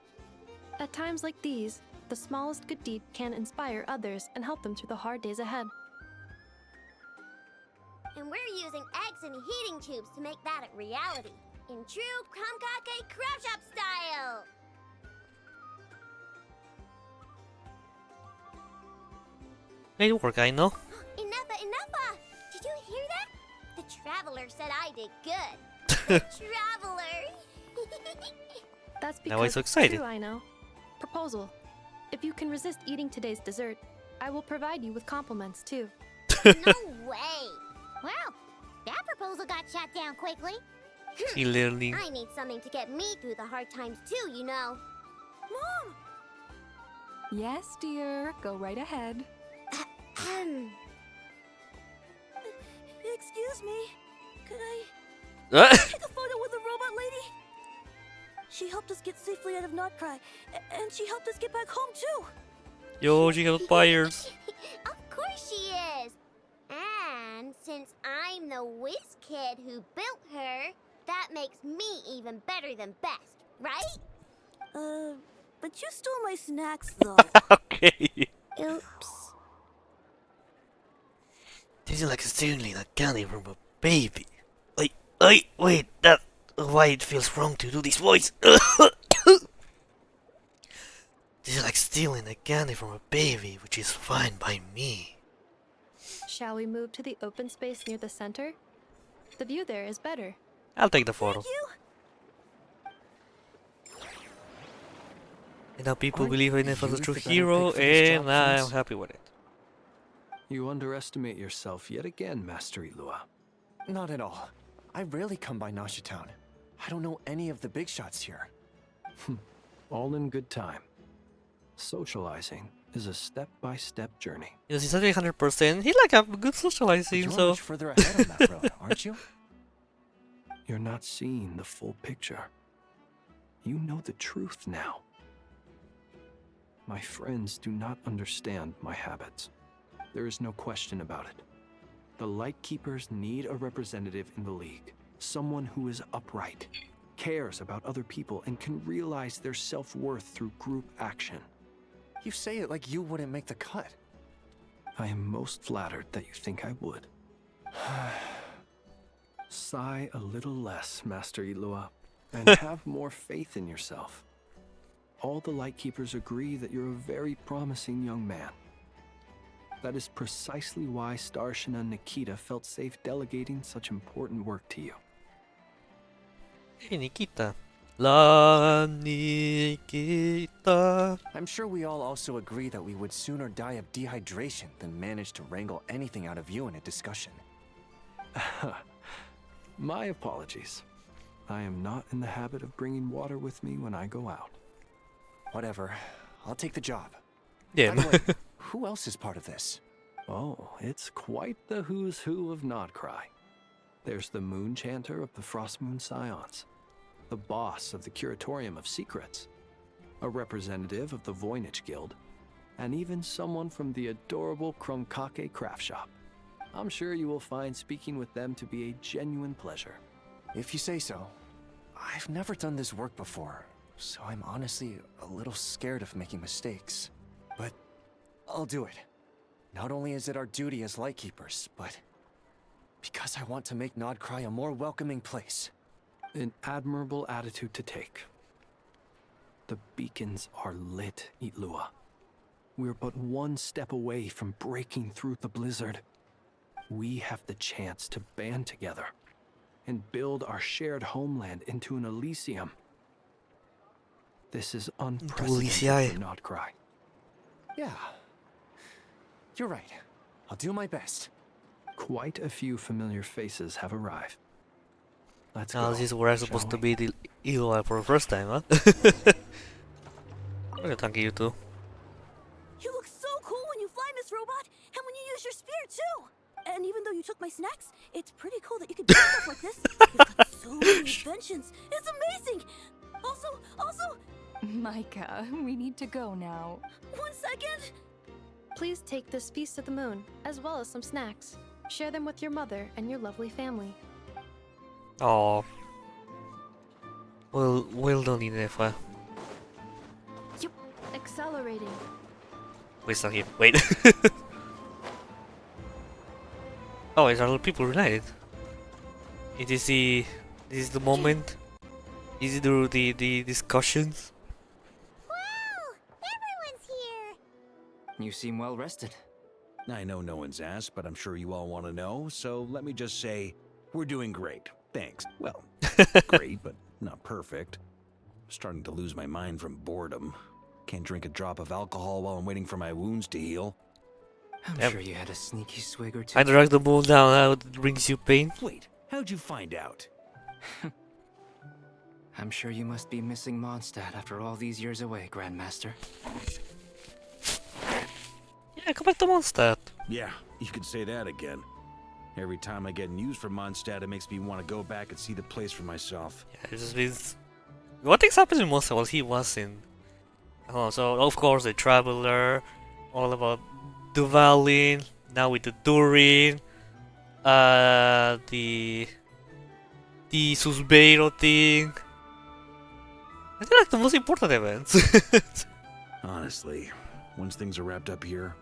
At times like these, the smallest good deed can inspire others and help them through the hard days ahead.
And we're using eggs and heating tubes to make that a reality. In true Krumkake Crab Shop style!
Made work, I know.
Inefa! Did you hear that? The Traveler said I did good. Traveler!
That's
Now
because
I'm so excited.
it's true, I know. Proposal. If you can resist eating today's dessert, I will provide you with compliments too.
No way!
Well, that proposal got shot down quickly.
She learning.
I need something to get me through the hard times too, you know.
Mom! Yes, dear. Go right ahead.
Excuse me. Could I
What?
take a photo with the robot lady? She helped us get safely out of NOD-KRAI, and she helped us get back home too.
Yo, she got fires.
Of course she is! And since I'm the whiz kid who built her, that makes me even better than best, right?
But you stole my snacks though.
Okay.
Oops.
This is like stealing a candy from a baby. Wait, that's why it feels wrong to do this voice. This is like stealing a candy from a baby, which is fine by me.
Shall we move to the open space near the center? The view there is better.
I'll take the photo. And now people believe in it as a true hero, and I'm happy with it.
You underestimate yourself yet again, Master Ilua.
Not at all. I rarely come by Nashitown. I don't know any of the big shots here.
All in good time. Socializing is a step-by-step journey.
Yes, he's at 100%. He like a good socializing,
You're
so.
much further ahead on that road, aren't you?
You're not seeing the full picture. You know the truth now. My friends do not understand my habits. There is no question about it. The Lightkeepers need a representative in the League. Someone who is upright, cares about other people, and can realize their self-worth through group action.
You say it like you wouldn't make the cut.
I am most flattered that you think I would. Sigh a little less, Master Ilua, and have more faith in yourself. All the Lightkeepers agree that you're a very promising young man. That is precisely why Starshina Nikita felt safe delegating such important work to you.
Hey, Nikita. La Nikita.
I'm sure we all also agree that we would sooner die of dehydration than manage to wrangle anything out of you in a discussion.
My apologies. I am not in the habit of bringing water with me when I go out.
Whatever. I'll take the job.
Yeah.
By the way, who else is part of this?
Oh, it's quite the who's who of NOD-KRAI. There's the Moon Chanter of the Frostmoon Scions, the boss of the Curatorium of Secrets, a representative of the Voynich Guild, and even someone from the adorable Kromkake craft shop. I'm sure you will find speaking with them to be a genuine pleasure.
If you say so. I've never done this work before, so I'm honestly a little scared of making mistakes. But I'll do it. Not only is it our duty as Lightkeepers, but because I want to make NOD-KRAI a more welcoming place.
An admirable attitude to take. The beacons are lit, Ilua. We're but one step away from breaking through the blizzard. We have the chance to band together and build our shared homeland into an Elysium. This is unprecedented for NOD-KRAI.
Yeah. You're right. I'll do my best.
Quite a few familiar faces have arrived. Let's
Now
go.
this is where I'm
shall
supposed to
we?
be the Eli for the first time, huh? Okay, thank you too.
You look so cool when you fly, Miss Robot, and when you use your spear too. And even though you took my snacks, it's pretty cool that you can do stuff like this. You've got so many inventions. It's amazing. Also,
Micah, we need to go now.
1 second.
Please take this feast of the moon, as well as some snacks. Share them with your mother and your lovely family.
Oh. Well done, Inefa.
Yup, accelerating.
Wait, it's not here. Wait. Oh, it's our people related. This is the moment. Is it the discussions?
Wow! Everyone's here!
You seem well rested.
I know no one's asked, but I'm sure you all want to know, so let me just say, We're doing great, thanks. Well, great, but not perfect. I'm starting to lose my mind from boredom. Can't drink a drop of alcohol while I'm waiting for my wounds to heal.
I'm
Yep.
sure you had a sneaky swig or two.
I dragged the moon down, now it brings you pain.
Wait, how'd you find out?
I'm sure you must be missing Mondstadt after all these years away, Grandmaster.
Yeah, come back to Mondstadt.
Yeah, you could say that again. Every time I get news from Mondstadt, it makes me want to go back and see the place for myself.
Yeah, it just means... What things happened in Mondstadt while he was in... Oh, so of course the Traveler, all about Duvalin, now with the Durin, the Susbeiro thing. I think like the most important events.
Honestly, once things are wrapped up here,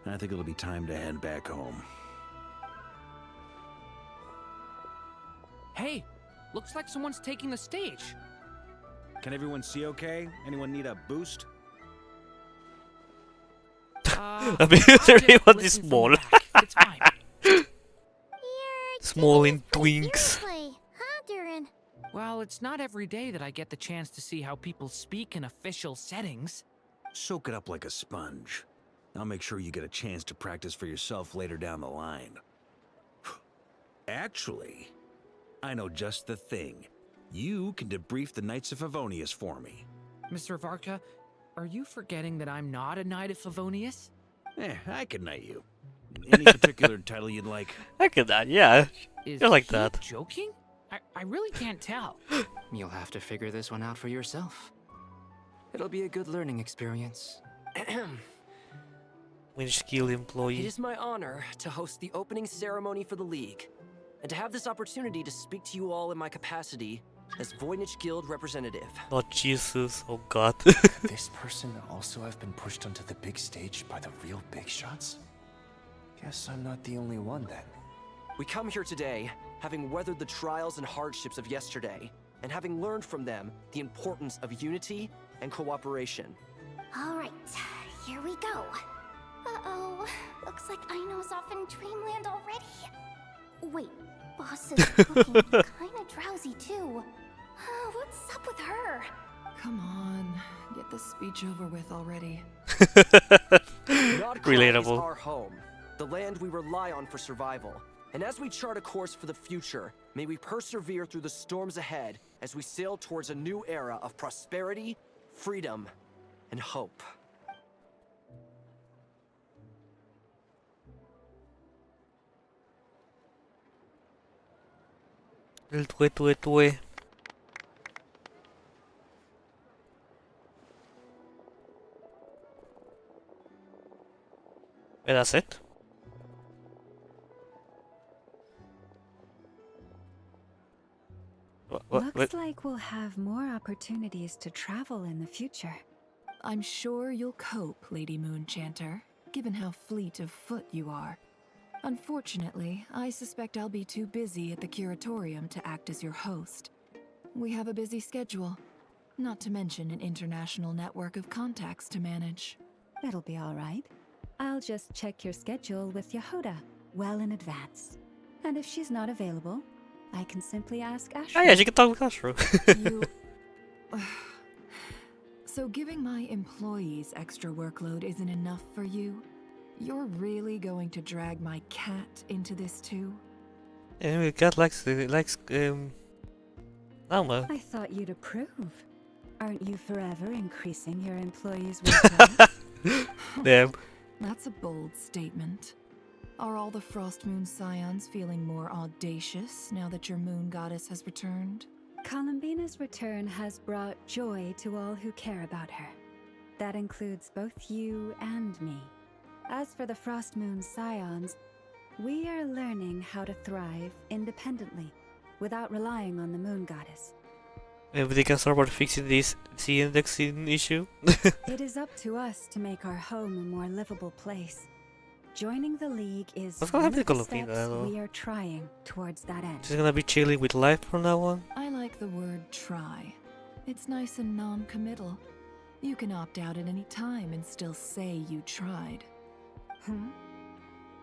I think it'll be time to head back home.
Hey, looks like someone's taking the stage.
Can everyone see okay? Anyone need a boost?
I mean, everyone is small.
It's fine.
Small in twinks.
Huh, Durin?
Well, it's not every day that I get the chance to see how people speak in official settings.
Soak it up like a sponge. I'll make sure you get a chance to practice for yourself later down the line. Actually, I know just the thing. You can debrief the Knights of Favonius for me.
Mr. Varka, are you forgetting that I'm not a Knight of Favonius?
I can knight you. Any particular title you'd like?
I can that, yeah.
Is
You're like
he
that.
joking? I really can't tell.
You'll have to figure this one out for yourself. It'll be a good learning experience.
Winch skill
It
employee.
is my honor to host the opening ceremony for the League, and to have this opportunity to speak to you all in my capacity as Voynich Guild representative.
Not Jesus, oh god.
This person also have been pushed onto the big stage by the real big shots? Guess I'm not the only one then.
We come here today, having weathered the trials and hardships of yesterday, and having learned from them the importance of unity and cooperation.
All right, here we go. Uh-oh, looks like Aino's off in Dreamland already. Wait, Boss is looking kinda drowsy too. What's up with her?
Come on, get this speech over with already.
NOD-KRAI
Relatable.
is our home, the land we rely on for survival. And as we chart a course for the future, may we persevere through the storms ahead as we sail towards a new era of prosperity, freedom, and hope.
El tue. And that's it?
Looks like we'll have more opportunities to travel in the future.
I'm sure you'll cope, Lady Moonchanter, given how fleet of foot you are. Unfortunately, I suspect I'll be too busy at the curatorium to act as your host. We have a busy schedule, not to mention an international network of contacts to manage.
That'll be all right. I'll just check your schedule with Yehuda well in advance. And if she's not available, I can simply ask Ashra.
Oh yeah, she can talk with Ashra.
You... So giving my employees extra workload isn't enough for you? You're really going to drag my cat into this too?
Yeah, the cat likes Alma.
I thought you'd approve. Aren't you forever increasing your employees' workload?
Damn.
That's a bold statement. Are all the Frost Moon Scions feeling more audacious now that your moon goddess has returned?
Columbina's return has brought joy to all who care about her. That includes both you and me. As for the Frost Moon Scions, we are learning how to thrive independently, without relying on the moon goddess.
Maybe they can start about fixing this C-indexing issue.
It is up to us to make our home a more livable place. Joining the League is
What's gonna
one
happen
of
to
the
Columbina,
steps
though?
we are trying towards that end.
She's gonna be chilling with life from now on.
I like the word try. It's nice and non-committal. You can opt out at any time and still say you tried.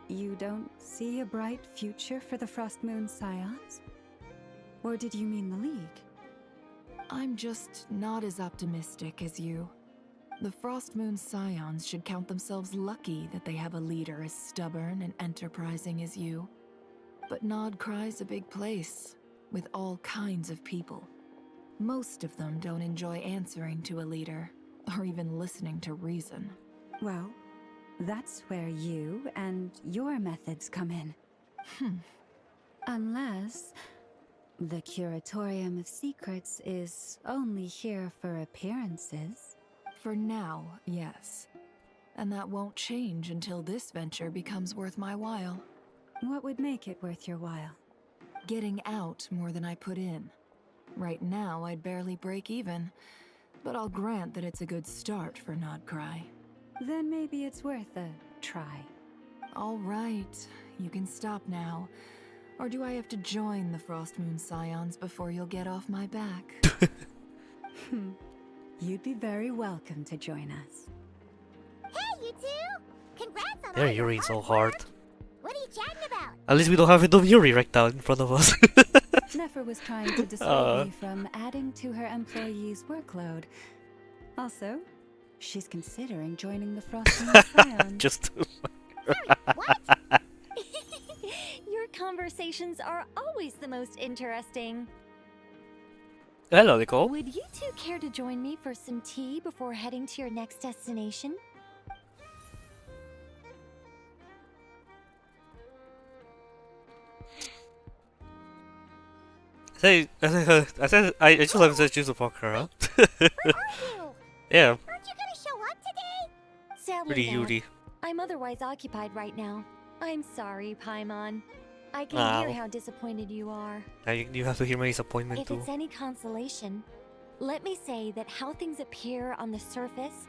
You don't see a bright future for the Frost Moon Scions? Or did you mean the League?
I'm just not as optimistic as you. The Frost Moon Scions should count themselves lucky that they have a leader as stubborn and enterprising as you. But NOD-KRAI's a big place, with all kinds of people. Most of them don't enjoy answering to a leader, or even listening to reason.
Well, that's where you and your methods come in. Unless the Curatorium of Secrets is only here for appearances.
For now, yes. And that won't change until this venture becomes worth my while.
What would make it worth your while?
Getting out more than I put in. Right now, I'd barely break even, but I'll grant that it's a good start for NOD-KRAI.
Then maybe it's worth a try.
All right, you can stop now. Or do I have to join the Frost Moon Scions before you'll get off my back?
You'd be very welcome to join us.
Hey, you two! Congrats on
They're
all your
Yuri so
hard
hard.
work. What are you chatting about?
At least we don't have it of Yuri right now in front of us.
Nefer was trying to dissuade me from adding to her employees' workload. Also, she's considering joining the Frost Moon Scions.
Just
Your conversations are always the most interesting.
Hello, Nicole.
Would you two care to join me for some tea before heading to your next destination?
I just haven't said choose a poker, huh? Yeah.
Aren't you gonna show up today?
Sadly,
Pretty
no.
Yuri.
I'm otherwise occupied right now. I'm sorry, Paimon. I can hear how disappointed you are.
You have to hear my disappointment
If
too.
it's any consolation, let me say that how things appear on the surface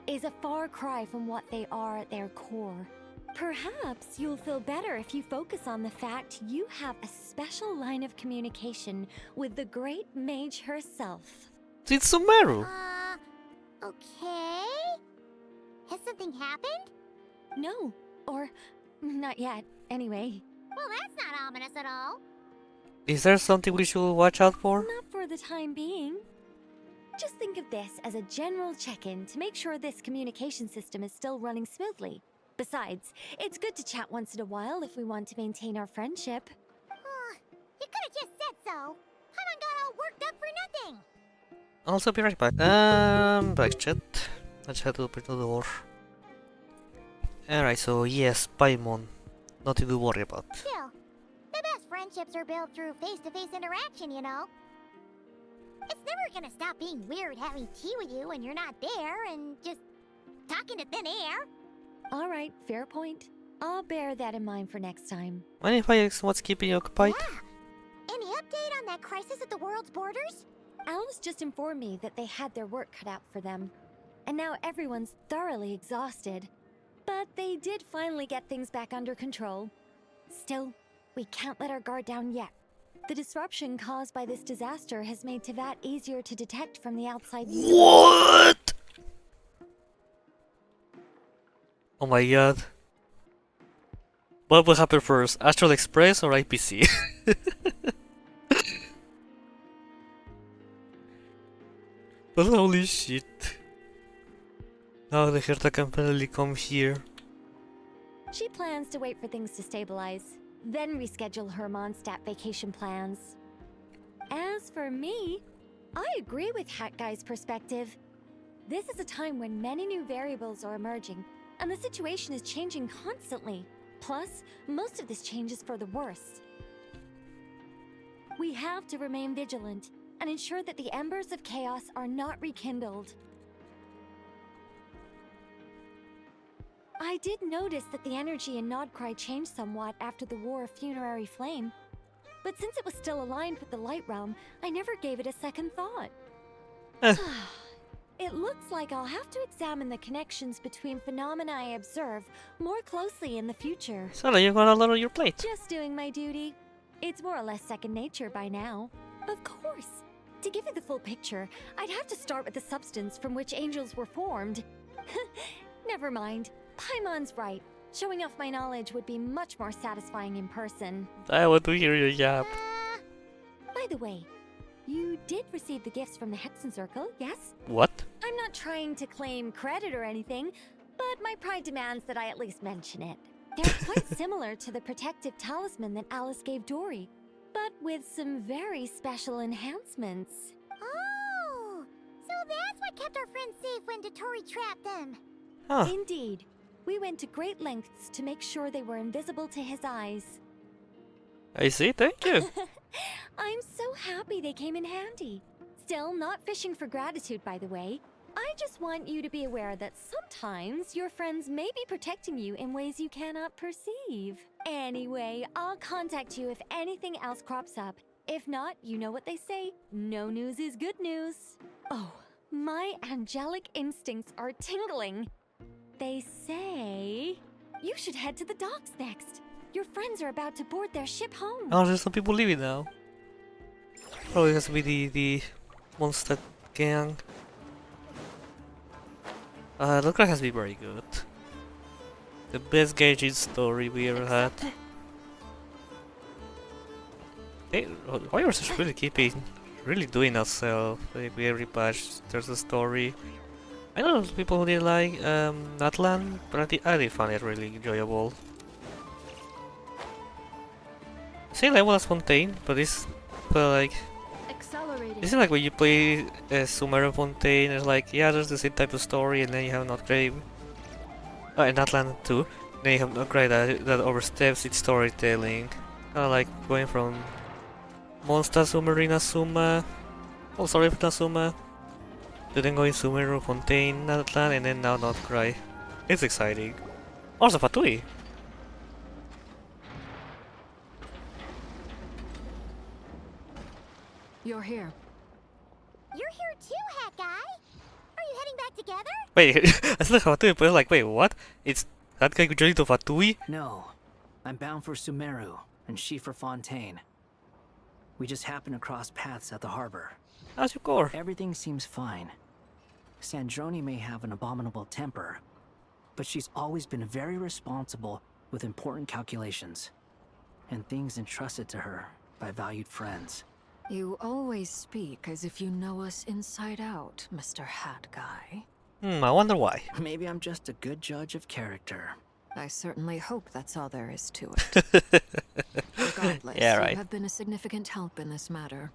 is a far cry from what they are at their core. Perhaps you'll feel better if you focus on the fact you have a special line of communication with the great mage herself.
It's Sumeru.
Okay. Has something happened?
No, or not yet, anyway.
Well, that's not ominous at all.
Is there something we should watch out for?
Not for the time being. Just think of this as a general check-in to make sure this communication system is still running smoothly. Besides, it's good to chat once in a while if we want to maintain our friendship.
You could have just said so. Paimon got all worked up for nothing.
Also be right back. Back chat. Let's head open the door. Alright, so yes, Paimon. Nothing to worry about.
Still, the best friendships are built through face-to-face interaction, you know. It's never gonna stop being weird having tea with you when you're not there and just talking to thin air.
Alright, fair point. I'll bear that in mind for next time.
Mind if I ask what's keeping you occupied?
Any update on that crisis at the world's borders?
Alice just informed me that they had their work cut out for them. And now everyone's thoroughly exhausted. But they did finally get things back under control. Still, we can't let our guard down yet. The disruption caused by this disaster has made Teyvat easier to detect from the outside.
What? Oh my god. What will happen first? Astral Express or IPC? But holy shit. Now the Herta can finally come here.
She plans to wait for things to stabilize, then reschedule her Mondstadt vacation plans. As for me, I agree with Hat Guy's perspective. This is a time when many new variables are emerging, and the situation is changing constantly. Plus, most of this change is for the worse. We have to remain vigilant and ensure that the embers of chaos are not rekindled. I did notice that the energy in NOD-KRAI changed somewhat after the War of Funerary Flame, but since it was still aligned with the Light Realm, I never gave it a second thought. It looks like I'll have to examine the connections between phenomena I observe more closely in the future.
So you've got a lot on your plate.
Just doing my duty. It's more or less second nature by now. Of course. To give you the full picture, I'd have to start with the substance from which angels were formed. Never mind. Paimon's right. Showing off my knowledge would be much more satisfying in person.
I want to hear your yap.
By the way, you did receive the gifts from the Hexen Circle, yes?
What?
I'm not trying to claim credit or anything, but my pride demands that I at least mention it. They're quite similar to the protective talisman that Alice gave Dory, but with some very special enhancements.
Oh, so that's what kept our friends safe when DOTTORE trapped them.
Huh.
Indeed. We went to great lengths to make sure they were invisible to his eyes.
I see, thank you.
I'm so happy they came in handy. Still, not fishing for gratitude, by the way. I just want you to be aware that sometimes your friends may be protecting you in ways you cannot perceive. Anyway, I'll contact you if anything else crops up. If not, you know what they say, no news is good news. Oh, my angelic instincts are tingling. They say you should head to the docks next. Your friends are about to board their ship home.
Oh, there's some people leaving now. Probably has to be the monster gang. DOTTORE has been very good. The best Genshin story we ever had. Hey, Warriors is really doing itself. Like, with every patch, there's a story. I know there's people who didn't like Natlan, but I did find it really enjoyable. Same level as Fontaine, but this, like, this is like when you play Sumeru Fontaine. It's like, yeah, there's the same type of story, and then you have NOD-KRAI, and Natlan too. Then you have NOD-KRAI that oversteps its storytelling, kind of like going from Monster Sumeru Inazuma, oh sorry Inazuma, to then going Sumeru Fontaine Natlan, and then now NOD-KRAI. It's exciting. Also Fatui.
You're here.
You're here too, Hat Guy. Are you heading back together?
Wait, I said Fatui, but like, wait, what? It's that guy joining to Fatui?
No, I'm bound for Sumeru, and she for Fontaine. We just happened to cross paths at the harbor.
How's your core?
Everything seems fine. Sandrone may have an abominable temper, but she's always been very responsible with important calculations, and things entrusted to her by valued friends.
You always speak as if you know us inside out, Mr. Hat Guy.
I wonder why.
Maybe I'm just a good judge of character.
I certainly hope that's all there is to it. Regardless,
yeah, right.
You have been a significant help in this matter.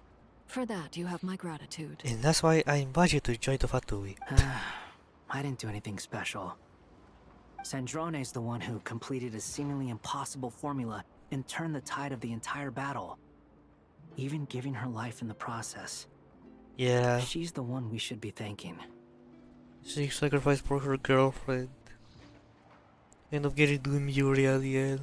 For that, you have my gratitude.
And that's why I invite you to join the Fatui.
I didn't do anything special. Sandrone's the one who completed a seemingly impossible formula and turned the tide of the entire battle, even giving her life in the process.
Yeah.
She's the one we should be thanking.
She sacrificed for her girlfriend. End up getting doing Yuri at the end.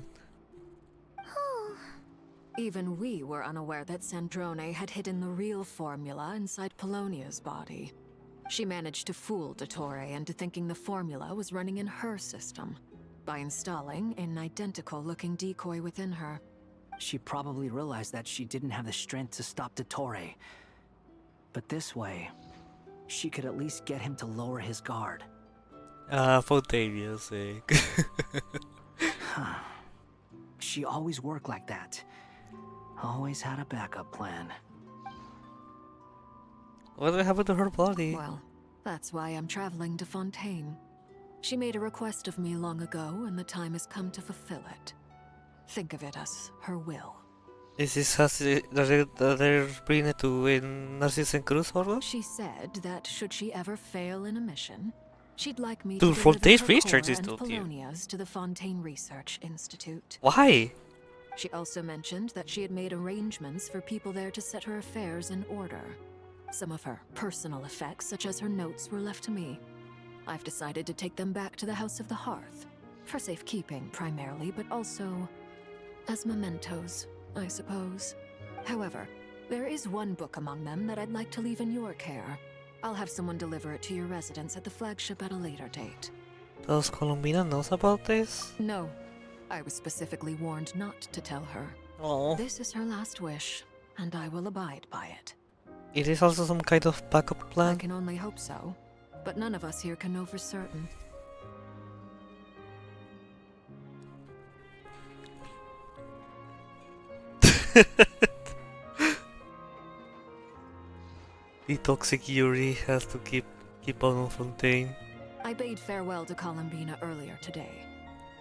Even we were unaware that Sandrone had hidden the real formula inside Polonia's body. She managed to fool DOTTORE into thinking the formula was running in her system by installing an identical-looking decoy within her.
She probably realized that she didn't have the strength to stop DOTTORE. But this way, she could at least get him to lower his guard.
Fontaine music.
She always worked like that. Always had a backup plan.
What happened to her body?
Well, that's why I'm traveling to Fontaine. She made a request of me long ago, and the time has come to fulfill it. Think of it as her will.
Is this that they're bringing it to in Narcissus and Cruz or what?
She said that should she ever fail in a mission, she'd like me
To
to
Fontaine's
deliver her
Research
core and
Institute.
Polonia's to the Fontaine Research Institute.
Why?
She also mentioned that she had made arrangements for people there to set her affairs in order. Some of her personal effects, such as her notes, were left to me. I've decided to take them back to the House of the Hearth, for safekeeping primarily, but also as mementos, I suppose. However, there is one book among them that I'd like to leave in your care. I'll have someone deliver it to your residence at the flagship at a later date.
Does Colombina knows about this?
No. I was specifically warned not to tell her.
Oh.
This is her last wish, and I will abide by it.
It is also some kind of backup
I
plan?
can only hope so, but none of us here can know for certain.
The toxic Yuri has to keep on Fontaine.
I bade farewell to Columbina earlier today.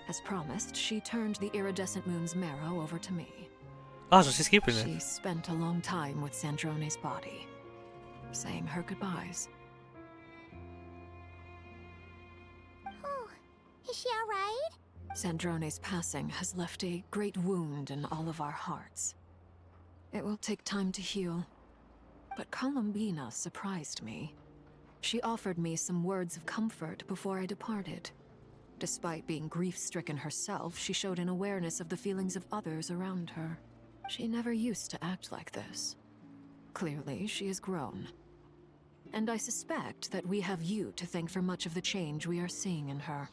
As promised, she turned the iridescent moon's marrow over to me.
Ah, so she's keeping it.
She spent a long time with Sandrone's body, saying her goodbyes.
Oh, is she alright?
Sandrone's passing has left a great wound in all of our hearts. It will take time to heal, but Columbina surprised me. She offered me some words of comfort before I departed. Despite being grief-stricken herself, she showed an awareness of the feelings of others around her. She never used to act like this. Clearly, she has grown. And I suspect that we have you to thank for much of the change we are seeing in her.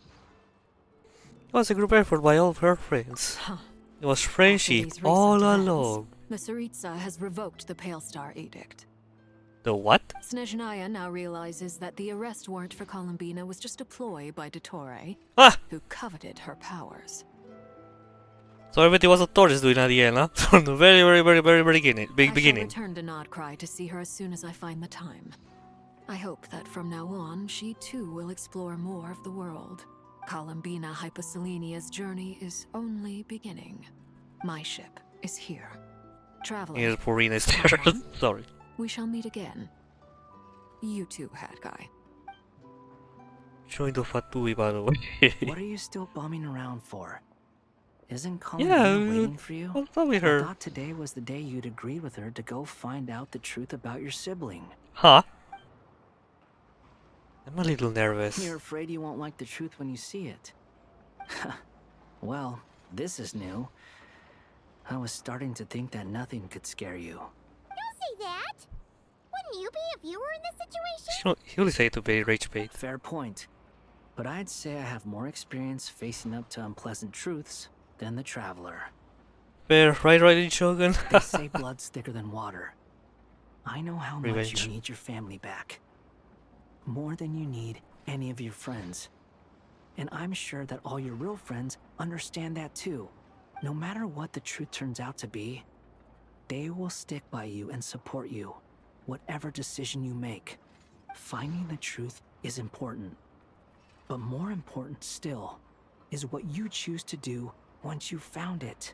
It was a group effort by all of her friends. It was friendship all along.
The Tsaritsa has revoked the Pale Star Edict.
The what?
Snezhnaya now realizes that the arrest warrant for Columbina was just a ploy by DOTTORE, who coveted her powers.
So everything was DOTTORE's doing at the end, huh? From the very beginning.
I shall return to NOD-KRAI to see her as soon as I find the time. I hope that from now on, she too will explore more of the world. Columbina Hyposelenia's journey is only beginning. My ship is here. Traveling.
Here's Purina is there. Sorry.
We shall meet again. You too, Hat Guy.
Showing the Fatui, by the way.
What are you still bumming around for? Isn't
Yeah,
Columbina waiting for you?
what's up with her?
I thought today was the day you'd agreed with her to go find out the truth about your sibling.
Huh? I'm a little nervous.
You're afraid you won't like the truth when you see it. Well, this is new. I was starting to think that nothing could scare you.
Don't say that! Wouldn't you be if you were in this situation?
He only say it to be rage bait.
Fair point. But I'd say I have more experience facing up to unpleasant truths than the Traveler.
Fair, right, Shogun.
They say blood's thicker than water. I know how much
Revenge.
you need your family back. More than you need any of your friends. And I'm sure that all your real friends understand that too. No matter what the truth turns out to be, they will stick by you and support you, whatever decision you make. Finding the truth is important. But more important still is what you choose to do once you've found it.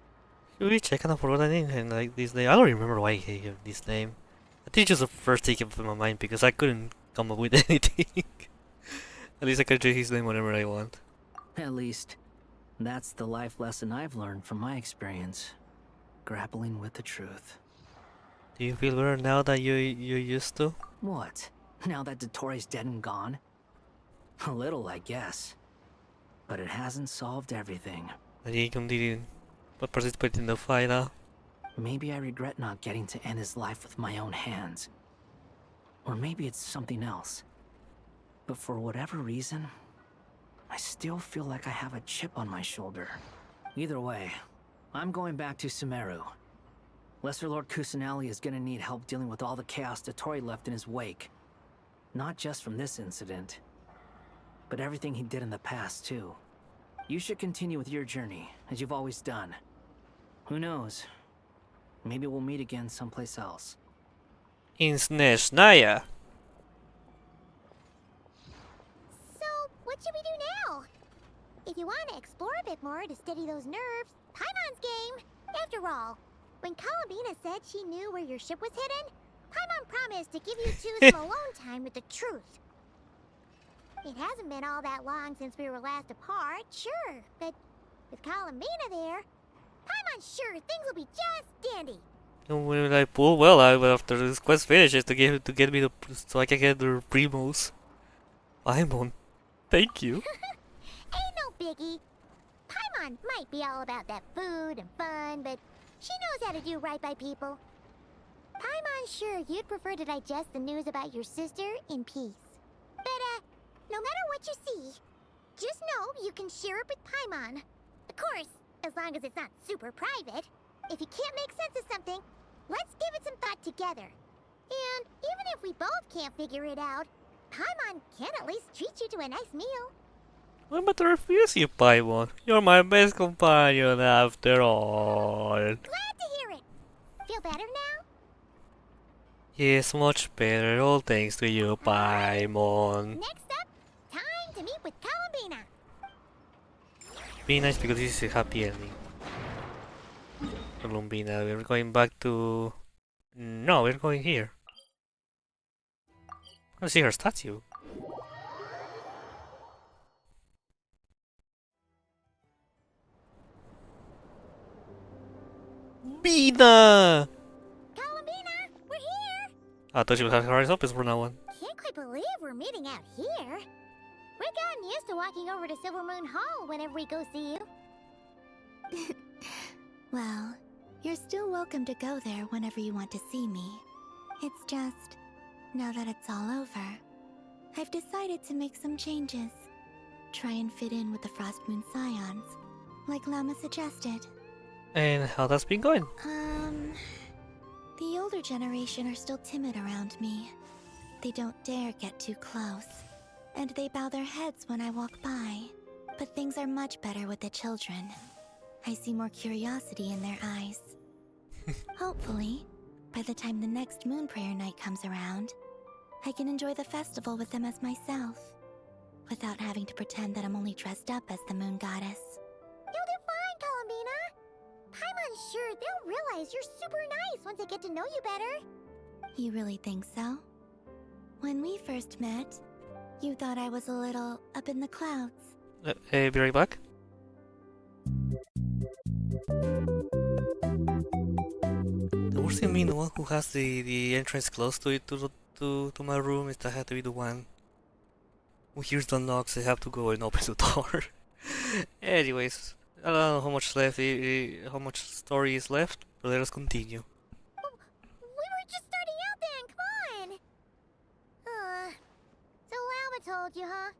Which I kind of forgot the name and like this name. I don't remember why he gave this name. I think it's just the first thing came to my mind because I couldn't come up with anything. At least I can change his name whenever I want.
At least, that's the life lesson I've learned from my experience. Grappling with the truth.
Do you feel better now that you're used to?
What? Now that DOTTORE's dead and gone? A little, I guess. But it hasn't solved everything.
That he didn't participate in the fight, huh?
Maybe I regret not getting to end his life with my own hands. Or maybe it's something else. But for whatever reason, I still feel like I have a chip on my shoulder. Either way, I'm going back to Sumeru. Lesser Lord Kusanali is gonna need help dealing with all the chaos DOTTORE left in his wake. Not just from this incident, but everything he did in the past, too. You should continue with your journey, as you've always done. Who knows? Maybe we'll meet again someplace else.
In Snezhnaya.
So, what should we do now? If you want to explore a bit more to steady those nerves, Paimon's game. After all, when Columbina said she knew where your ship was hidden, Paimon promised to give you two some alone time with the truth. It hasn't been all that long since we were last apart, sure, but with Columbina there, Paimon's sure things will be just dandy.
And when I pull well after this quest finishes to get me the so I can get the primos. Paimon, thank you.
Ain't no biggie. Paimon might be all about that food and fun, but she knows how to do right by people. Paimon's sure you'd prefer to digest the news about your sister in peace. But, no matter what you see, just know you can share it with Paimon. Of course, as long as it's not super private. If you can't make sense of something, let's give it some thought together. And even if we both can't figure it out, Paimon can at least treat you to a nice meal.
I'm about to refuse you, Paimon. You're my best companion after all.
Glad to hear it. Feel better now?
Yes, much better. All thanks to you, Paimon.
Next up, time to meet with Columbina.
Be nice because this is a happy ending. Columbina, we're going back to... No, we're going here. Let's see her statue. Bina!
Columbina, we're here.
I thought she would have her eyes open for now on.
Can't quite believe we're meeting out here. We've gotten used to walking over to Silver Moon Hall whenever we go see you.
Well, you're still welcome to go there whenever you want to see me. It's just, now that it's all over, I've decided to make some changes. Try and fit in with the Frost Moon Scions, like Llama suggested.
And how that's been going?
The older generation are still timid around me. They don't dare get too close, and they bow their heads when I walk by. But things are much better with the children. I see more curiosity in their eyes. Hopefully, by the time the next Moon Prayer Night comes around, I can enjoy the festival with them as myself, without having to pretend that I'm only dressed up as the Moon Goddess.
You'll do fine, Columbina. Paimon's sure they'll realize you're super nice once they get to know you better.
You really think so? When we first met, you thought I was a little up in the clouds.
Hey, be right back. Does it mean the one who has the entrance close to it to my room is that had to be the one who hears the knocks? I have to go and open the door. Anyways, I don't know how much left, how much story is left, but let us continue.
We were just starting out then, come on. So Llama told you, huh?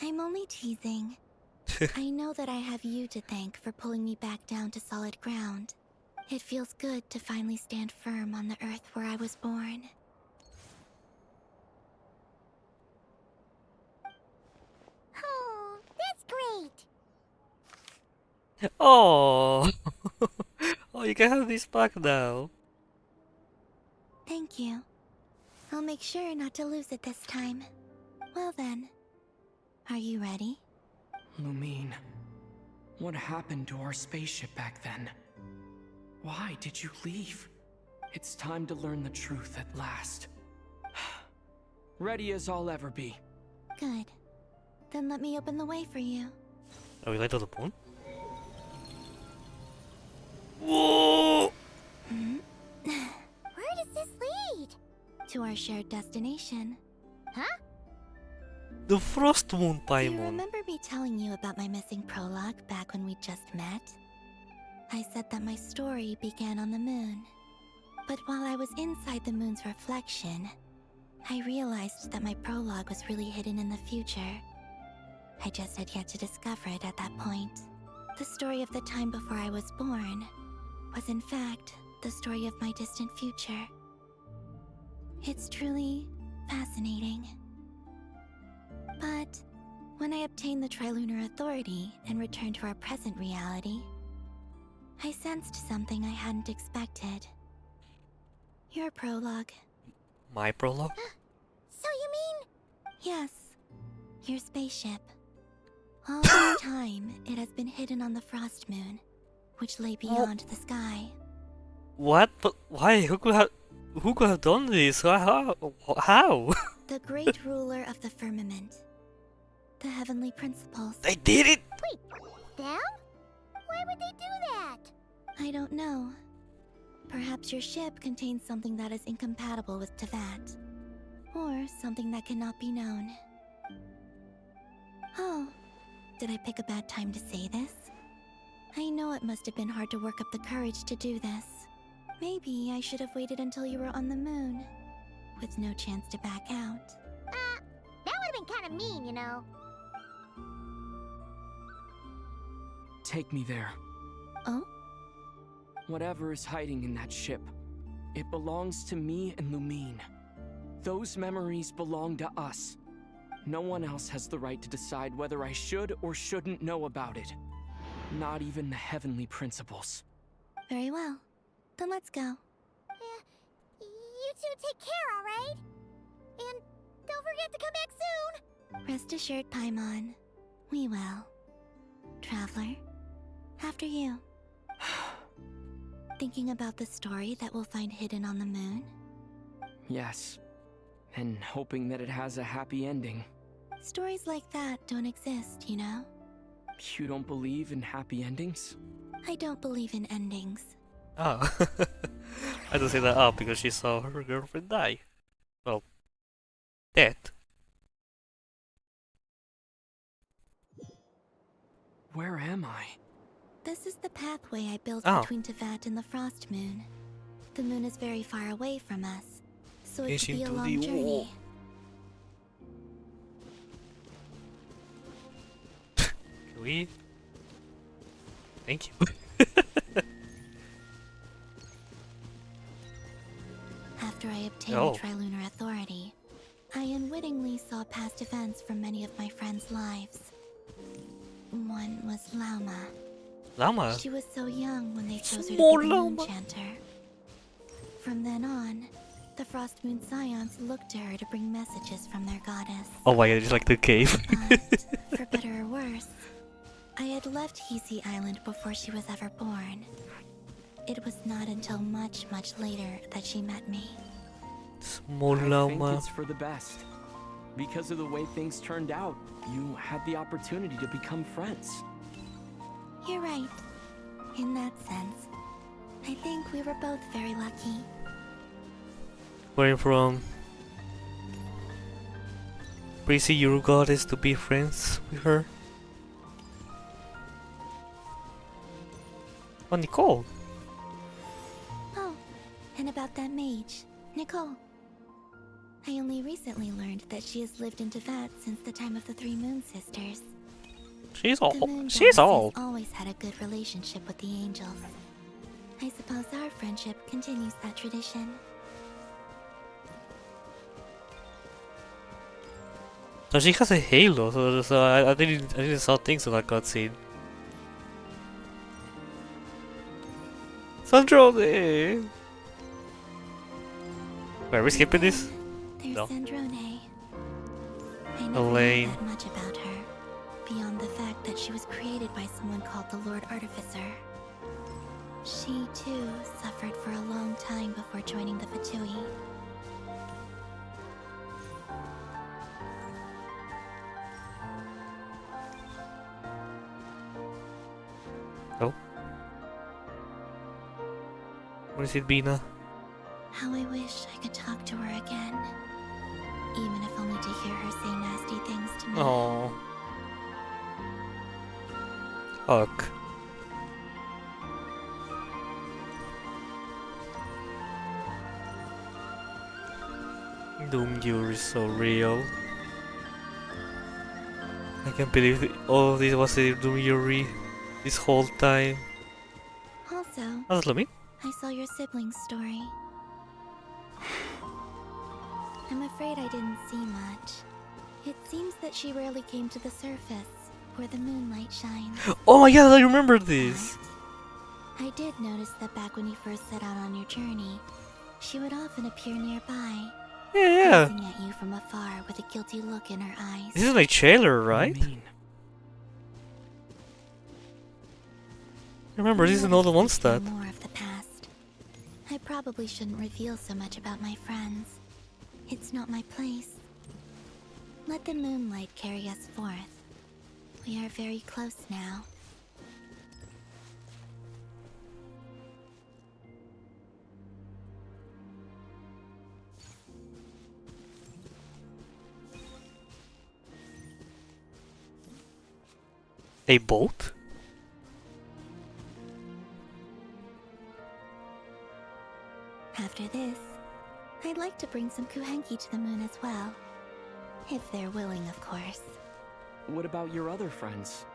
I'm only teasing. I know that I have you to thank for pulling me back down to solid ground. It feels good to finally stand firm on the earth where I was born.
Oh, that's great.
Oh, oh, you can have this back now.
Thank you. I'll make sure not to lose it this time. Well then, are you ready?
Lumine, what happened to our spaceship back then? Why did you leave? It's time to learn the truth at last. Ready as I'll ever be.
Good. Then let me open the way for you.
Are we late to the moon? Whoa!
Where does this lead?
To our shared destination.
Huh?
The Frost Moon,
Do you
Paimon.
remember me telling you about my missing prologue back when we just met? I said that my story began on the moon. But while I was inside the moon's reflection, I realized that my prologue was really hidden in the future. I just had yet to discover it at that point. The story of the time before I was born was in fact the story of my distant future. It's truly fascinating. But when I obtained the Trilunar Authority and returned to our present reality, I sensed something I hadn't expected. Your prologue.
My prologue?
So you mean...
Yes, your spaceship. All this time, it has been hidden on the Frost Moon, which lay beyond the sky.
What? But why? Who could have done this? How?
The great ruler of the firmament. The heavenly principles.
They did it!
Wait, them? Why would they do that?
I don't know. Perhaps your ship contains something that is incompatible with Tevat. Or something that cannot be known. Oh, did I pick a bad time to say this? I know it must have been hard to work up the courage to do this. Maybe I should have waited until you were on the moon, with no chance to back out.
That would have been kind of mean, you know.
Take me there.
Oh?
Whatever is hiding in that ship, it belongs to me and Lumine. Those memories belong to us. No one else has the right to decide whether I should or shouldn't know about it. Not even the heavenly principles.
Very well. Then let's go.
You two take care, alright? And don't forget to come back soon!
Rest assured, Paimon. We will. Traveler, after you. Thinking about the story that we'll find hidden on the moon?
Yes. And hoping that it has a happy ending.
Stories like that don't exist, you know?
You don't believe in happy endings?
I don't believe in endings.
Oh. I had to say that up because she saw her girlfriend die. Well, dead.
Where am I?
This is the pathway I built
Oh.
between Tevat and the Frost Moon. The moon is very far away from us, so it could be a
Into
long
the
journey.
wall. Can we? Thank you.
After I obtained
Oh.
the Trilunar Authority, I unwittingly saw past events from many of my friends' lives. One was Lauma.
Llama?
She was so young when they chose her to
Small
be the Moon
Lauma.
Chanter. From then on, the Frost Moon Scions looked to her to bring messages from their goddess.
Oh my god, it's like the cave.
For better or worse, I had left Hisi Island before she was ever born. It was not until much, much later that she met me.
Small
I think
llama.
it's for the best. Because of the way things turned out, you had the opportunity to become friends.
You're right. In that sense, I think we were both very lucky.
Going from crazy Euro goddess to be friends with her. Oh, Nicole.
Oh, and about that mage, Nicole. I only recently learned that she has lived in Tevat since the time of the Three Moon Sisters.
She's
The
old.
Moon
She's
Goddesses
old.
always had a good relationship with the angels. I suppose our friendship continues that tradition.
So she has a halo, so I didn't saw things in that cutscene. Sandrone! Wait, are we skipping this?
There's
No.
Sandrone. I never knew
Elaine.
that much about her, beyond the fact that she was created by someone called the Lord Artificer. She, too, suffered for a long time before joining the Fatui.
Oh. What is it, Bina?
How I wish I could talk to her again. Even if only to hear her say nasty things to me.
Oh. Fuck. Doom Yuri is so real. I can't believe all of this was a Doom Yuri this whole time.
Also,
How's Lumi?
I saw your siblings' story. I'm afraid I didn't see much. It seems that she rarely came to the surface, where the moonlight shines.
Oh my god, I remember this!
I did notice that back when you first set out on your journey, she would often appear nearby.
Yeah.
Gazing at you from afar with a guilty look in her eyes.
This is like Taylor, right? Remember, this is another Mondstadt.
More of the past. I probably shouldn't reveal so much about my friends. It's not my place. Let the moonlight carry us forth. We are very close now.
A boat?
After this, I'd like to bring some Kuhenki to the moon as well. If they're willing, of course.
What about your other friends?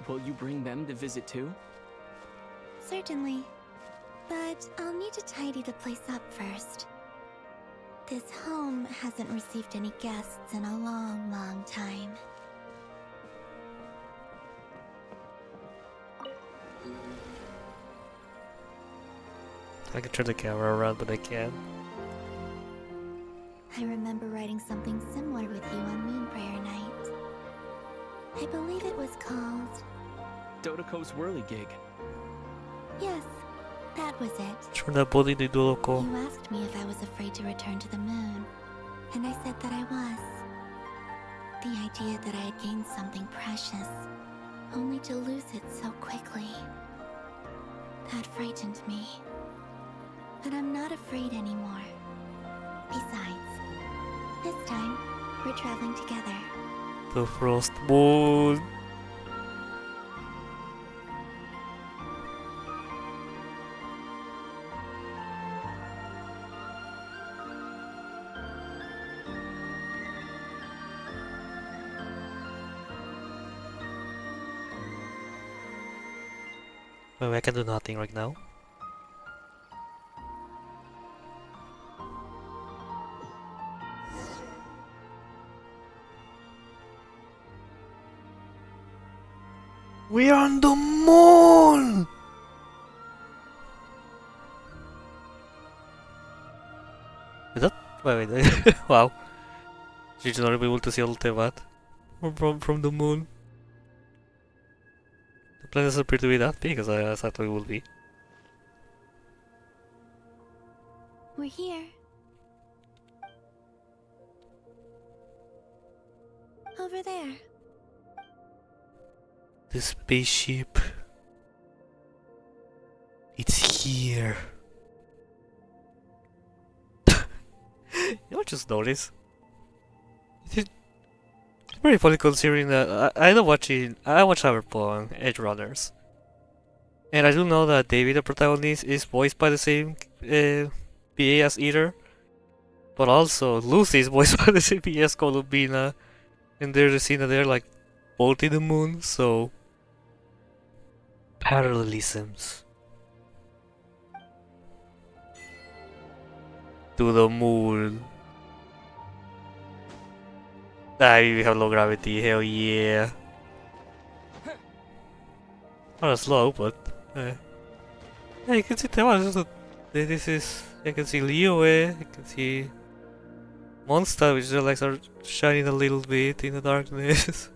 Will you bring them to visit too?
Certainly. But I'll need to tidy the place up first. This home hasn't received any guests in a long, long time.
I can turn the camera around, but I can't.
I remember writing something similar with you on Moonprayer Night. I believe it was called...
Dotoko's whirly gig.
Yes, that was it.
Turn that body to Doloko.
You asked me if I was afraid to return to the moon, and I said that I was. The idea that I had gained something precious, only to lose it so quickly. That frightened me. But I'm not afraid anymore. Besides, this time, we're traveling together.
The Frost Moon. Well, I can do nothing right now. We are on the moon! Is that... wait. Wow. She's not able to see EduTheVODS from the moon. The planets appear to be that big as I thought we would be.
We're here. Over there.
The spaceship. It's here. You just notice. It's very funny considering that I watch Cyberpunk Edge Runners, and I do know that David, the protagonist, is voiced by the same PA as Eater, but also Lucy is voiced by the same PA as Columbina, and there's a scene that they're like both in the moon, so parallelisms. To the moon. Ah, we have low gravity, hell yeah. Not slow, but yeah, you can see this is, I can see Leo, I can see Monster, which their legs are shining a little bit in the darkness.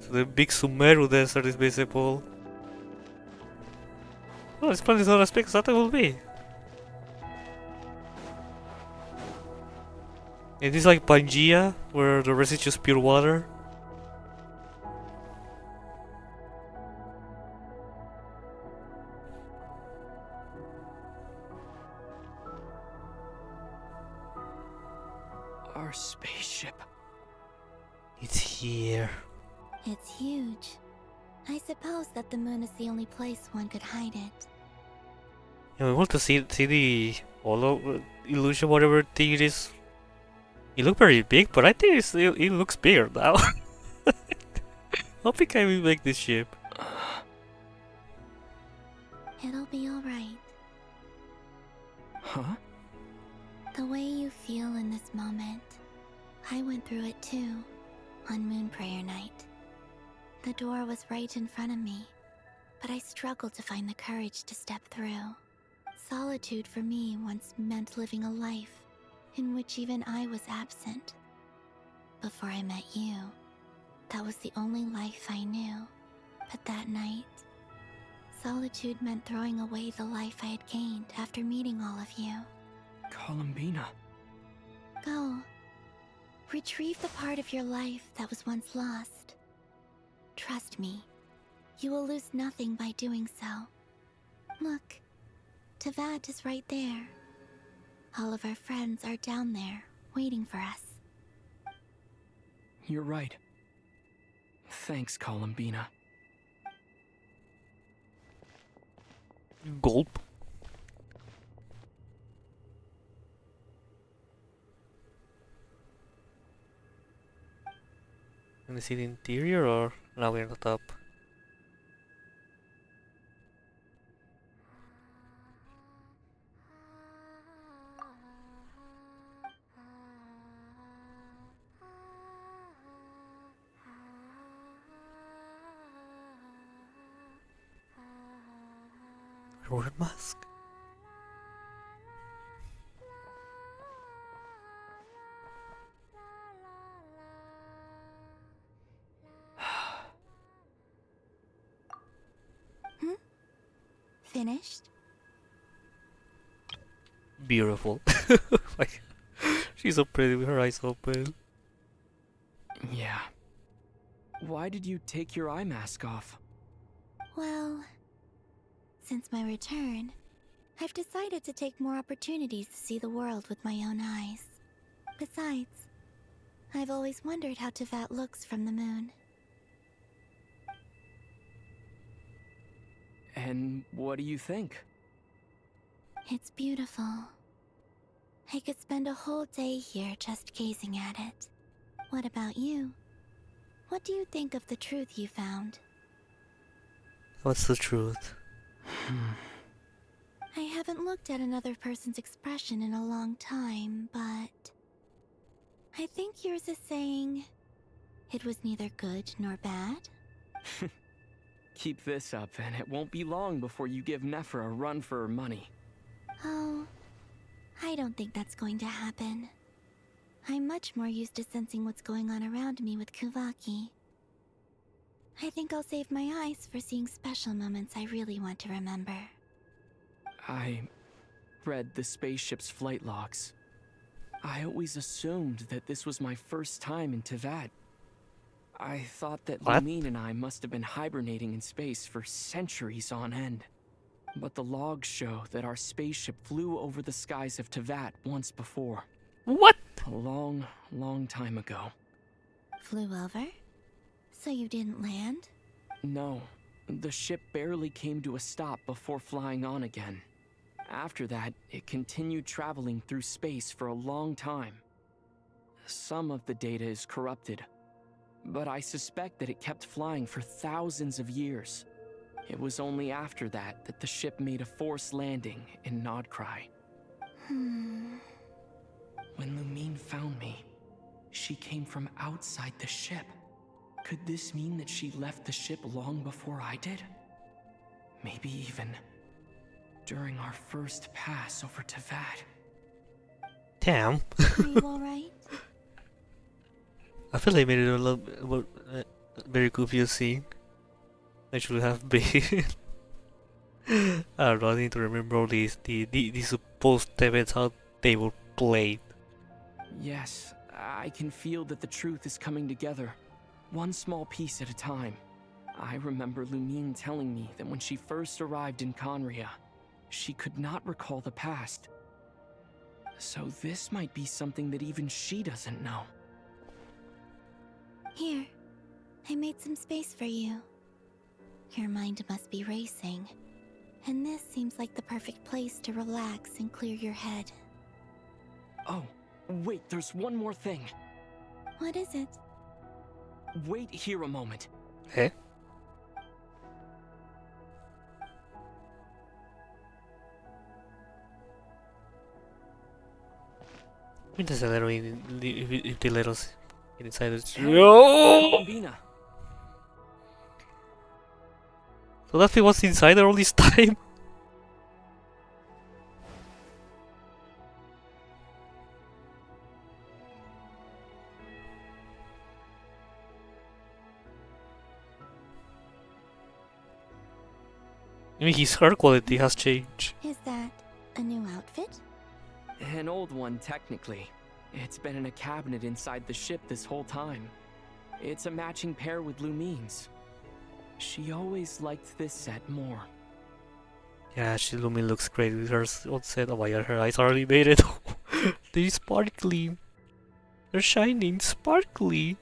So the big Sumeru desert is visible. Oh, this planet is not as big as I thought it will be. It is like Pangea, where the rest is just pure water.
Our spaceship.
It's here.
It's huge. I suppose that the moon is the only place one could hide it.
Yeah, we want to see the holo illusion, whatever thing it is. It looked very big, but I think it looks bigger now. How big can we make this ship?
It'll be alright.
Huh?
The way you feel in this moment, I went through it too, on Moonprayer Night. The door was right in front of me, but I struggled to find the courage to step through. Solitude for me once meant living a life in which even I was absent. Before I met you, that was the only life I knew. But that night, solitude meant throwing away the life I had gained after meeting all of you.
Columbina.
Go. Retrieve the part of your life that was once lost. Trust me, you will lose nothing by doing so. Look, Tavad is right there. All of our friends are down there, waiting for us.
You're right. Thanks, Columbina.
Gulp. Can you see the interior, or now we're on the top? Mirror mask.
Finished?
Beautiful. Like, she's so pretty with her eyes open.
Yeah. Why did you take your eye mask off?
Well, since my return, I've decided to take more opportunities to see the world with my own eyes. Besides, I've always wondered how Tevat looks from the moon.
And what do you think?
It's beautiful. I could spend a whole day here just gazing at it. What about you? What do you think of the truth you found?
What's the truth?
I haven't looked at another person's expression in a long time, but I think yours is saying it was neither good nor bad.
Keep this up, and it won't be long before you give Nephra a run for her money.
Oh, I don't think that's going to happen. I'm much more used to sensing what's going on around me with Kuvaki. I think I'll save my eyes for seeing special moments I really want to remember.
I read the spaceship's flight logs. I always assumed that this was my first time in Tevat. I thought that
What?
Lumine and I must have been hibernating in space for centuries on end. But the logs show that our spaceship flew over the skies of Tevat once before.
What?
A long, long time ago.
Flew over? So you didn't land?
No, the ship barely came to a stop before flying on again. After that, it continued traveling through space for a long time. Some of the data is corrupted, but I suspect that it kept flying for thousands of years. It was only after that that the ship made a forced landing in NOD-KRAI. When Lumine found me, she came from outside the ship. Could this mean that she left the ship long before I did? Maybe even during our first pass over Tevat.
Damn.
Are you alright?
I feel they made it a little very confusing. I should have been. I don't know, I need to remember all these the supposed events how they were played.
Yes, I can feel that the truth is coming together, one small piece at a time. I remember Lumine telling me that when she first arrived in Conria, she could not recall the past. So this might be something that even she doesn't know.
Here, I made some space for you. Your mind must be racing, and this seems like the perfect place to relax and clear your head.
Oh, wait, there's one more thing.
What is it?
Wait here a moment.
Eh? It doesn't let me if they let us inside the
Columbina.
So that thing was inside there all this time? I mean, his hair quality has changed.
Is that a new outfit?
An old one, technically. It's been in a cabinet inside the ship this whole time. It's a matching pair with Lumine's. She always liked this set more.
Yeah, Lumine looks great with her old set. Oh my god, her eyes already made it. They're sparkly. They're shining, sparkly.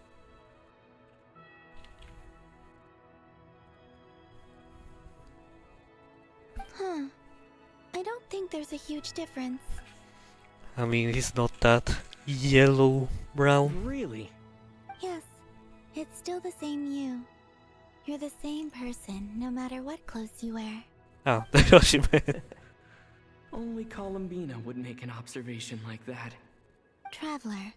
Huh. I don't think there's a huge difference.
I mean, he's not that yellow brown.
Really?
Yes, it's still the same you. You're the same person, no matter what clothes you wear.
Oh, that's what she meant.
Only Columbina would make an observation like that.
Traveler,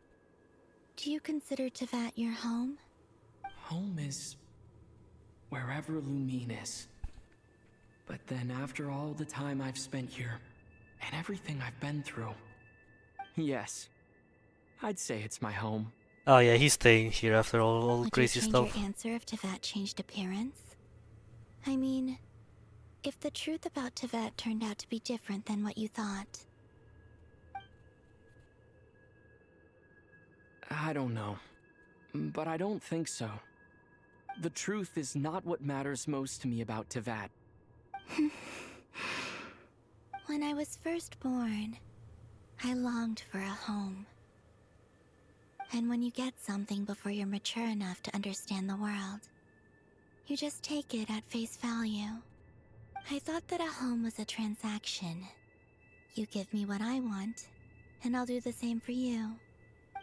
do you consider Tevat your home?
Home is wherever Lumine is. But then after all the time I've spent here, and everything I've been through, yes, I'd say it's my home.
Oh yeah, he's staying here after all
Would
crazy
you change
stuff.
your answer if Tevat changed appearance? I mean, if the truth about Tevat turned out to be different than what you thought.
I don't know, but I don't think so. The truth is not what matters most to me about Tevat.
When I was first born, I longed for a home. And when you get something before you're mature enough to understand the world, you just take it at face value. I thought that a home was a transaction. You give me what I want, and I'll do the same for you.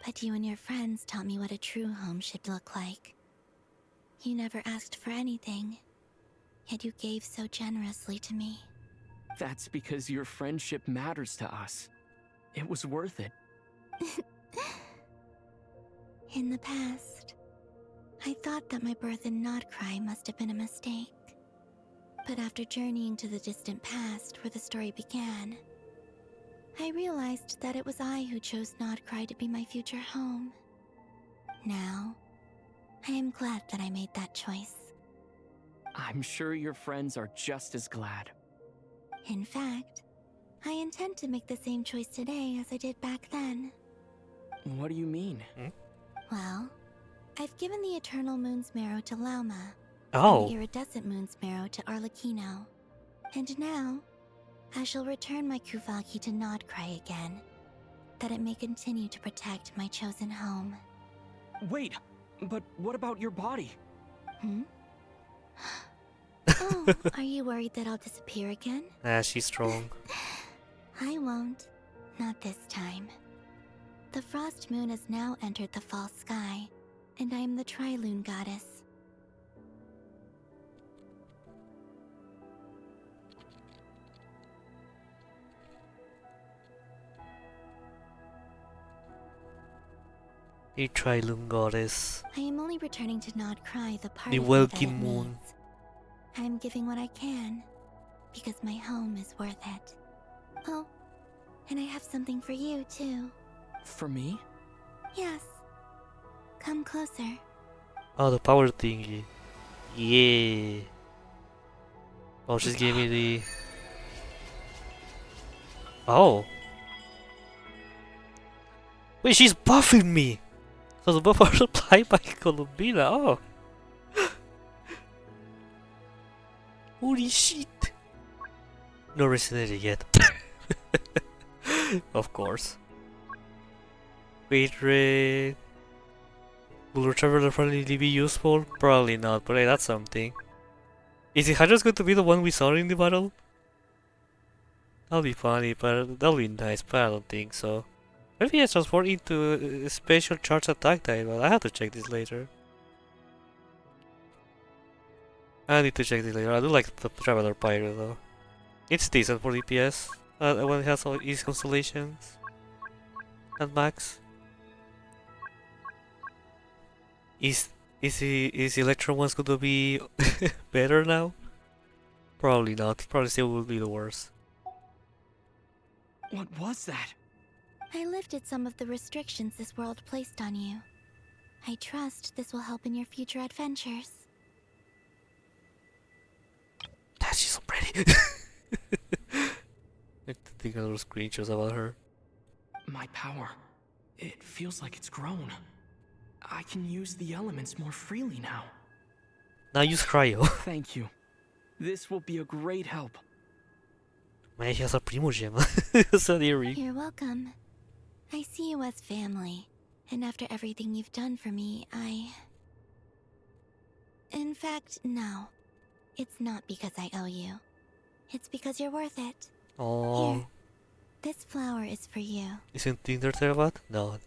But you and your friends taught me what a true home should look like. You never asked for anything, yet you gave so generously to me.
That's because your friendship matters to us. It was worth it.
In the past, I thought that my birth in NOD-KRAI must have been a mistake. But after journeying to the distant past where the story began, I realized that it was I who chose NOD-KRAI to be my future home. Now, I am glad that I made that choice.
I'm sure your friends are just as glad.
In fact, I intend to make the same choice today as I did back then.
What do you mean?
Well, I've given the Eternal Moon's Marrow to Lauma,
Oh.
and the Iridescent Moon's Marrow to Arlecchino. And now, I shall return my Kuvaki to NOD-KRAI again, that it may continue to protect my chosen home.
Wait, but what about your body?
Oh, are you worried that I'll disappear again?
Nah, she's strong.
I won't. Not this time. The Frost Moon has now entered the false sky, and I am the Tri-Lune Goddess.
A Tri-Lune Goddess.
I am only returning to NOD-KRAI the part
The
of me that
Welkin
it
Moon.
needs. I am giving what I can, because my home is worth it. Oh, and I have something for you, too.
For me?
Yes. Come closer.
Oh, the power thingy. Yeah. Oh, she's giving me the... Oh. Wait, she's buffing me! So the buff are supplied by Columbina. Oh. Holy shit. No resonator yet. Of course. Wait rate. Will Traveler finally be useful? Probably not, but hey, that's something. Is the Hydra's going to be the one we saw in the battle? That'll be funny, but that'll be nice, but I don't think so. Maybe it's transformed into a special charge attack type, but I have to check this later. I need to check this later. I do like the Traveler Pirate though. It's decent for DPS when it has all its constellations at max. Is the Electro ones gonna be better now? Probably not. Probably still will be the worst.
What was that?
I lifted some of the restrictions this world placed on you. I trust this will help in your future adventures.
That's she's so pretty. Like to take a little screenshots about her.
My power. It feels like it's grown. I can use the elements more freely now.
Now use cryo.
Thank you. This will be a great help.
Man, she has a Primogem. It's an eerie.
You're welcome. I see you as family, and after everything you've done for me, In fact, no. It's not because I owe you. It's because you're worth it.
Oh.
Here. This flower is for you.
Isn't Tinder Terabat? No.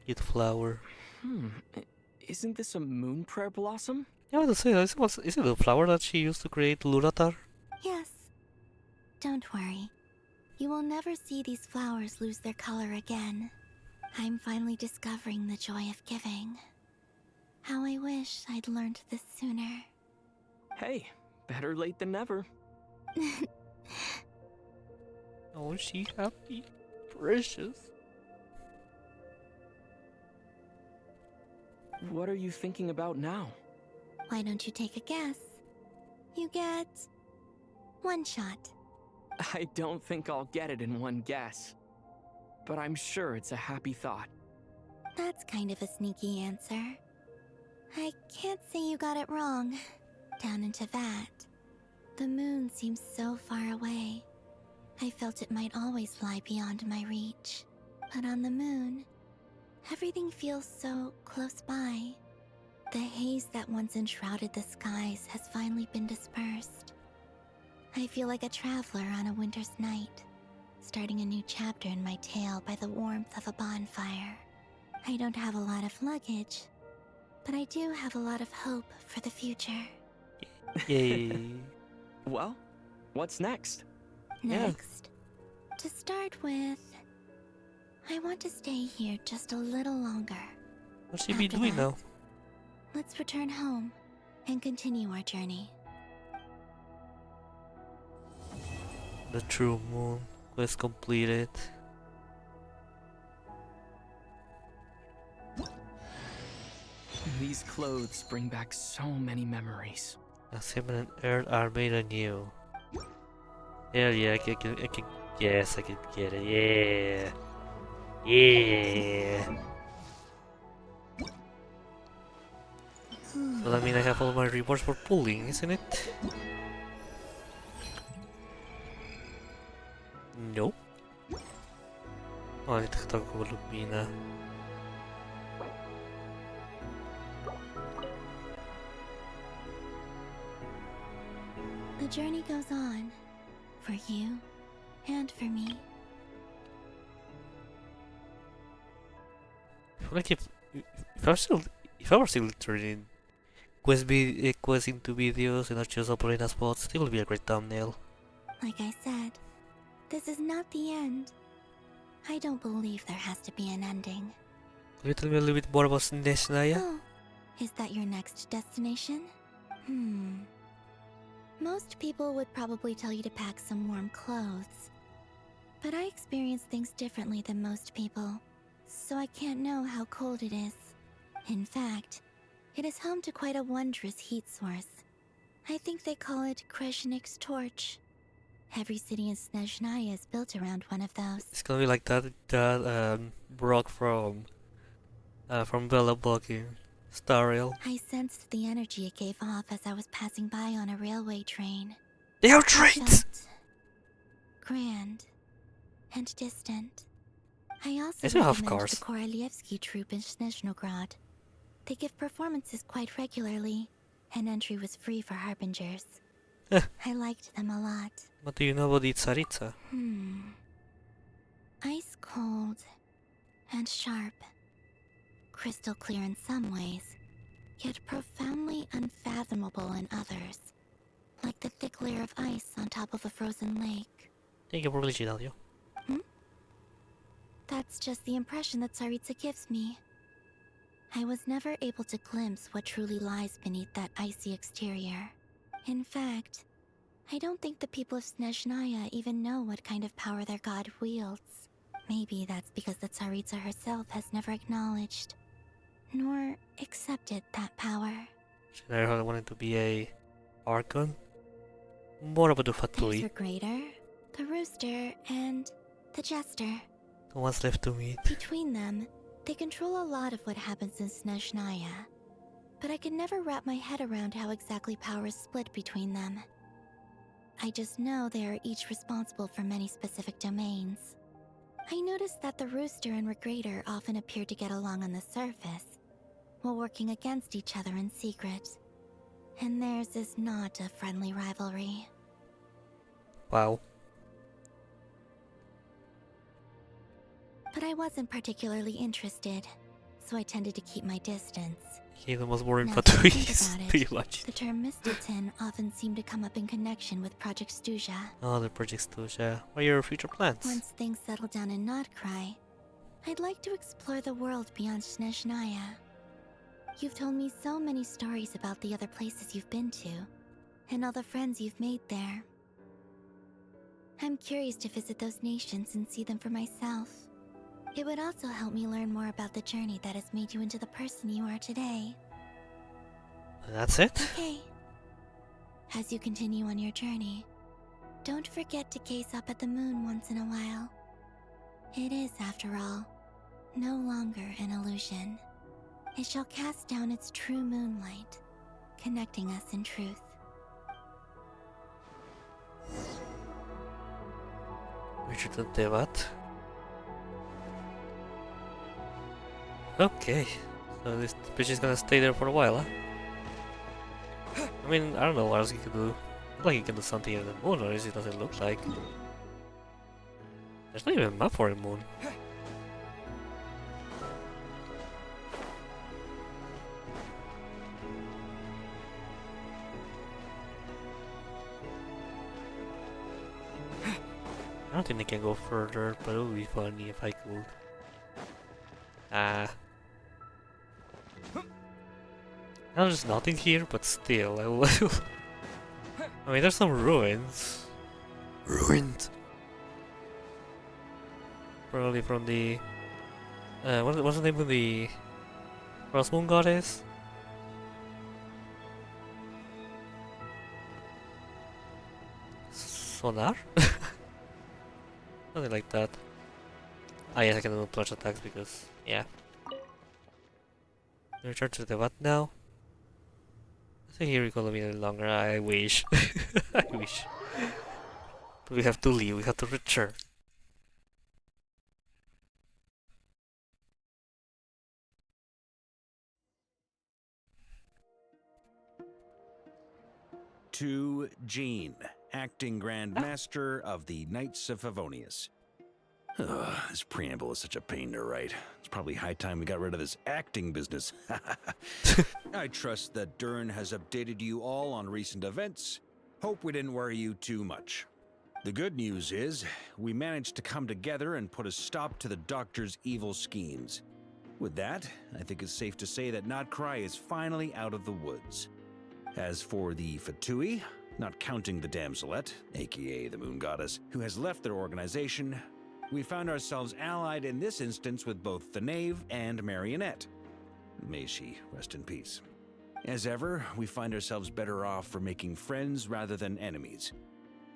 Get flower.
Isn't this a moon prayer blossom?
Yeah, I was say, is it the flower that she used to create Luratar?
Yes. Don't worry. You will never see these flowers lose their color again. I'm finally discovering the joy of giving. How I wish I'd learned this sooner.
Hey, better late than never.
Oh, she happy. Precious.
What are you thinking about now?
Why don't you take a guess? You get 1 shot.
I don't think I'll get it in one guess. But I'm sure it's a happy thought.
That's kind of a sneaky answer. I can't say you got it wrong. Down into that. The moon seems so far away. I felt it might always lie beyond my reach. But on the moon, everything feels so close by. The haze that once enshrouded the skies has finally been dispersed. I feel like a traveler on a winter's night, starting a new chapter in my tale by the warmth of a bonfire. I don't have a lot of luggage, but I do have a lot of hope for the future.
Yay.
Well, what's next?
Next, to start with, I want to stay here just a little longer.
What's she be
After
doing
that,
now?
Let's return home and continue our journey.
The true moon quest completed.
These clothes bring back so many memories.
As heaven and earth are made anew. Yeah, I can yes, I can get it. Yeah. So that means I have all my rewards for pulling, isn't it? Nope. Oh, I need to talk about Lupina.
The journey goes on, for you and for me.
Like if I were still turning quests into videos and not just uploading as spots, it would be a great thumbnail.
Like I said, this is not the end. I don't believe there has to be an ending.
Can you tell me a little bit more about Nesnaya?
Oh, is that your next destination? Most people would probably tell you to pack some warm clothes. But I experience things differently than most people, so I can't know how cold it is. In fact, it is home to quite a wondrous heat source. I think they call it Kreshnik's torch. Every city in Snezhnaya is built around one of those.
It's gonna be like that Brock from Bella blocking Star Rail.
I sensed the energy it gave off as I was passing by on a railway train.
They have
It
trains!
felt grand and distant. I also
They still have
recommend
cars.
the Korolievsky troupe in Snezhnograd. They give performances quite regularly, and entry was free for harbingers. I liked them a lot.
What do you know about the Tsaritsa?
Ice cold and sharp. Crystal clear in some ways, yet profoundly unfathomable in others. Like the thick layer of ice on top of a frozen lake.
Thank you for glitching, Alio.
That's just the impression that Tsaritsa gives me. I was never able to glimpse what truly lies beneath that icy exterior. In fact, I don't think the people of Snezhnaya even know what kind of power their god wields. Maybe that's because the Tsaritsa herself has never acknowledged, nor accepted that power.
She never wanted to be a Archon. More about the
There's
Fatui.
the Greater, the Rooster, and the Jester.
The ones left to meet.
Between them, they control a lot of what happens in Snezhnaya. But I could never wrap my head around how exactly power is split between them. I just know they are each responsible for many specific domains. I noticed that the Rooster and Regrator often appear to get along on the surface, while working against each other in secret. And theirs is not a friendly rivalry.
Wow.
But I wasn't particularly interested, so I tended to keep my distance.
He the most boring
Now that I think
Fatuis,
about it,
pretty much.
the term Mistelton often seemed to come up in connection with Project Stuja.
Oh, the Project Stuja. What are your future plans?
Once things settle down in NOD-KRAI, I'd like to explore the world beyond Snezhnaya. You've told me so many stories about the other places you've been to, and all the friends you've made there. I'm curious to visit those nations and see them for myself. It would also help me learn more about the journey that has made you into the person you are today.
That's it?
Okay. As you continue on your journey, don't forget to gaze up at the moon once in a while. It is, after all, no longer an illusion. It shall cast down its true moonlight, connecting us in truth.
EduTheVODS. Okay, so this bitch is gonna stay there for a while, huh? I mean, I don't know what else you can do. Like you can do something in the moon, or at least it doesn't look like. There's not even a map for a moon. I don't think they can go further, but it would be funny if I could. There's nothing here, but still, I will. I mean, there's some ruins. Ruined. Probably from the. What's the name of the Cross Moon Goddess? Sonar? Something like that. Ah, yes, I can do punch attacks because, yeah. Return to the what now? I think here we gonna be any longer. I wish. I wish. But we have to leave, we have to return.
To Jean, acting Grand Master of the Knights of Favonius. This preamble is such a pain to write. It's probably high time we got rid of this acting business. I trust that Dern has updated you all on recent events. Hope we didn't worry you too much. The good news is, we managed to come together and put a stop to the Doctor's evil schemes. With that, I think it's safe to say that NOD-KRAI is finally out of the woods. As for the Fatui, not counting the Damselette, aka the Moon Goddess, who has left their organization, we found ourselves allied in this instance with both the Knave and Marionette. May she rest in peace. As ever, we find ourselves better off for making friends rather than enemies.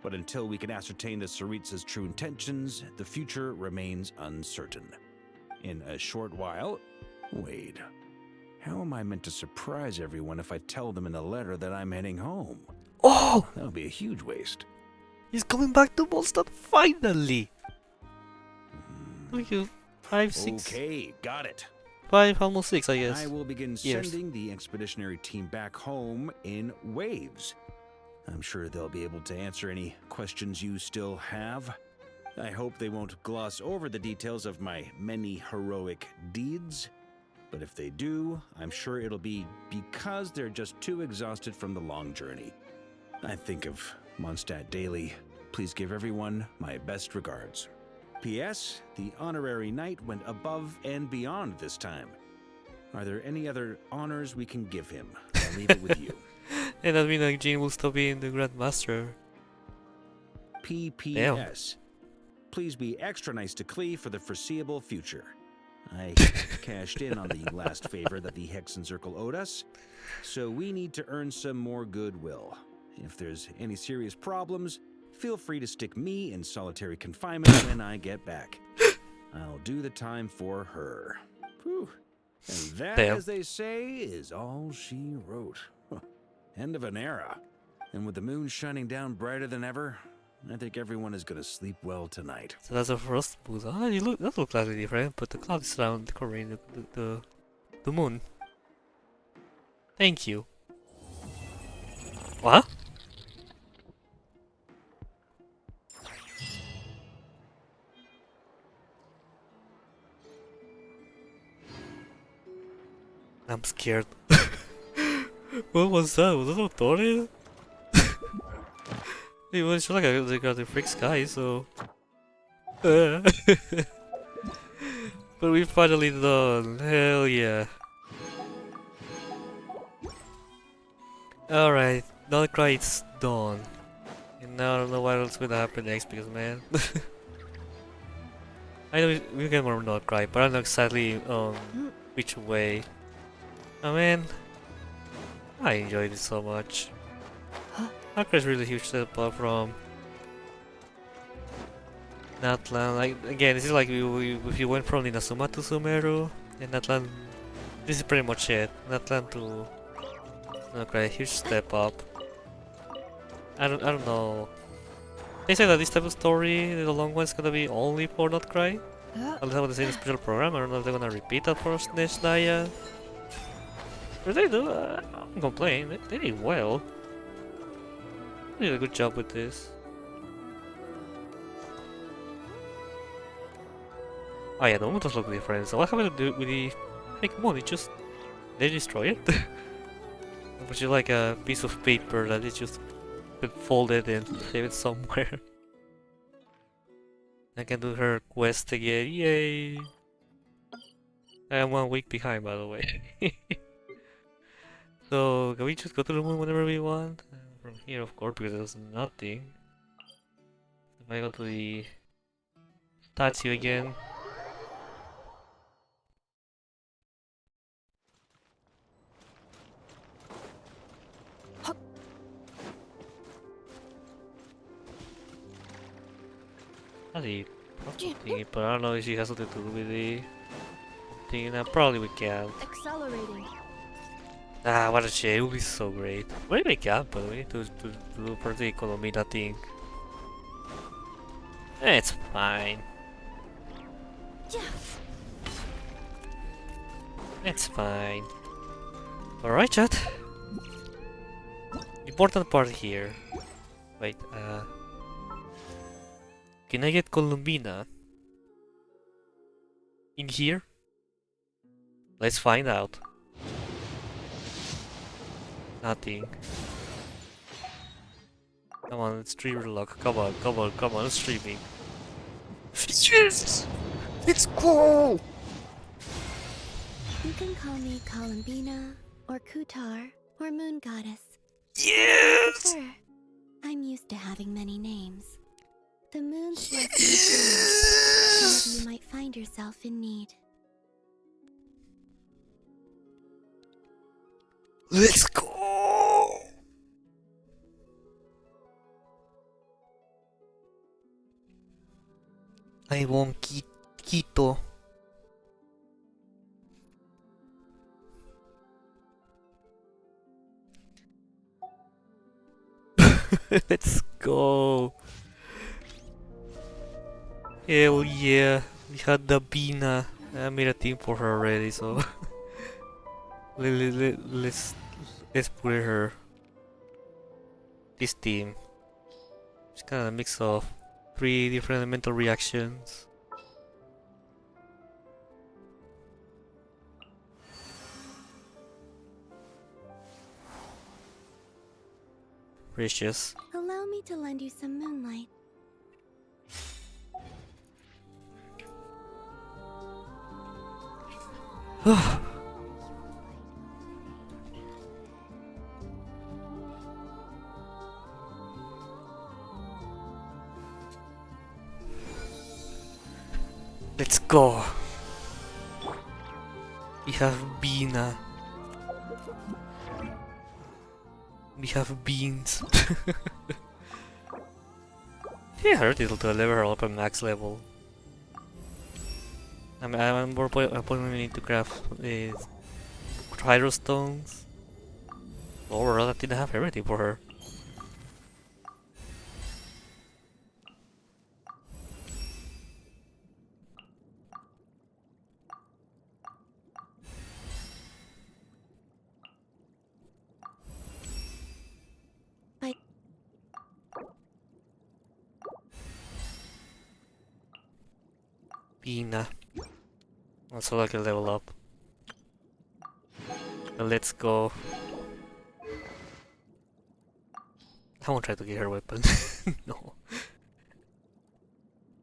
But until we can ascertain the Tsaritsa's true intentions, the future remains uncertain. In a short while... Wait. How am I meant to surprise everyone if I tell them in the letter that I'm heading home?
Oh!
That would be a huge waste.
He's coming back to Mondstadt finally! Look you, 5, 6.
Okay, got it.
5, almost 6, I guess.
I will begin sending the expeditionary team back home in waves. I'm sure they'll be able to answer any questions you still have. I hope they won't gloss over the details of my many heroic deeds. But if they do, I'm sure it'll be because they're just too exhausted from the long journey. I think of Mondstadt daily. Please give everyone my best regards. P.S. The honorary knight went above and beyond this time. Are there any other honors we can give him? I'll leave it with you.
And that means like Jean will stop being the Grand Master.
P.P.S. Please be extra nice to Klee for the foreseeable future. I cashed in on the last favor that the Hexen Circle owed us, so we need to earn some more goodwill. If there's any serious problems, feel free to stick me in solitary confinement when I get back. I'll do the time for her. Whew. And that, as they say, is all she wrote. End of an era. And with the moon shining down brighter than ever, I think everyone is gonna sleep well tonight.
So that's a frost boost. Ah, you look, that looks slightly different, but the clouds around covering the moon. Thank you. What? I'm scared. What was that? Was that a DOTTORE? It was like they got the freak sky, so... But we finally done. Hell yeah. Alright, NOD-KRAI it's done. And now I don't know what else gonna happen next because man. I know we get more NOD-KRAI, but I don't know exactly which way. Oh man, I enjoyed it so much. NOD-KRAI is really a huge step up from Natlan. Like again, this is like if you went from Inazuma to Sumeru, and Natlan. This is pretty much it. Natlan to NOD-KRAI, huge step up. I don't know. They say that this type of story, the long one's gonna be only for NOD-KRAI. Unless I want to say in a special program. I don't know if they're gonna repeat that for SNES Naya. If they do, I don't complain. They did well. They did a good job with this. Oh yeah, the moon does look different. So what happened to do with the fake moon? It just they destroy it. Which is like a piece of paper that is just folded and save it somewhere. I can do her quest again. Yay! I am 1 week behind, by the way. So can we just go to the moon whenever we want? From here, of course, because there's nothing. If I go to the statue again. That's the thingy, but I don't know if she has something to do with the thing. Probably we can't.
Accelerating.
Ah, what a shame. It would be so great. Maybe we can, but we need to do for the Economina thing. It's fine. It's fine. Alright, chat. Important part here. Wait, can I get Columbina in here? Let's find out. Nothing. Come on, it's streamer luck. Come on, come on, come on, it's streaming. Yes! Let's go!
You can call me Columbina, or Kutar, or Moon Goddess.
Yes!
Sure. I'm used to having many names. The moon's yes! Maybe you might find yourself in need.
Let's go! I want Quito. Let's go. Hell yeah. We had the Bina. I made a team for her already, so let's put her this team. It's kind of a mix of 3 different elemental reactions. Precious.
Allow me to lend you some moonlight.
Let's go. We have Bina. We have beans. Yeah, I heard it'll to level her up at max level. I'm more point we need to craft hydro stones. Overall, I didn't have everything for her. Bina. Also, I can level up. Let's go. I won't try to get her weapon. No.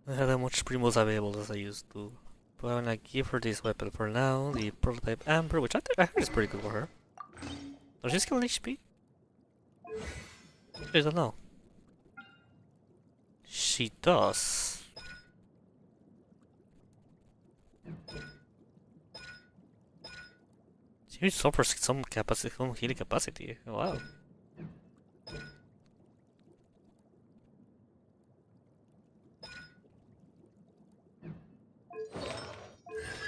I don't have that much primos available as I used to. But I'm gonna give her this weapon for now. The prototype Amber, which I heard is pretty good for her. Does she skill HP? I don't know. She does. She offers some capacity, some healing capacity. Wow.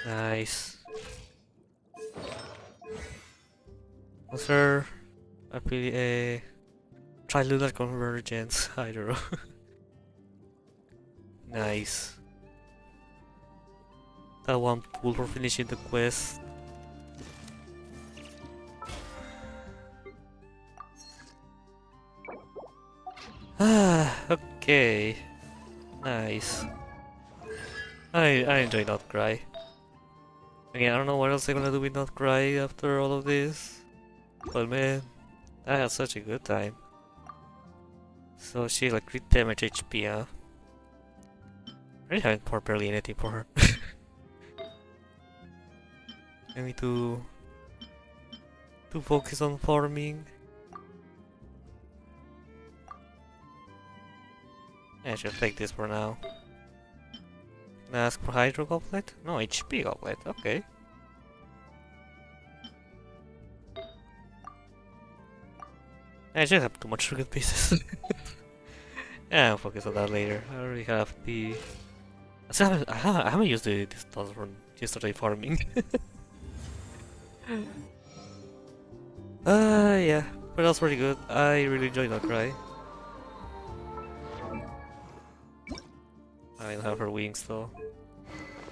Nice. Was there a trilunar convergence? I don't know. Nice. That one pull for finishing the quest. Ah, okay. Nice. I enjoy NOD-KRAI. Again, I don't know what else I'm gonna do with NOD-KRAI after all of this. But man, I had such a good time. So she's like crit damage HP, huh? I really haven't poured barely anything for her. I need to focus on farming. I should take this for now. Can I ask for Hydro Goblet? No, HP Goblet, okay. I just have too much sugar pieces. Yeah, I'll focus on that later. I already have the... I haven't used this stuff from yesterday farming. Yeah, but that's pretty good. I really enjoyed NOD-KRAI. I don't have her wings though.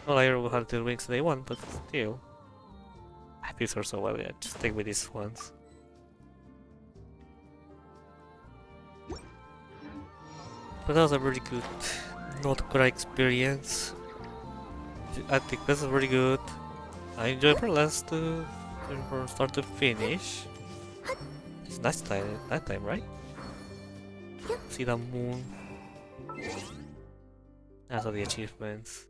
Well, I will have the wings they want, but still. These are so well, yeah, just stick with these ones. But that was a really good NOD-KRAI experience. I think this is really good. I enjoyed her last from start to finish. It's night time, right? See the moon. That's all the achievements.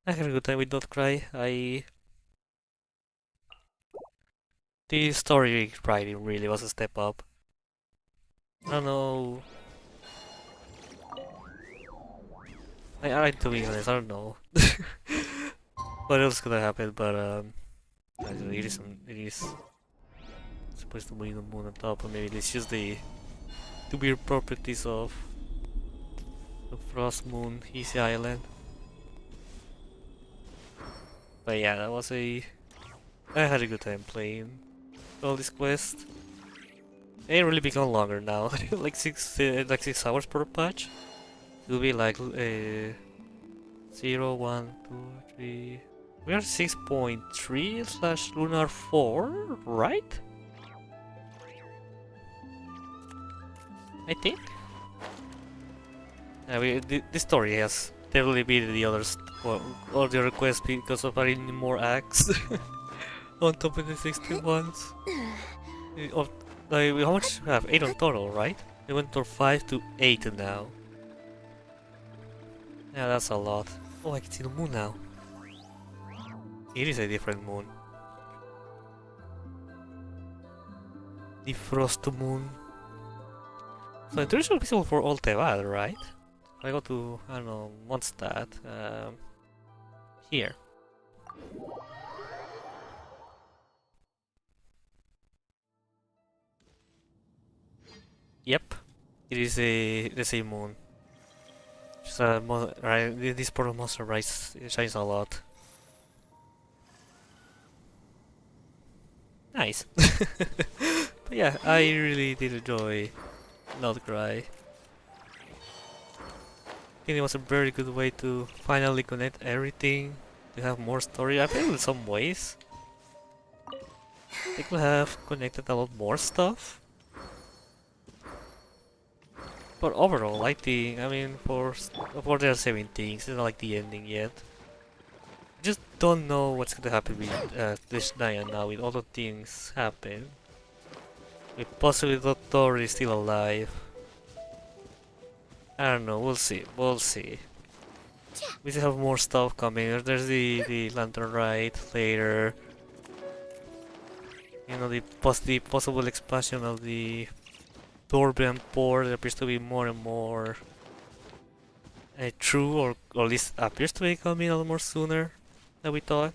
I had a good time with NOD-KRAI. The story writing really was a step up. I don't know. To be honest, I don't know what else could have happened, but it is supposed to be the moon on top, or maybe let's use the weird properties of the Frost Moon Easy Island. But yeah, I had a good time playing all this quest. They really become longer now, like 6 hours per patch. It'll be like 0, 1, 2, 3. We are 6.3 / Lunar 4, right? I think. This story has definitely beat the others, all the other quests because of adding more acts on top of the 16 ones. Like, how much we have? 8 on total, right? We went from 5 to 8 now. Yeah, that's a lot. Oh, I can see the moon now. It is a different moon. The Frost Moon. So there is a visible for all Tevad, right? I go to, I don't know, what's that? Here. Yep, it is the same moon. Just right, this part of Monster Rise shines a lot. Nice. But yeah, I really did enjoy NOD-KRAI. I think it was a very good way to finally connect everything, to have more story. I feel in some ways they could have connected a lot more stuff. But overall, I think, I mean, for their 7 things, it's not like the ending yet. I just don't know what's gonna happen with this Naya now, with all the things happen. With possibly DOTTORE is still alive. I don't know, we'll see, we'll see. We still have more stuff coming. There's the lantern ride later. You know, the possible expansion of the Doorbell port. There appears to be more and more true, or at least appears to be coming a lot more sooner than we thought.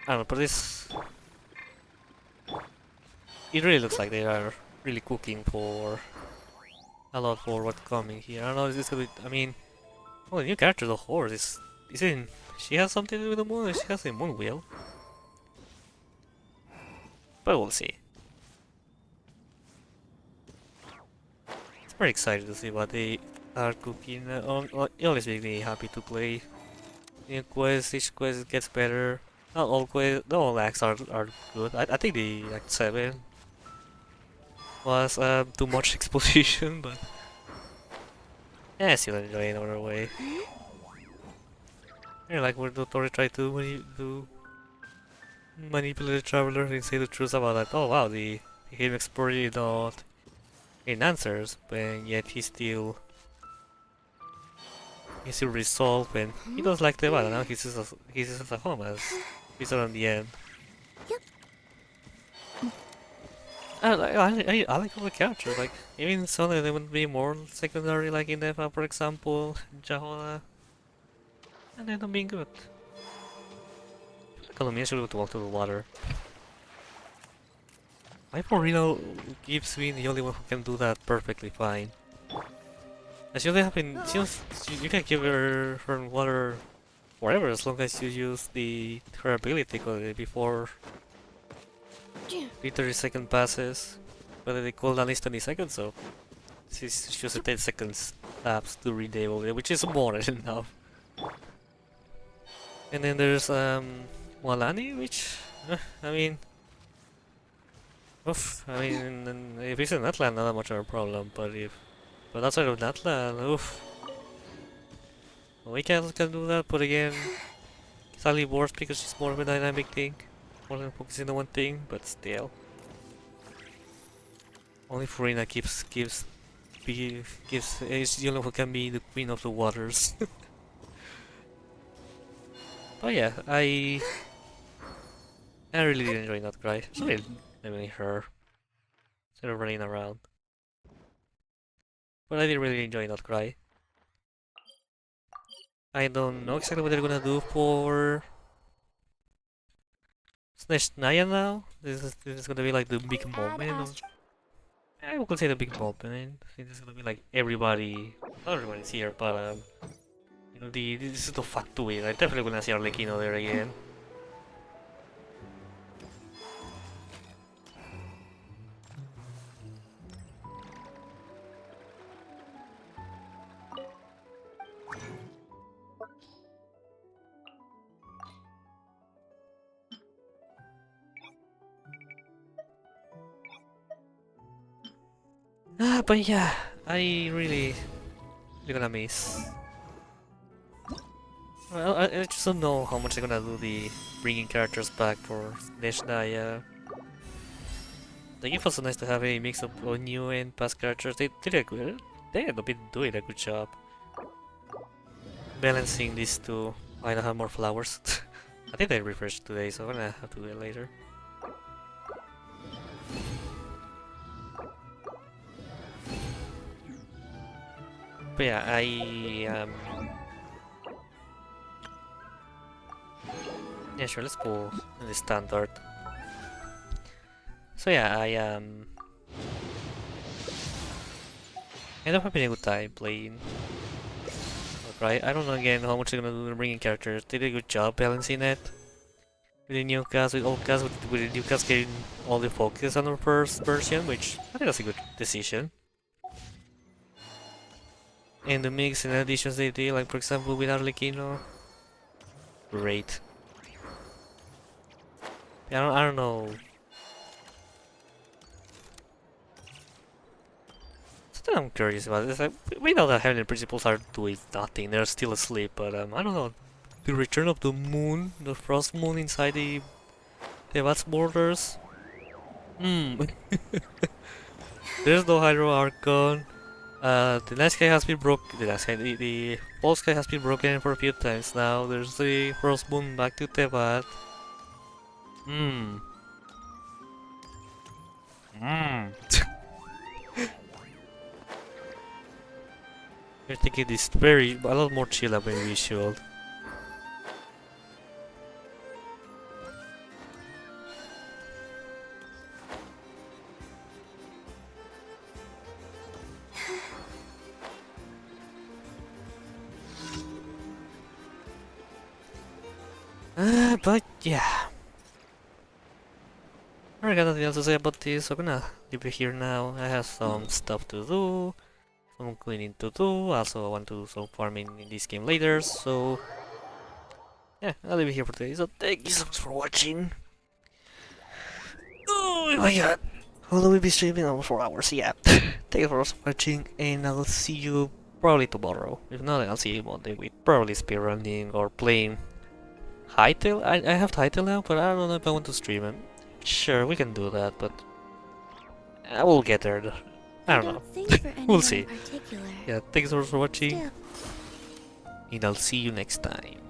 I don't know, but it really looks like they are really cooking for a lot for what's coming here. I don't know, is this gonna be, I mean, well, the new character, the horse, is in, she has something to do with the moon, she has a moon wheel. But we'll see. It's very excited to see what they are cooking. It always makes me happy to play new quests. Each quest gets better. Not all quests, not all acts are good. I think the Act 7 was too much exposition, but yeah, I still enjoy it in another way. I like where DOTTORE tried to manipulate the traveler and say the truth about that. Oh wow, the him exploring not in answers, but yet he's still resolved, and he does like the battle. Now he's just at home as he's around the end. I like all the characters, like, even some of them would be more secondary, like in Defa, for example, Jahoda, and they don't being good. Colombian should walk to the water. My Porino keeps being the only one who can do that perfectly fine. As you happen, you can give her water forever as long as you use her ability before the 30-second passes, but the cooldown is 20 seconds, so it's just a 10 seconds lapse to redable it, which is more than enough. And then there's Walani, which I mean, if it's in Natlan, not that much of a problem, but outside of Natlan, oof. We can do that, but again, it's only worse because it's more of a dynamic thing, more than focusing on one thing, but still. Only Furina is the only one who can be the queen of the waters. But yeah, I really did enjoy NOD-KRAI. Sorry, I mean her. Instead of running around. But I did really enjoy NOD-KRAI. I don't know exactly what they're gonna do for Naya now. This is gonna be like the big moment. I would say the big moment. This is gonna be like everybody. Not everybody's here, but you know, this is the fact to it. I'm definitely gonna see Arlecchino there again. But yeah, I really gonna miss. Well, I just don't know how much they're gonna do the bringing characters back for Neshnaya. Like, it was nice to have a mix of new and past characters. They end up doing a good job balancing these two. I don't have more flowers. I think they refreshed today, so I'm gonna have to do it later. But yeah, yeah, sure, let's go in the standard. So yeah, I end up having a good time playing. Right, I don't know again how much they're gonna do to bringing characters. They did a good job balancing it. With the new cast, with old cast, with the new cast getting all the focus on the first version, which I think that's a good decision. And the mix and additions they did, like for example with Arlecchino, great. I don't know. Something I'm curious about is like, we know that Heavenly Principles are doing nothing; they're still asleep. But I don't know. The return of the moon, the frost moon inside the DOTTORE's borders. There's no Hydro Archon. The night sky has been broken. The whole sky has been broken for a few times now. There's the frost moon back to Tevat. Hmm. Hmm. You're thinking this a lot more chill up than visual. But yeah. I got nothing else to say about this, so I'm gonna leave it here now. I have some stuff to do, some cleaning to do. Also, I want to do some farming in this game later, so yeah, I'll leave it here for today. So thank you so much for watching. Oh my god. Although we'll be streaming almost 4 hours, yeah. Thank you for watching, and I'll see you probably tomorrow. If not, I'll see you Monday with probably speedrunning or playing Hytale. I have Hytale now, but I don't know if I want to stream it. Sure, we can do that, but I will get there. I don't know. We'll see. Yeah, thanks so much for watching, and I'll see you next time.